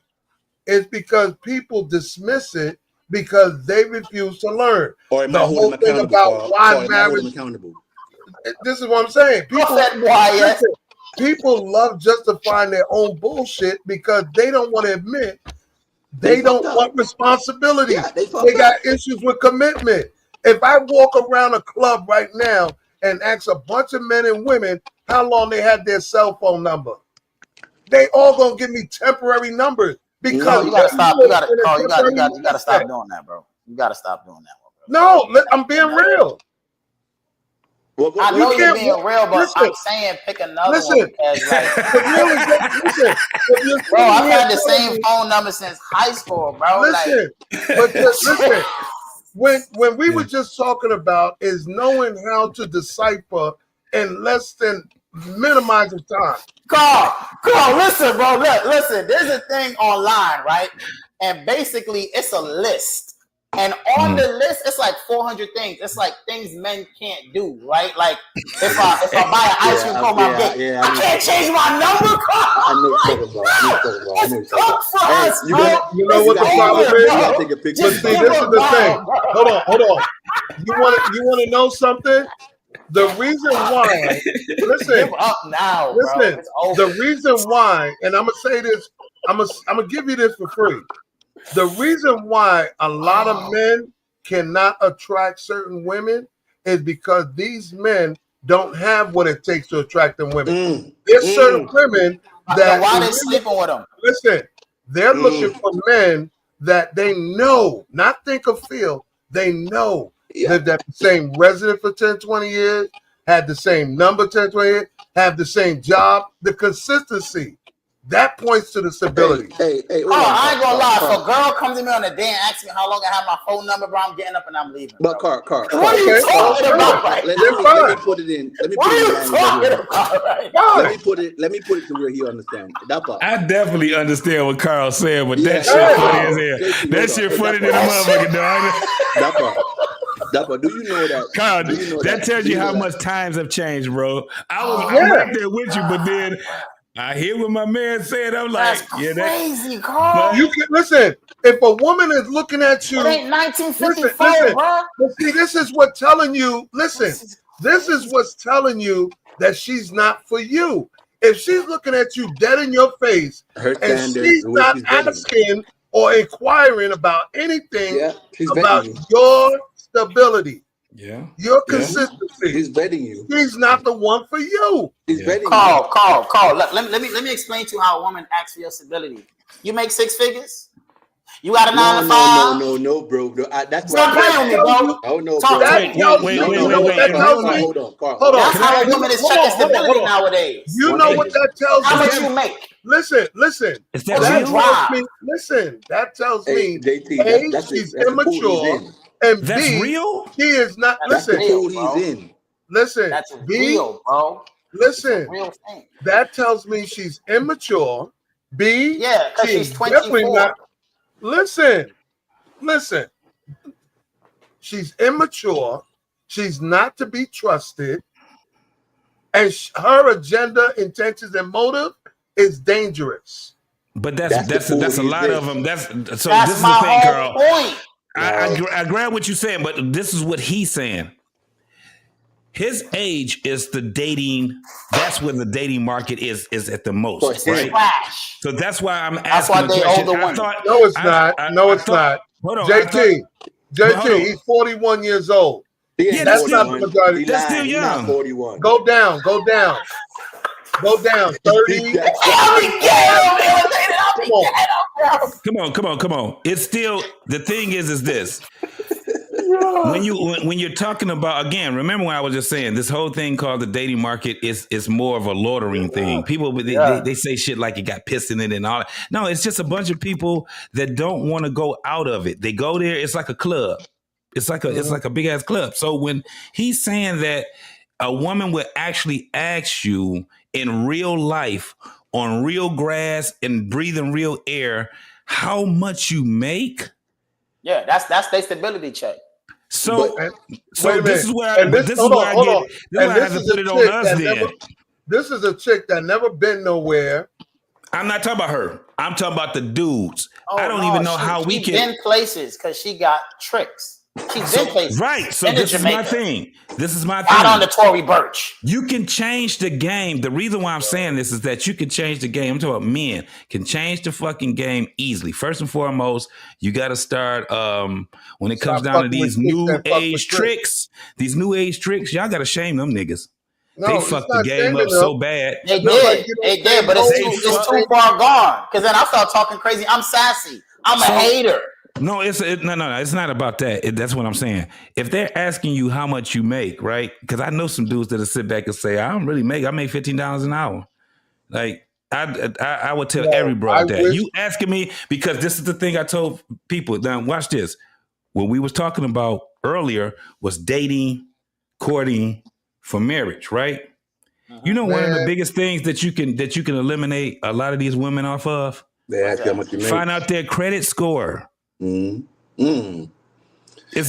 It's because people dismiss it because they refuse to learn. Or the whole thing about why marriage. This is what I'm saying. People love justifying their own bullshit because they don't want to admit they don't want responsibility. Yeah, they got issues with commitment. If I walk around a club right now and ask a bunch of men and women how long they had their cell phone number, they all gonna give me temporary numbers because you gotta stop. You gotta stop doing that, bro. You gotta stop doing that, bro. No, I'm being real. I know you're being real, but I'm saying pick another one. Because, bro, I've had the same phone number since high school, bro. Listen. When we were just talking about is knowing how to decipher in less than minimizing time. Carl, listen, bro. Listen, there's a thing online, right? And basically, it's a list. And on the list, it's like 400 things. It's like things men can't do, right? Like if I buy an ice cream cone, I can't change my number, Carl. It's cooked for us, bro. You know what the problem is? But see, this is the thing. Hold on. You want to know something? The reason why, listen, give up now, listen. The reason why, and I'm gonna say this, I'm gonna give you this for free. The reason why a lot of men cannot attract certain women is because these men don't have what it takes to attract them women. There's certain women that why they sleeping with them. Listen, they're looking for men that they know, not think or feel, they know lived at the same resident for 10, 20 years, had the same number 10, 20 years, have the same job, the consistency. That points to the stability. I ain't gonna lie. If a girl comes to me on a day and asks me how long I have my phone number, bro, I'm getting up and I'm leaving. But Carl, what are you talking about right now? Let me put it in. What are you talking about right now? Let me put it to where he understands. I definitely understand what Carl's saying, but that shit funny as hell. That shit funny than a motherfucker, dog. That part, do you know that? Carl, that tells you how much times have changed, bro. I'm right there with you, but then I hear what my man said. I'm like, that's crazy, Carl. You can listen. If a woman is looking at you, it ain't 1954, bro. But see, this is what telling you. Listen, this is what's telling you that she's not for you. If she's looking at you dead in your face and she's not asking or inquiring about anything about your stability. Yeah. Your consistency. He's vetting you. He's not the one for you. He's vetting you. Carl. Let me explain to you how a woman acts for your stability. You make 6 figures? You got a 9 to 5? No, bro. That's stop playing with me, bro. Oh no, bro. Wait. Hold on. That's how a woman is checking stability nowadays. You know what that tells me? How much you make? Listen. That tells me A, she's immature. And that's B, real? He is not. Listen, he's in. Listen, that's real, bro. Listen, real thing. That tells me she's immature. B, because she's 24. Not, listen. She's immature. She's not to be trusted. And her agenda, intentions, and motive is dangerous. But that's a lot of them. This is my the thing, whole Carl. point. I grab what you're saying, but this is what he's saying. his age is the dating. That's where the dating market is at the most, right? Trash. So that's why I'm asking. That's why the they question. older I women. thought, No, it's not. It's not. Hold on, JT, hold on. he's 41 years old. Yeah, that's not the majority. That's still He's young. not 41. Go down. 30. Come on. It's still, the thing is this. When you're talking about, again, remember when I was just saying this whole thing called the dating market is more of a loitering thing. People they say shit like it got pissed in it and all that. No, it's just a bunch of people that don't want to go out of it. They go there. It's like a club. It's like a big ass club. So when he's saying that a woman would actually ask you in real life on real grass and breathing real air how much you make. Yeah, that's their stability check. So this is where I have to put it on us then. This is a chick that never been nowhere. I'm not talking about her. I'm talking about the dudes. I don't even know how we can. She's been places because she got tricks. She's been places. Right. So this is my thing. Out on the Tory Burch. You can change the game. The reason why I'm saying this is that you can change the game. I'm talking about men can change the fucking game easily. First and foremost, you got to start when it comes down to these new age tricks. These new age tricks, y'all got to shame them niggas. No, they fucked the game up so bad. They did, but it's too far gone. Because then I start talking crazy. I'm sassy. I'm a hater. No, it's not about that. That's what I'm saying. If they're asking you how much you make, right? Because I know some dudes that'll sit back and say, I don't really make. I make $15 an hour. Like I would tell every bro that. You asking me because this is the thing I told people. Now watch this. What we was talking about earlier was dating, courting for marriage, right? You know, one of the biggest things that you can eliminate a lot of these women off of. They ask how much you make. Find out their credit score. It's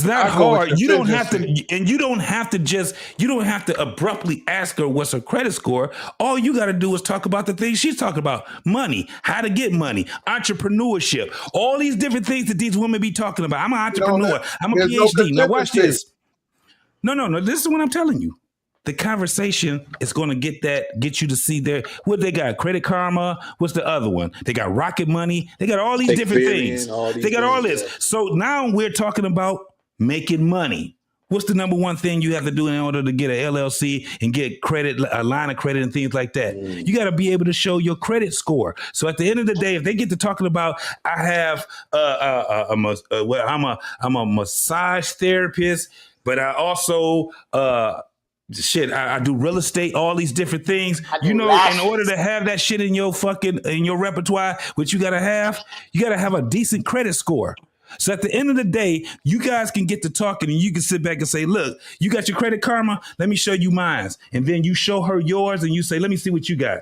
not I hard. You don't have to, and you don't have to abruptly ask her what's her credit score. All you got to do is talk about the things she's talking about: money, how to get money, entrepreneurship, all these different things that these women be talking about. I'm an entrepreneur. I'm a PhD. Now watch this. No. This is what I'm telling you. The conversation is going to get you to see what they got. Credit Karma. What's the other one? They got Rocket Money. They got all these different things. They got all this. Yeah. So now we're talking about making money. What's the number one thing you have to do in order to get an LLC and get credit, a line of credit and things like that? You got to be able to show your credit score. So at the end of the day, if they get to talking about, I have I'm a massage therapist, but I also I do real estate, all these different things. In order to have that shit in your repertoire, which you gotta have a decent credit score. So at the end of the day, you guys can get to talking and you can sit back and say, look, you got your Credit Karma, let me show you mine. And then you show her yours and you say, let me see what you got.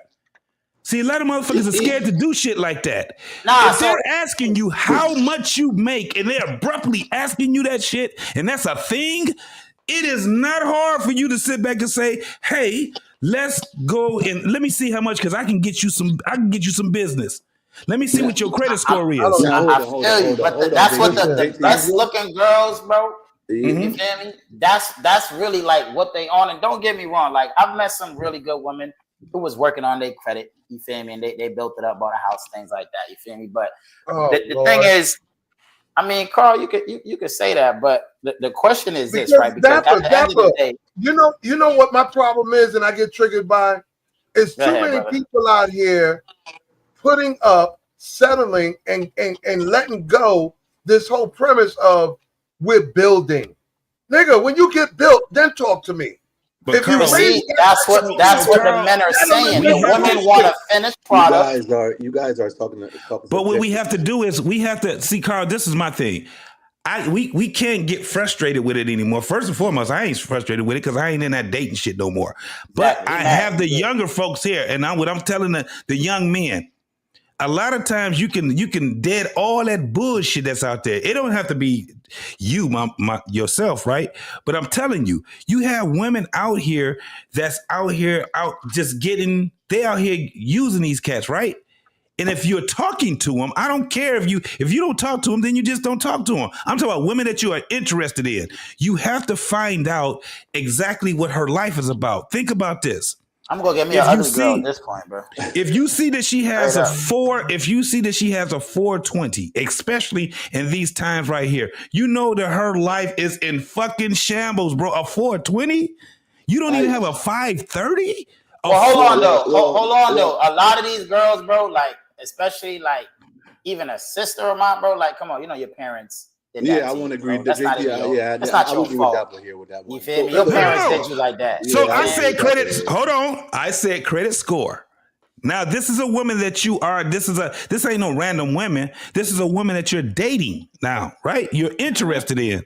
See, a lot of motherfuckers are scared to do shit like that. If they're asking you how much you make and they're abruptly asking you that shit, and that's a thing, it is not hard for you to sit back and say, hey, let's go and let me see how much, because I can get you some business. Let me see what your credit score is. I feel you, but that's what the best looking girls, bro. You feel me? That's really like what they on. And don't get me wrong, like I've met some really good women who was working on their credit. You feel me? And they built it up, bought a house, things like that. You feel me? But the thing is, I mean, Carl, you could say that, but the question is this, right? Because at the end of the day, you know what my problem is, and I get triggered by, is too many people out here putting up, settling, and letting go this whole premise of we're building. Nigga, when you get built, then talk to me. But if Carl, that's what the men are saying. The women want a finished product. You guys are talking. But what we have to do is we have to see, Carl. This is my thing. We can't get frustrated with it anymore. First and foremost, I ain't frustrated with it because I ain't in that dating shit no more. But I have the younger folks here, and what I'm telling the young men. A lot of times you can dead all that bullshit that's out there. It don't have to be you, yourself, right? But I'm telling you, you have women out here just getting, they out here using these cats, right? And if you're talking to them, I don't care if you don't talk to them, then you just don't talk to them. I'm talking about women that you are interested in. You have to find out exactly what her life is about. Think about this. I'm gonna get me an ugly girl at this point, bro. If you see that she has if you see that she has a 420, especially in these times right here, you know that her life is in fucking shambles, bro. A 420? You don't even have a 530? Well, hold on though. A lot of these girls, bro, like especially like even a sister of mine, bro, like come on, you know your parents. Yeah, I want to agree. That's not your fault. You feel me? Your parents did you like that. So I said credit. Hold on. I said credit score. Now this is a woman that you are. This ain't no random woman. This is a woman that you're dating now, right? You're interested in.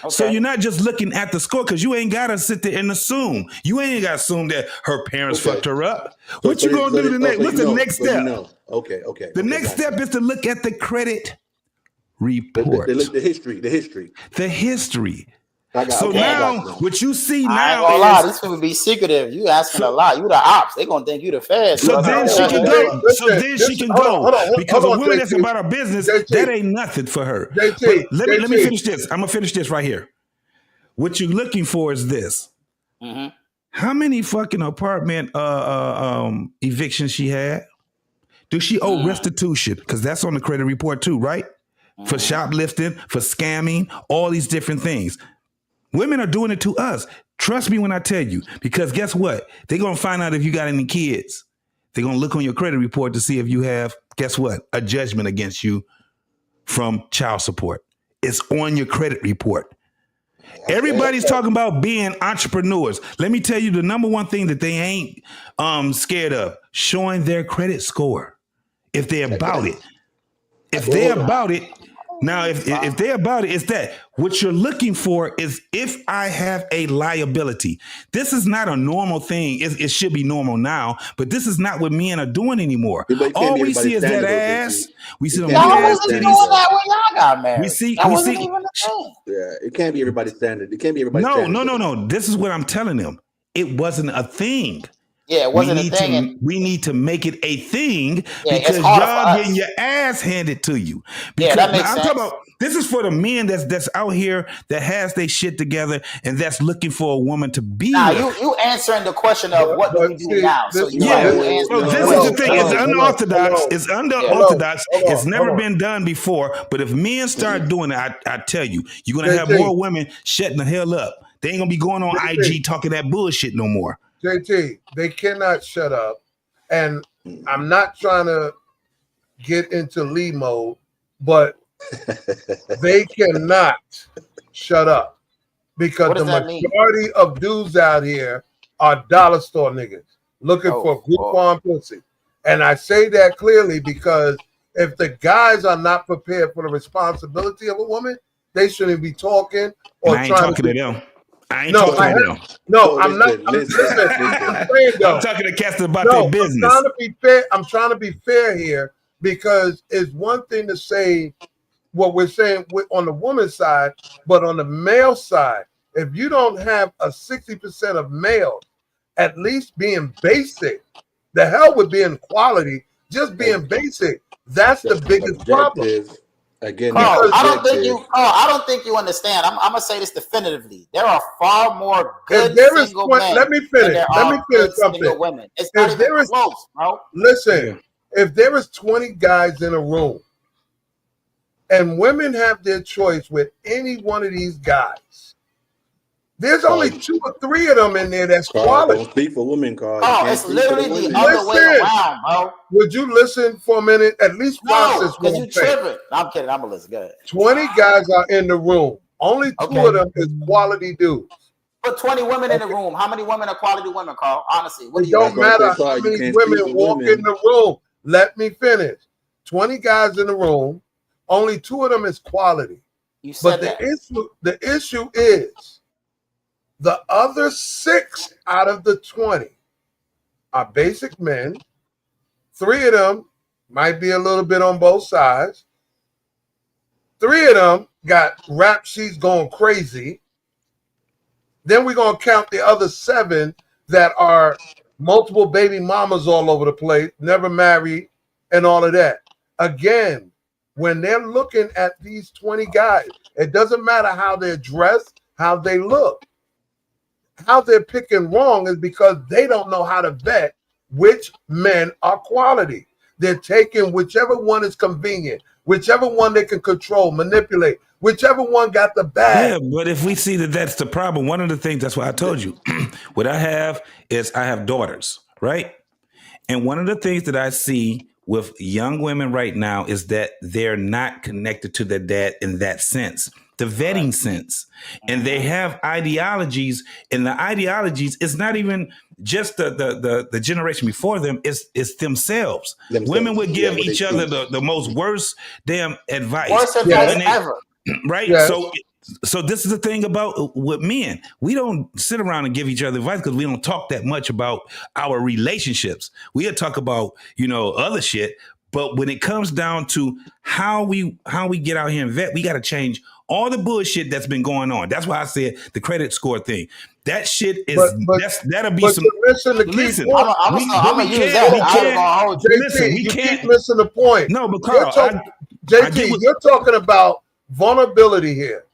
Okay. So you're not just looking at the score because you ain't gotta sit there and assume. You ain't gotta assume that her parents fucked her up. So what you gonna do next? What's the next step? Okay. The next step is to look at the credit report. The history. So now, what you see now I ain't gonna lie, this would be secretive. You asking a lot. You the ops. They gonna think you the feds. So then she can go. She can go because a woman that's about her business, that ain't nothing for her. Let me finish this. I'm gonna finish this right here. What you're looking for is this. Mm-hmm. How many fucking apartment evictions she had? Does she owe restitution? Because that's on the credit report too, right? For shoplifting, for scamming, all these different things. Women are doing it to us. Trust me when I tell you, because guess what? They're going to find out if you got any kids. They're going to look on your credit report to see if you have, guess what? A judgment against you from child support. It's on your credit report. Everybody's talking about being entrepreneurs. Let me tell you the number one thing that they ain't scared of, showing their credit score. If they're about it. If they're about it, now if they're about it, it's that. What you're looking for is if I have a liability. This is not a normal thing. It should be normal now, but this is not what men are doing anymore. All we see is that ass. We see them big ass titties. Y'all got married. We see. Yeah, it can't be everybody's standard. It can't be everybody's standard. No. This is what I'm telling them. It wasn't a thing. Yeah, it wasn't a thing. We need to make it a thing because y'all getting your ass handed to you. Because that makes sense. I'm talking about, this is for the men that's out here that has their shit together and that's looking for a woman to be with. You answering the question of what do we do now? So this is the thing. It's unorthodox. It's unorthodox. It's never been done before. But if men start doing it, I tell you, you're gonna have more women shutting the hell up. They ain't gonna be going on IG talking that bullshit no more. JT, they cannot shut up. And I'm not trying to get into Lee mode, but they cannot shut up because the majority of dudes out here are dollar store niggas looking for Groupon pussy. And I say that clearly because if the guys are not prepared for the responsibility of a woman, they shouldn't be talking or I ain't trying talking to them. I'm not. I'm talking to cats about their business. I'm trying to be fair here because it's one thing to say what we're saying on the woman's side, but on the male side, if you don't have a 60% of males at least being basic, the hell with being quality, just being basic, that's the biggest problem. Again, Carl, I don't think you understand. I'm gonna say this definitively. There are far more good single men. Let me finish something. Women. It's not even close, bro. Listen, if there is 20 guys in a room, and women have their choice with any one of these guys, there's only 2 or 3 of them in there that's quality. Don't speak for women, Carl. Oh, it's literally the other way around, bro. Would you listen for a minute? At least process because you tripping. I'm kidding. I'm gonna listen. Go ahead. 20 guys are in the room. Only 2 of them is quality dudes. Put 20 women in the room. How many women are quality women, Carl? Honestly, it don't matter how many women walk in the room. Let me finish. 20 guys in the room. Only 2 of them is quality. You said the issue is the other 6 out of the 20 are basic men. 3 of them might be a little bit on both sides. 3 of them got rap sheets going crazy. Then we're going to count the other 7 that are multiple baby mamas all over the place, never married, and all of that. Again, when they're looking at these 20 guys, it doesn't matter how they're dressed, how they look. How they're picking wrong is because they don't know how to vet which men are quality. They're taking whichever one is convenient, whichever one they can control, manipulate, whichever one got the bag. Yeah, but if we see that that's the problem, one of the things, that's why I told you, what I have daughters, right? And one of the things that I see with young women right now is that they're not connected to their dad in that sense, the vetting sense. And they have ideologies, and the ideologies is not even just the generation before them, it's themselves. Women would give each other the most worst damn advice. Worst advice ever. Right? Yes. So this is the thing about with men. We don't sit around and give each other advice because we don't talk that much about our relationships. We'll talk about, other shit. But when it comes down to how we get out here and vet, we got to change all the bullshit that's been going on. That's why I said the credit score thing. That shit is that'll be some. Listen, I'm gonna use that. JT, you keep missing the point. No, but Carl, JT, you're talking about vulnerability here.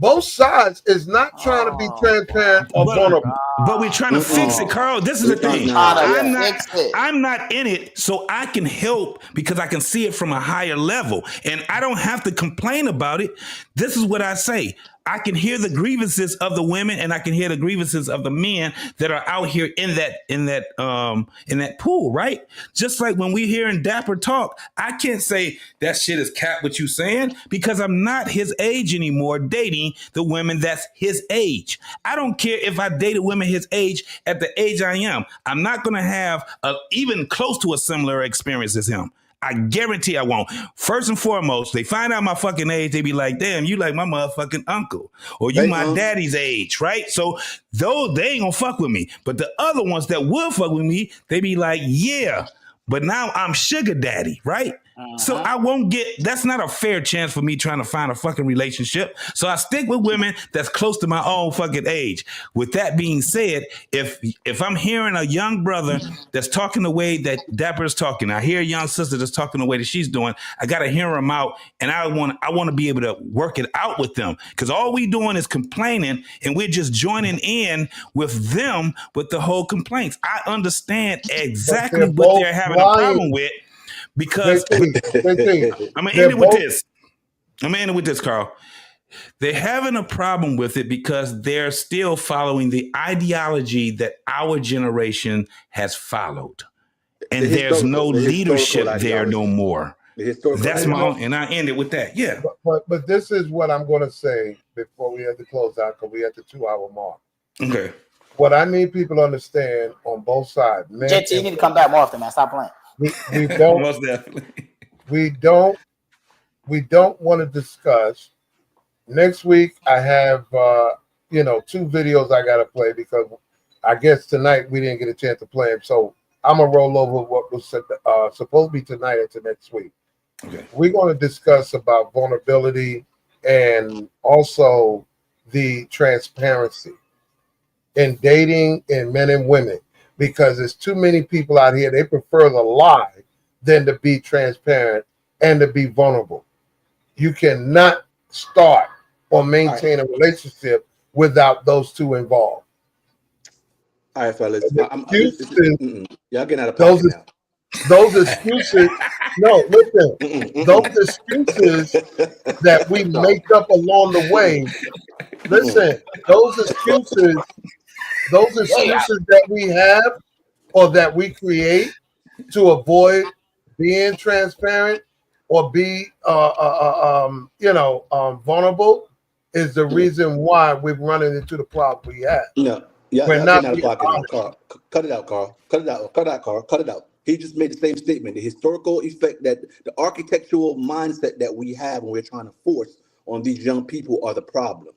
Both sides is not trying to be transparent or vulnerable. But we're trying to fix it, Carl. This is the thing. I'm not in it, so I can help because I can see it from a higher level. And I don't have to complain about it. This is what I say. I can hear the grievances of the women, and I can hear the grievances of the men that are out here in that pool, right? Just like when we hear in Dapper talk, I can't say that shit is cap what you saying because I'm not his age anymore dating the women that's his age. I don't care if I dated women his age at the age I am. I'm not going to have even close to a similar experience as him. I guarantee I won't. First and foremost, they find out my fucking age, they be like, damn, you like my motherfucking uncle. Or you my daddy's age, right? So those, they ain't gonna fuck with me. But the other ones that will fuck with me, they be like, yeah, but now I'm sugar daddy, right? So I won't get, that's not a fair chance for me trying to find a fucking relationship. So I stick with women that's close to my own fucking age. With that being said, if I'm hearing a young brother that's talking the way that Dapper's talking, I hear a young sister that's talking the way that she's doing, I got to hear them out. And I want to be able to work it out with them. Because all we doing is complaining and we're just joining in with them with the whole complaints. I understand exactly what they're having a problem with. Because I'm gonna end it with this. I'm gonna end it with this, Carl. They're having a problem with it because they're still following the ideology that our generation has followed, and there's no leadership there no more. That's my own, and I end it with that. Yeah. But this is what I'm going to say before we have to close out because we at the 2-hour mark. Okay. What I need people to understand on both sides. JT, you need to come back more often, man. Stop playing. We don't most definitely. We don't want to discuss. Next week I have 2 videos I gotta play because I guess tonight we didn't get a chance to play them. So I'm gonna roll over what was supposed to be tonight into next week. Okay. We're gonna discuss about vulnerability and also the transparency in dating in men and women. Because there's too many people out here, they prefer the lie than to be transparent and to be vulnerable. You cannot start or maintain a relationship without those two involved. All right, fellas. Y'all getting out of pocket now. Those excuses, no, listen, those excuses that we make up along the way, listen, those excuses that we have or that we create to avoid being transparent or be vulnerable is the reason why we're running into the problem we have. No, we're not out of pocket now, Carl. Cut it out, Carl. Cut it out, Carl. Cut it out. He just made the same statement. The historical effect that the architectural mindset that we have when we're trying to force on these young people are the problem.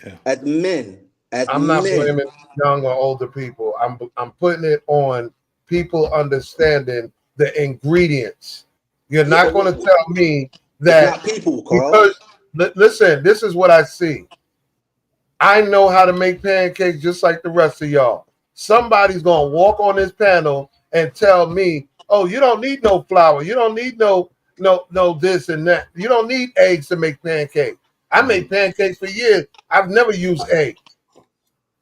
Yeah. As men, I'm not blaming young or older people. I'm putting it on people understanding the ingredients. You're not going to tell me that not people, Carl. Because listen, this is what I see. I know how to make pancakes just like the rest of y'all. Somebody's going to walk on this panel and tell me, oh, you don't need no flour. You don't need no this and that. You don't need eggs to make pancakes. I made pancakes for years. I've never used eggs.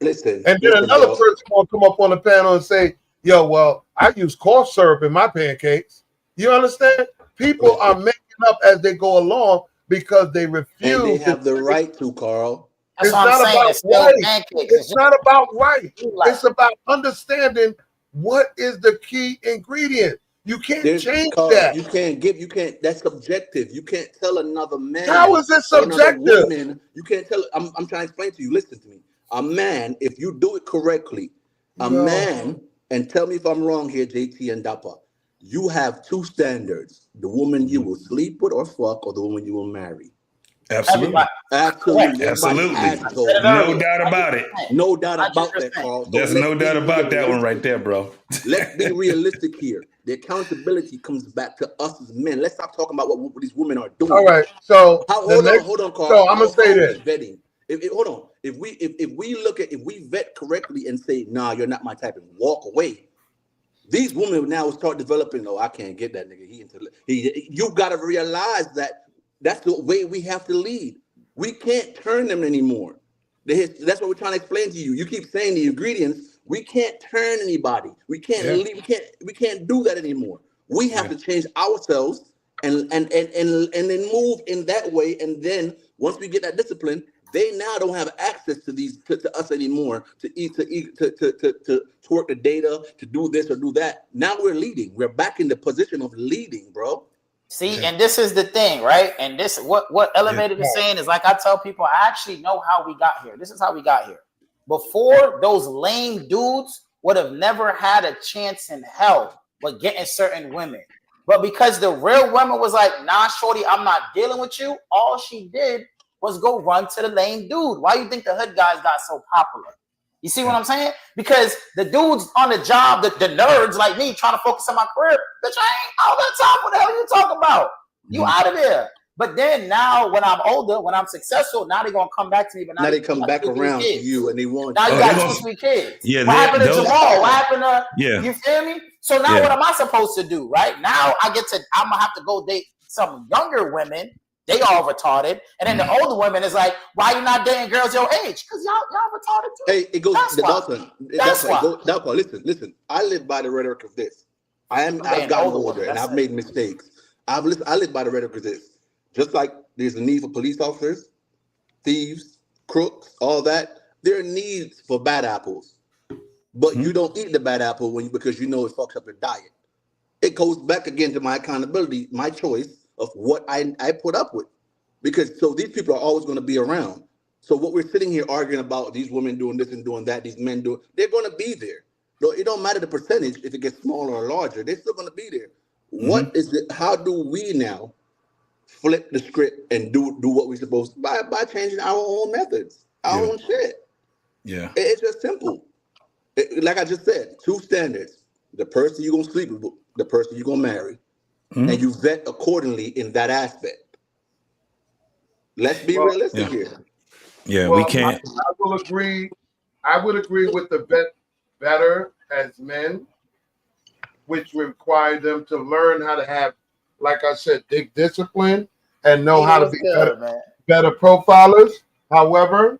Listen. And then another person will come up on the panel and say, yo, well, I use corn syrup in my pancakes. You understand? People are making up as they go along because they refuse. And they have the right to, Carl. It's not about right. It's not about right. It's about understanding what is the key ingredient. You can't change that. You can't, that's subjective. You can't tell another man. How is it subjective? Woman, you can't tell, I'm trying to explain to you. Listen to me. A man, if you do it correctly, man, and tell me if I'm wrong here, JT and Dapper, you have two standards: the woman you will sleep with or fuck, or the woman you will marry. Absolutely. Absolutely. No doubt about it. No doubt about that, Carl. So there's no doubt about that one right there, bro. Let's be realistic here. The accountability comes back to us as men. Let's stop talking about what these women are doing. All right. So hold on, Carl. So I'm gonna say this. Vetting. Hold on. If we vet correctly and say, nah, you're not my type, and walk away, these women now start developing, I can't get that nigga. You gotta realize that that's the way we have to lead. We can't turn them anymore. That's what we're trying to explain to you. You keep saying the ingredients. We can't turn anybody. We can't lead. We can't do that anymore. We have to change ourselves and then move in that way. And then once we get that discipline, they now don't have access to to us anymore to work the data, to do this or do that. Now we're leading. We're back in the position of leading, bro. See, and this is the thing, right? And this what Elevated is saying is, like I tell people, I actually know how we got here. This is how we got here. Before, those lame dudes would have never had a chance in hell with getting certain women. But because the real woman was like, nah, shorty, I'm not dealing with you, all she did was go run to the lame dude. Why do you think the hood guys got so popular? You see what I'm saying? Because the dudes on the job, the nerds like me trying to focus on my career, bitch, I ain't got time. What the hell are you talking about? You out of there. But then now when I'm older, when I'm successful, now they're going to come back to me. But now they come back around to you and they want you. Now you got 2, 3 kids. Yeah, what happened to Jamal? What happened to, you feel me? So now what am I supposed to do, right? Now I'm going to have to go date some younger women. They all retarded. And then the older women is like, why you not dating girls your age? Because y'all retarded too. Hey, it goes that's the why. That's why. Listen. I live by the rhetoric of this. I've gotten older and I've made mistakes. I live by the rhetoric of this. Just like there's a need for police officers, thieves, crooks, all that. There are needs for bad apples. But you don't eat the bad apple because you know it fucks up your diet. It goes back again to my accountability, my choice of what I put up with. Because so these people are always going to be around. So what we're sitting here arguing about, these women doing this and doing that, these men doing, they're going to be there. No, it don't matter the percentage if it gets smaller or larger, they're still going to be there. What is it? How do we now flip the script and do what we're supposed to by changing our own methods, our own shit? Yeah. It's just simple. Like I just said, 2 standards. The person you're going to sleep with, the person you're going to marry. And you vet accordingly in that aspect. Let's be realistic here. Yeah, we can't. I will agree. I would agree with the better as men, which require them to learn how to have, like I said, discipline and know how to be better profilers. However,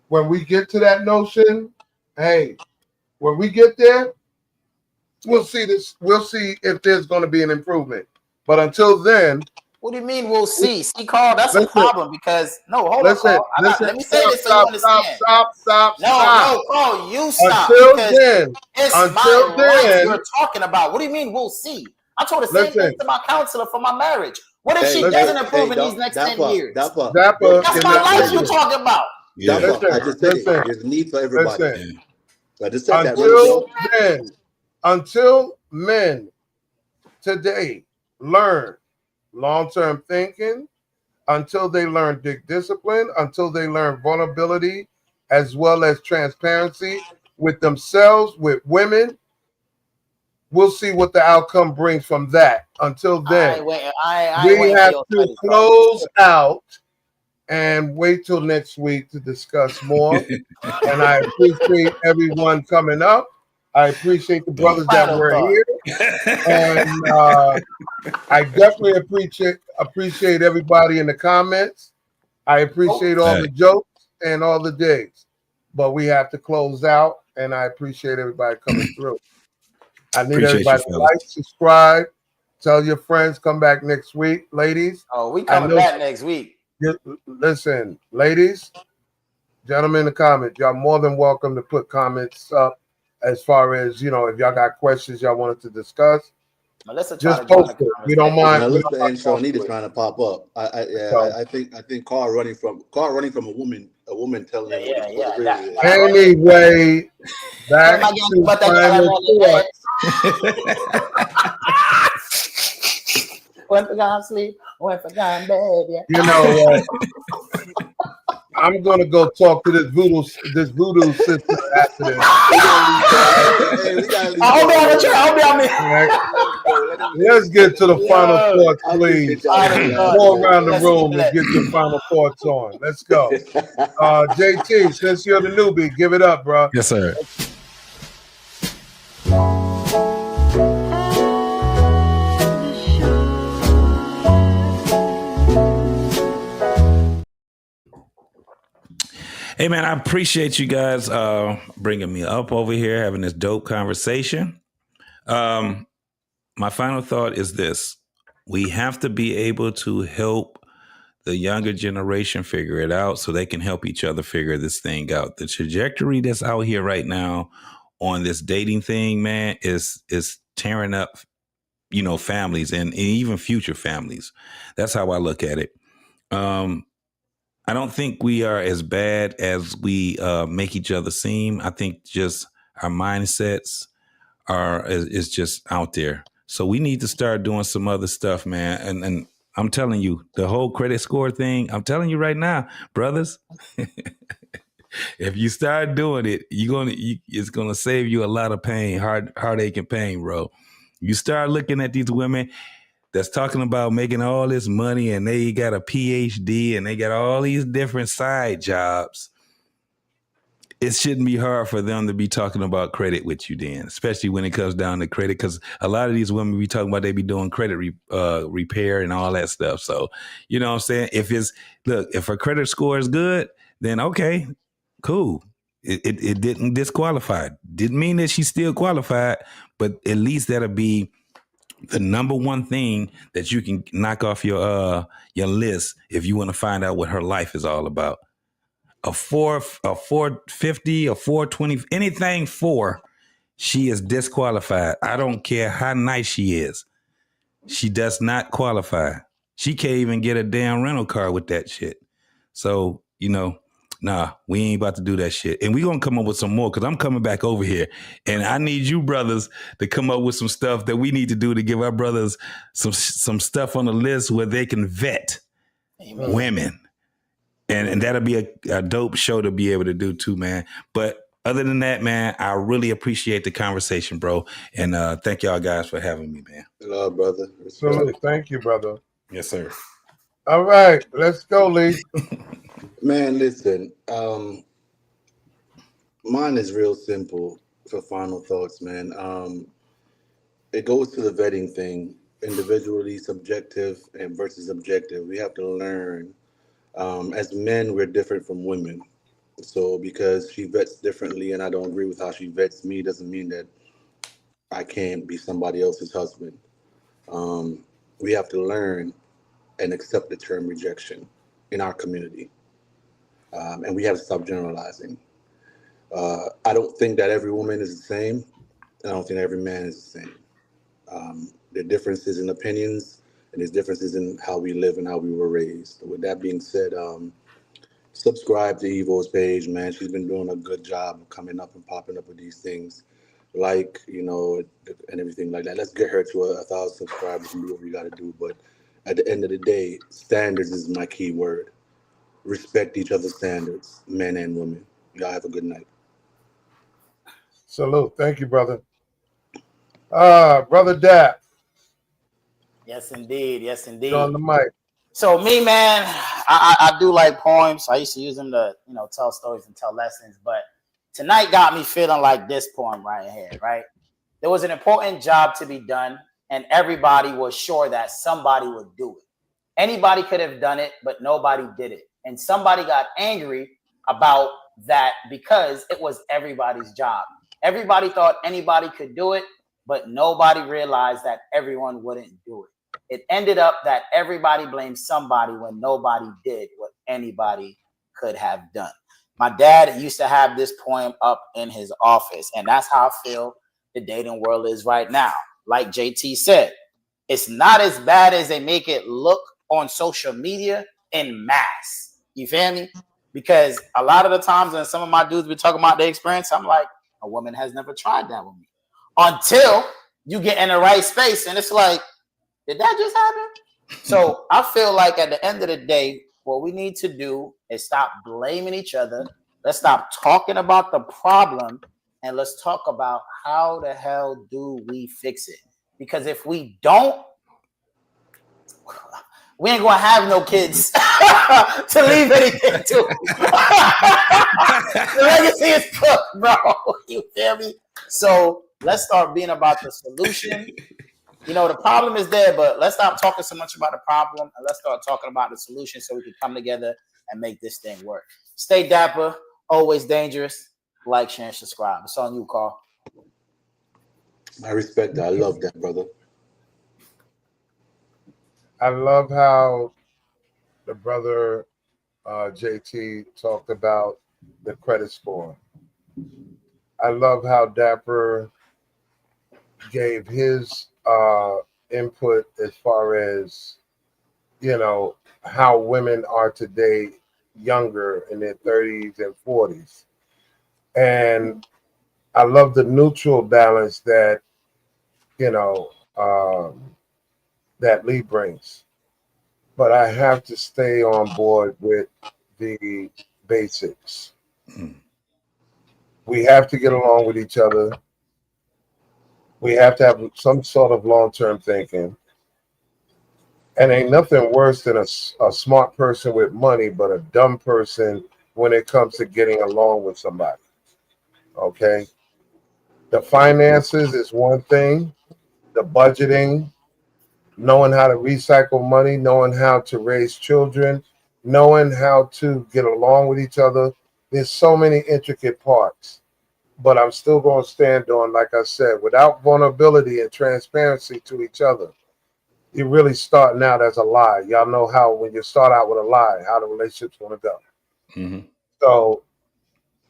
when we get to that notion, when we get there, we'll see this. We'll see if there's going to be an improvement. But until then, what do you mean we'll see? See, Carl, that's a problem because hold on, Carl. Let me say this so you understand. Stop. No, Carl, you stop. Until then, you're talking about. What do you mean we'll see? I told the same thing to my counselor for my marriage. What if she doesn't improve in these next 10 years? That's my life you're talking about. I just said it. There's a need for everybody. I just said Until men today learn long-term thinking, until they learn discipline, until they learn vulnerability, as well as transparency with themselves, with women, we'll see what the outcome brings from that. Until then, we have to close out and wait till next week to discuss more. And I appreciate everyone coming up. I appreciate the brothers that were here. And I definitely appreciate everybody in the comments. I appreciate all the jokes and all the digs. But we have to close out, and I appreciate everybody coming through. I need everybody to like, subscribe, tell your friends, come back next week, ladies. Oh, we coming back next week. Listen, ladies, gentlemen in the comments, y'all more than welcome to put comments up as far as, you know, if y'all got questions y'all wanted to discuss. Melissa, just post it. We don't mind. Melissa and Shawnee trying to pop up. I think Carl running from a woman telling him what it really is. Anyway, back to final thoughts. Went for gone sleep, went for gone bed. Yeah. You know what? I'm gonna go talk to this voodoo sister after this. Let's get to the final thoughts, please. Go around the room and get your final thoughts on. Let's go. JT, since you're the newbie, give it up, bro. Yes, sir. Hey, man, I appreciate you guys bringing me up over here, having this dope conversation. My final thought is this. We have to be able to help the younger generation figure it out so they can help each other figure this thing out. The trajectory that's out here right now on this dating thing, man, is tearing up, you know, families and even future families. That's how I look at it. I don't think we are as bad as we make each other seem. I think just our mindsets is just out there. So we need to start doing some other stuff, man. And I'm telling you, the whole credit score thing, I'm telling you right now, brothers, if you start doing it, it's gonna save you a lot of pain, heartache and pain, bro. You start looking at these women that's talking about making all this money and they got a PhD and they got all these different side jobs. It shouldn't be hard for them to be talking about credit with you then, especially when it comes down to credit, because a lot of these women be talking about they be doing credit repair and all that stuff. So, you know what I'm saying? If her credit score is good, then okay, cool. It didn't disqualify. Didn't mean that she's still qualified, but at least that'll be the number one thing that you can knock off your list if you want to find out what her life is all about. A 450, a 420, anything 4, she is disqualified. I don't care how nice she is. She does not qualify. She can't even get a damn rental car with that shit. So, you know, nah, we ain't about to do that shit. And we gonna come up with some more because I'm coming back over here. And I need you brothers to come up with some stuff that we need to do to give our brothers some stuff on the list where they can vet women. And that'll be a dope show to be able to do too, man. But other than that, man, I really appreciate the conversation, bro. And thank y'all guys for having me, man. Hello, brother. So, thank you, brother. Yes, sir. All right, let's go, Lee. Man, listen. Mine is real simple for final thoughts, man. It goes to the vetting thing, individually subjective and versus objective. We have to learn. As men, we're different from women. So because she vets differently and I don't agree with how she vets me doesn't mean that I can't be somebody else's husband. We have to learn and accept the term rejection in our community. And we have to stop generalizing. I don't think that every woman is the same. And I don't think that every man is the same. There are differences in opinions and there's differences in how we live and how we were raised. With that being said, subscribe to Evo's page, man. She's been doing a good job of coming up and popping up with these things, like, you know, and everything like that. Let's get her to 1,000 subscribers and do what we got to do. But at the end of the day, standards is my key word. Respect each other's standards, men and women. Y'all have a good night. Salute. Thank you, brother. Brother Dap. Yes, indeed. Yes, indeed. You're on the mic. So me, man, I do like poems. I used to use them to, you know, tell stories and tell lessons. But tonight got me feeling like this poem right here, right? There was an important job to be done, and everybody was sure that somebody would do it. Anybody could have done it, but nobody did it. And somebody got angry about that because it was everybody's job. Everybody thought anybody could do it, but nobody realized that everyone wouldn't do it. It ended up that everybody blamed somebody when nobody did what anybody could have done. My dad used to have this poem up in his office, and that's how I feel the dating world is right now. Like JT said, it's not as bad as they make it look on social media in mass. You feel me? Because a lot of the times when some of my dudes be talking about their experience, I'm like, a woman has never tried that with me. Until you get in the right space, and it's like, did that just happen? So I feel like at the end of the day, what we need to do is stop blaming each other. Let's stop talking about the problem, and let's talk about how the hell do we fix it? Because if we don't, we ain't gonna have no kids to leave anything to. The legacy is cooked, bro. You feel me? So let's start being about the solution. You know, the problem is there, but let's stop talking so much about the problem and let's start talking about the solution so we can come together and make this thing work. Stay dapper, always dangerous. Like, share, and subscribe. It's on you, Carl. I respect that. I love that, brother. I love how the brother JT talked about the credit score. I love how Dapper gave his input as far as, you know, how women are today younger in their 30s and 40s. And I love the neutral balance that, you know, that Lee brings. But I have to stay on board with the basics. We have to get along with each other. We have to have some sort of long-term thinking. And ain't nothing worse than a smart person with money, but a dumb person when it comes to getting along with somebody. Okay? The finances is one thing. The budgeting, knowing how to recycle money, knowing how to raise children, knowing how to get along with each other. There's so many intricate parts. But I'm still going to stand on, like I said, without vulnerability and transparency to each other, you're really starting out as a lie. Y'all know how when you start out with a lie, how the relationship's going to go. Mm-hmm. So,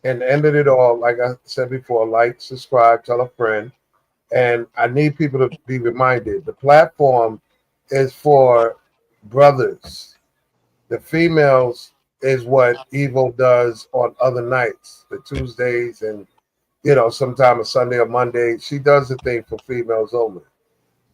in the end of it all, like I said before, like, subscribe, tell a friend. And I need people to be reminded, the platform is for brothers. The females is what Evo does on other nights, the Tuesdays and, you know, sometime a Sunday or Monday. She does the thing for females only.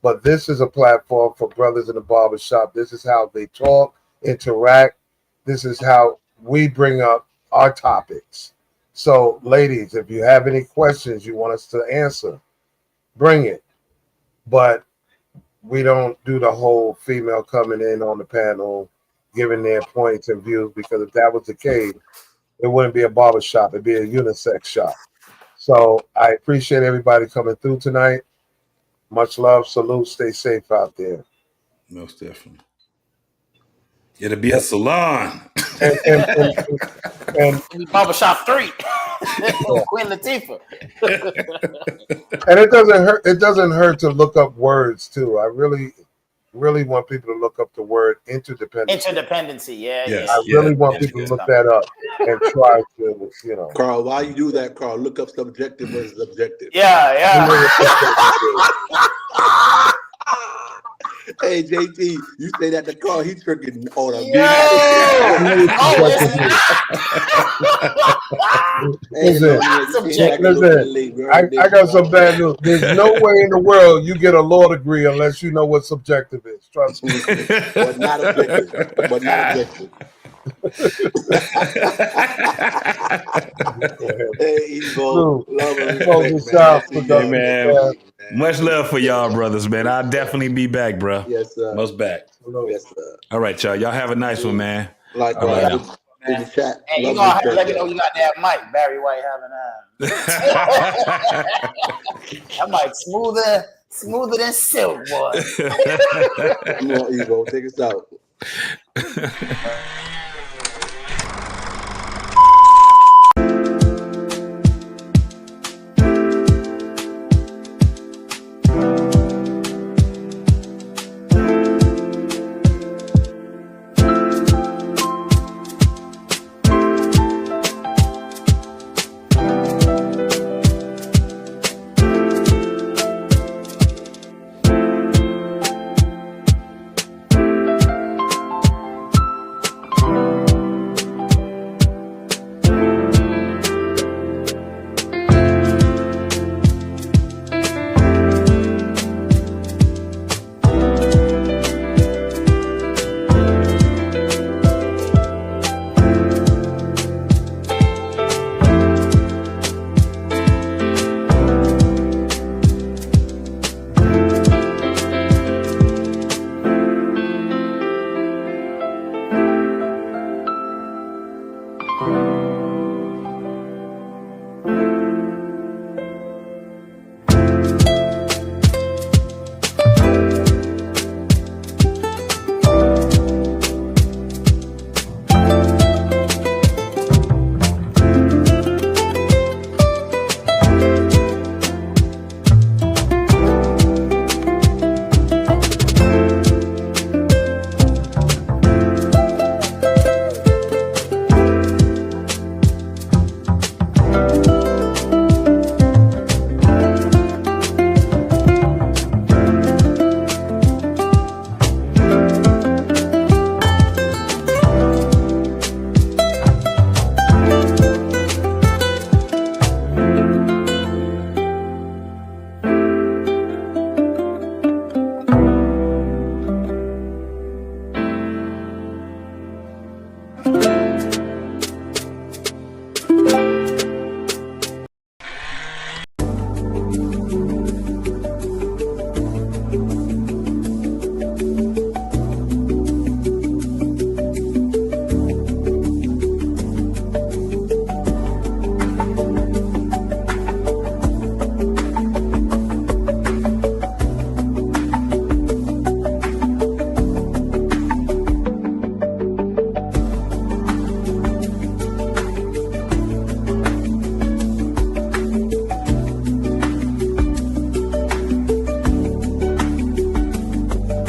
But this is a platform for brothers in the barbershop. This is how they talk, interact. This is how we bring up our topics. So, ladies, if you have any questions you want us to answer, bring it. But we don't do the whole female coming in on the panel, giving their points and views, because if that was the case, it wouldn't be a barbershop. It'd be a unisex shop. So I appreciate everybody coming through tonight. Much love. Salute. Stay safe out there. Most definitely. It'll be a salon. And Barbershop 3. Queen Latifah. And it doesn't hurt to look up words too. I really want people to look up the word interdependency. Interdependency, yeah. Yes, Yeah. I really want people to look that up and try to, you know. Carl, while you do that, Carl, look up subjective versus objective. Yeah. Hey, JT, you say that to Carl, he's tricking on a Listen, I got some bad news. There's no way in the world you get a law degree unless you know what subjective is. Trust me. But not objective. Hey, Evo, love him, man. Much love for y'all, brothers, man. I'll definitely be back, bro. Yes, sir. Most back. Yes, sir. All right, y'all. Y'all have a nice one, man. Likewise. in the chat. Hey, you gonna have to let me know you got that mic, Barry White having that mic smoother than silk, boy. Come on, Evo, take us out.